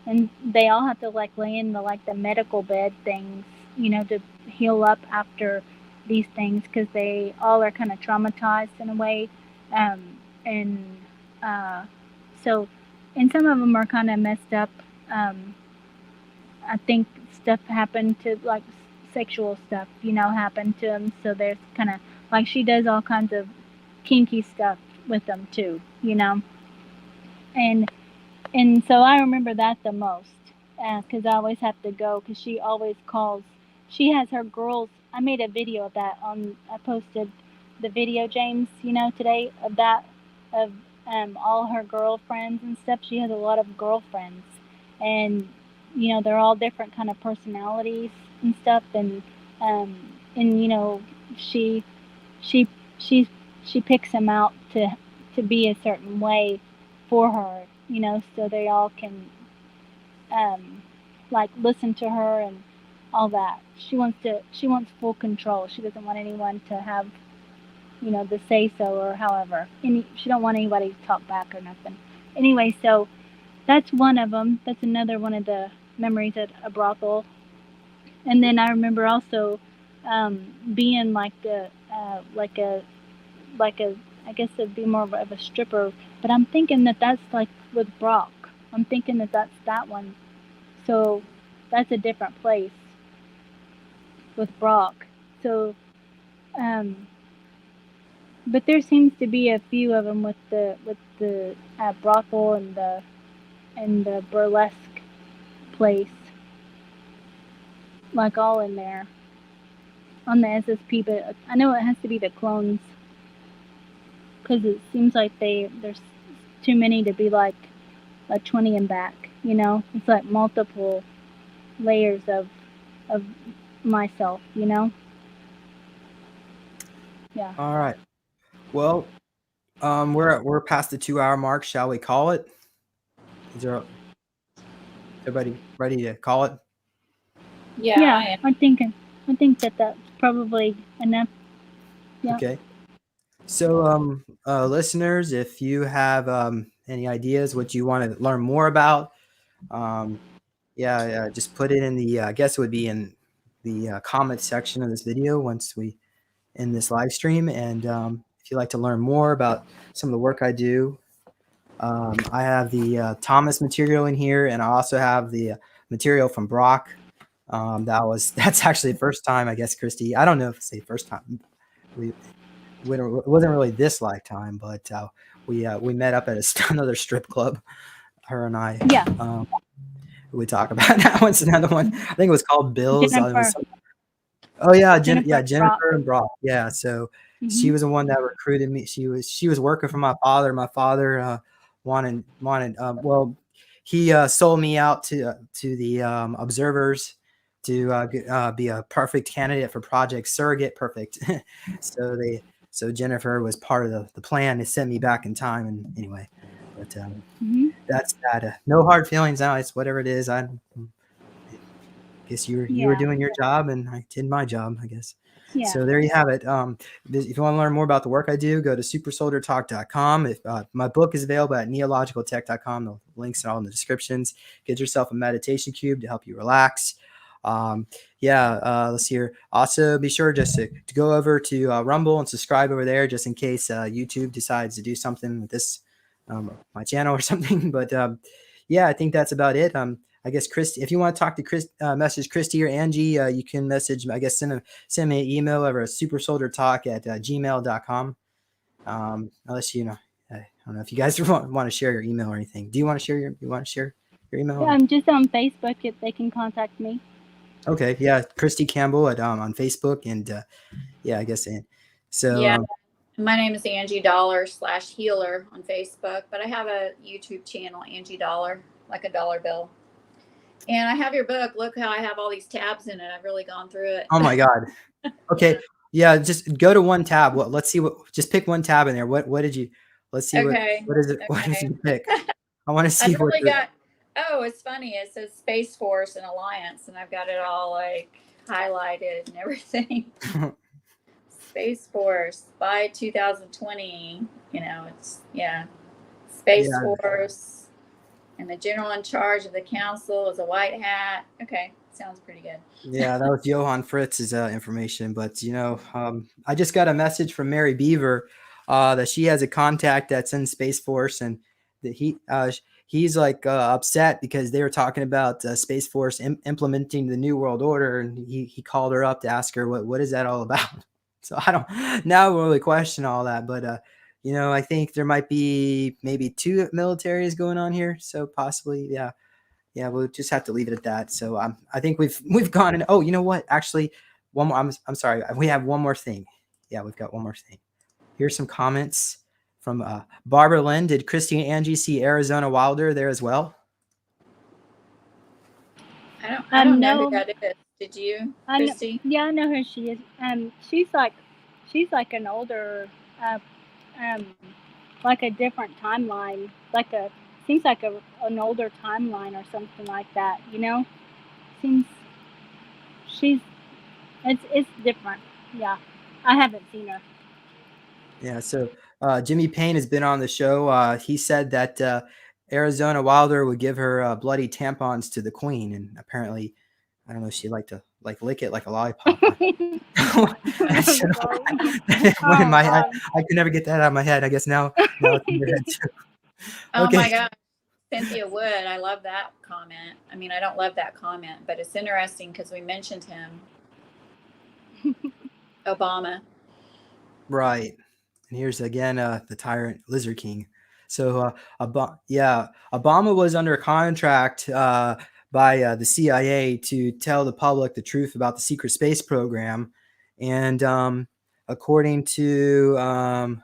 and they all have to lay in the medical bed things, to heal up after these things, because they all are kind of traumatized in a way, and so, and some of them are kind of messed up. I think stuff happened to sexual stuff, happened to them, so there's kind of she does all kinds of kinky stuff with them too, and And so I remember that the most, because I always have to go, because she always calls. She has her girls. I made a video of that on. I posted the video, James, today, of that, of all her girlfriends and stuff. She has a lot of girlfriends, and they're all different kind of personalities and stuff, and she she she she picks them out to be a certain way for her, so they all can like listen to her and all that. She wants full control. She doesn't want anyone to have the say so, or however. She don't want anybody to talk back or nothing. Anyway, so that's one of them. That's another one of the memories at a brothel. And then I remember also being like a I guess it'd be more of a stripper, but I'm thinking that that's like with Brock. I'm thinking that that's that one. So that's a different place with Brock. So, but there seems to be a few of them with the brothel and the burlesque place, like all in there on the SSP. But I know it has to be the clones, because it seems like there's too many to be like a 20 and back. It's like multiple layers of myself. Yeah. All right. Well, we're past the 2-hour mark. Shall we call it? Is everybody ready to call it? Yeah, I think that that's probably enough. Yeah. Okay. So, listeners, if you have any ideas what you want to learn more about, just put it in the. I guess it would be in the comment section of this video once we end this live stream. And if you'd like to learn more about some of the work I do, I have the Thomas material in here, and I also have the material from Brock. That's actually the first time, I guess, Christy. I don't know if it's the first time. It wasn't really this lifetime, but we met up at another strip club. Her and I. Yeah. We talk about that one's another one. I think it was called Bill's. Jennifer. Jennifer and Brock. Yeah, so she was the one that recruited me. She was working for my father. My father wanted. He sold me out to the observers to be a perfect candidate for Project Surrogate. Perfect. So Jennifer was part of the plan to send me back in time. And anyway, but that's that. No hard feelings now. It's whatever it is. I guess you were doing your job and I did my job, I guess. Yeah. So there you have it. If you want to learn more about the work I do, go to supersoldiertalk.com. If my book is available at neologicaltech.com, the links are all in the descriptions. Get yourself a meditation cube to help you relax. Let's see here. Also, be sure just to go over to Rumble and subscribe over there, just in case YouTube decides to do something with this my channel or something. But I think that's about it. I guess Christy, if you want to talk to message Christy or Angie, you can message. I guess send me an email over at supersoldiertalk@gmail.com. Unless I don't know if you guys want to share your email or anything. Do you want to share your email? Yeah, I'm just on Facebook. If they can contact me. Okay, yeah, Christy Campbell on Facebook, and I guess so. My name is Angie Dollar /healer on Facebook, but I have a YouTube channel, Angie Dollar, like a dollar bill. And I have your book. Look how I have all these tabs in it. I've really gone through it. Oh my God. Okay, yeah, just go to one tab. Well, let's see just pick one tab in there. What did you? Let's see what is it? Okay. What did you pick? I want to see what. Oh, it's funny. It says Space Force and Alliance, and I've got it all like highlighted and everything. Space Force by 2020. It's Space Force, and the general in charge of the council is a white hat. Okay, sounds pretty good. Yeah, that was Johann Fritz's information. But I just got a message from Mary Beaver that she has a contact that's in Space Force, and that he's like upset because they were talking about Space Force implementing the New World Order, and he called her up to ask her what is that all about. So I don't now really question all that, but I think there might be maybe 2 militaries going on here. So possibly, yeah. We'll just have to leave it at that. So I think we've gone. And oh, you know what? Actually, one more. I'm sorry. We have one more thing. Yeah, we've got one more thing. Here's some comments from Barbara Lynn. Did Christy and Angie see Arizona Wilder there as well? I don't know who that is. Did you, Christy? I know who she is. She's like an older, like a different timeline, seems like an older timeline or something like that. Seems it's different. Yeah, I haven't seen her. Yeah. So Jimmy Payne has been on the show. He said that Arizona Wilder would give her bloody tampons to the queen, and apparently, I don't know, she liked to lick it like a lollipop. So, I could never get that out of my head. I guess now it's in your head too. Oh my gosh, Cynthia Wood. I love that comment. I mean, I don't love that comment, but it's interesting because we mentioned him. Obama. Right. And here's again the tyrant Lizard King. So Obama was under contract by the CIA to tell the public the truth about the secret space program, and according to a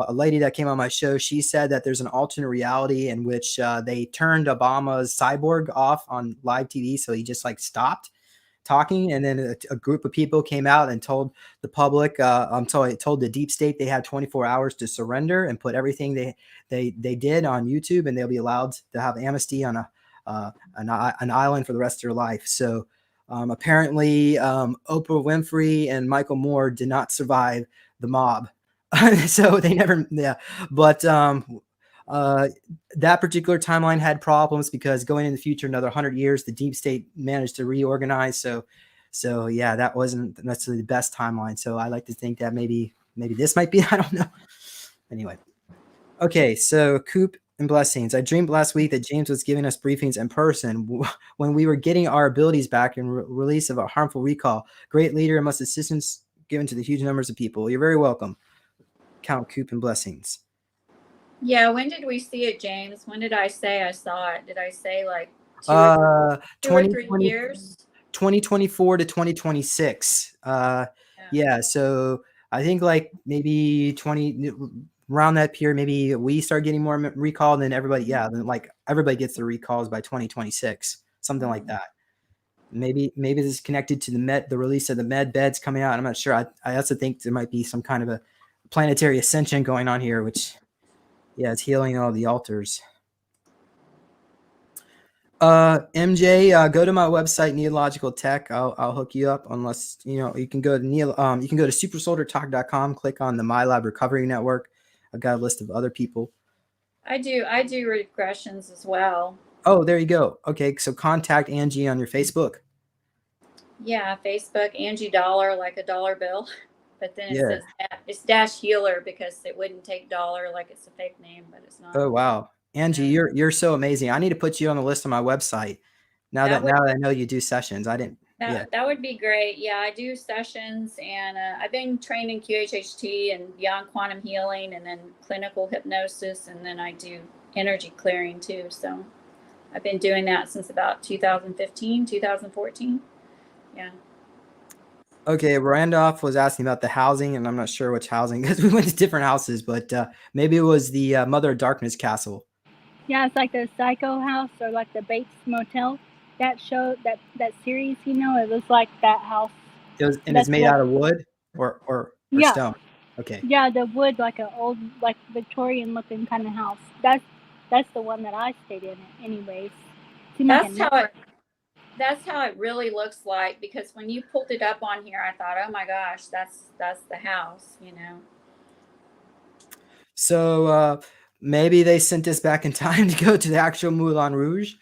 lady that came on my show, she said that there's an alternate reality in which they turned Obama's cyborg off on live TV, so he just stopped talking, and then a group of people came out and told the public, told the deep state they had 24 hours to surrender and put everything they did on YouTube, and they'll be allowed to have amnesty on an island for the rest of their life. So apparently Oprah Winfrey and Michael Moore did not survive the mob. So they never, but that particular timeline had problems because going in the future, another 100 years, the deep state managed to reorganize. So yeah, that wasn't necessarily the best timeline. So I like to think that maybe this might be, I don't know. Anyway. Okay. So Coop and blessings. I dreamed last week that James was giving us briefings in person when we were getting our abilities back in release of a harmful recall. Great leader and much assistance given to the huge numbers of people. You're very welcome. Count Coop and blessings. Yeah, when did we see it, James? When did I say I saw it? Did I say 2 or 3 years? 2024 to 2026. Yeah, so I think maybe 20 around that period, maybe we start getting more recall than everybody. Yeah, then everybody gets their recalls by 2026, something like that. Maybe this is connected to the release of the med beds coming out. I'm not sure. I also think there might be some kind of a planetary ascension going on here, which it's healing all the altars. MJ, go to my website, Neological Tech. I'll hook you up, unless you can go to you can go to supersolartalk.com, click on the MyLab Recovery Network. I've got a list of other people. I do regressions as well. Oh, there you go. Okay, so contact Angie on your Facebook. Yeah, Facebook, Angie Dollar, like a dollar bill. But then it says it's Dash Healer because it wouldn't take dollar like it's a fake name, but it's not. Oh wow, Angie, you're so amazing. I need to put you on the list on my website. Now that I know you do sessions, I didn't. That would be great. Yeah, I do sessions, and I've been trained in QHHT and beyond quantum healing, and then clinical hypnosis, and then I do energy clearing too. So I've been doing that since about 2015, 2014. Yeah. Okay, Randolph was asking about the housing, and I'm not sure which housing because we went to different houses, but maybe it was the Mother of Darkness Castle. Yeah, it's like the Psycho House or like the Bates Motel. That show, that series, it was like that house. It's made out of wood or stone. Okay. Yeah, the wood, like an old, like Victorian looking kind of house. That's the one that I stayed in, anyways. That's how it really looks like, because when you pulled it up on here, I thought, oh my gosh, that's the house, So maybe they sent us back in time to go to the actual Moulin Rouge.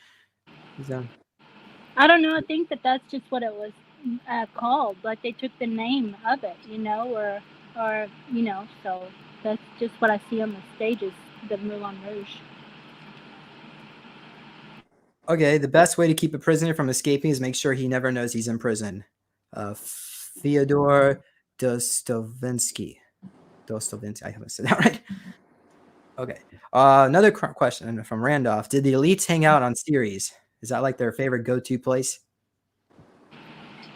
I don't know. I think that's just what it was called. Like they took the name of it, or so that's just what I see on the stages, the Moulin Rouge. Okay, the best way to keep a prisoner from escaping is make sure he never knows he's in prison. Fyodor Dostoevsky. Brothels still Vinci. I haven't said that right. Okay. Another question from Randolph. Did the elites hang out on Ceres? Is that like their favorite go-to place?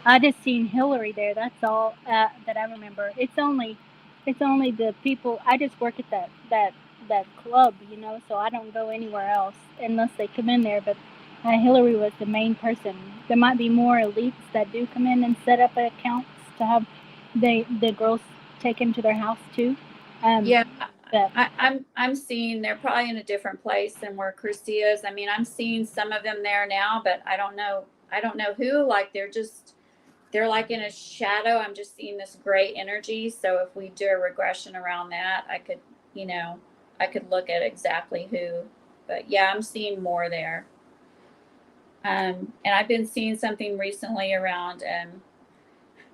I just seen Hillary there. That's all that I remember. It's only the people. I just work at that club, you know, so I don't go anywhere else unless they come in there. But Hillary was the main person. There might be more elites that do come in and set up accounts to have the girls taken to their house too. Yeah, but I'm seeing they're probably in a different place than where Christy is. I mean, I'm seeing some of them there now, but I don't know who. Like they're like in a shadow. I'm just seeing this gray energy. So if we do a regression around that, I could look at exactly who. But yeah, I'm seeing more there. And I've been seeing something recently around.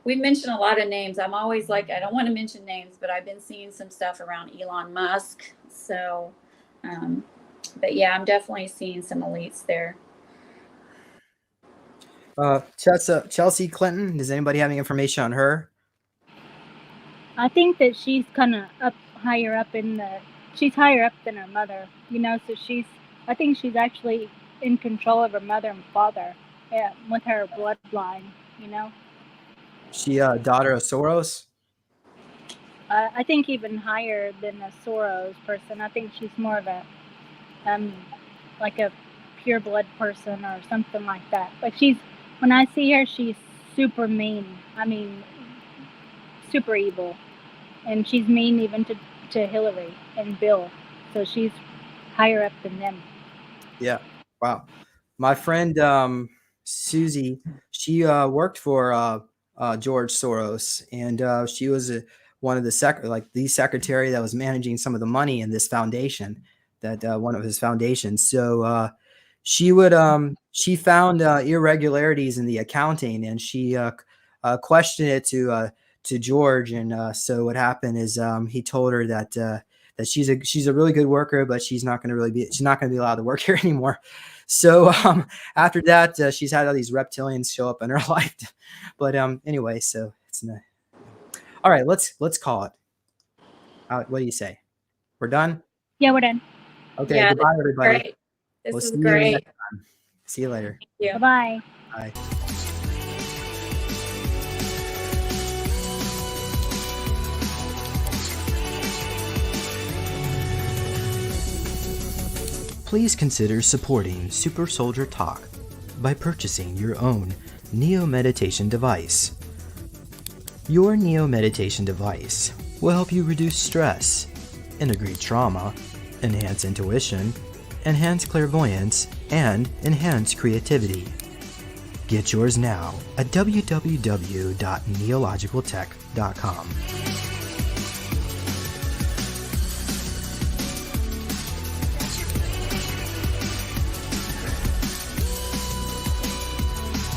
We mentioned a lot of names. I'm always like, I don't want to mention names, but I've been seeing some stuff around Elon Musk. So, but yeah, I'm definitely seeing some elites there. Chelsea Clinton. Does anybody have any information on her? I think that she's kind of higher up than her mother, you know. So I think she's actually in control of her mother and father, with her bloodline, you know. She daughter of Soros? I think even higher than a Soros person. I think she's more of a like a pure blood person or something like that. But when I see her, she's super mean. I mean, super evil, and she's mean even to Hillary and Bill. So she's higher up than them. Yeah. Wow. My friend Susie, she worked for George Soros, and she was one of the secretary that was managing some of the money in this foundation, one of his foundations. So she found irregularities in the accounting, and she questioned it to George. And so what happened is he told her that she's a really good worker, but she's not going to be allowed to work here anymore. So after that, she's had all these reptilians show up in her life. But anyway, so it's all right. Let's call it. What do you say? We're done? Yeah, we're done. Okay. Yeah, goodbye, everybody. Great. This We'll is see you great. next time. See you later. Yeah. Bye. Bye. Please consider supporting Super Soldier Talk by purchasing your own Neo Meditation device. Your Neo Meditation device will help you reduce stress, integrate trauma, enhance intuition, enhance clairvoyance, and enhance creativity. Get yours now at www.neologicaltech.com.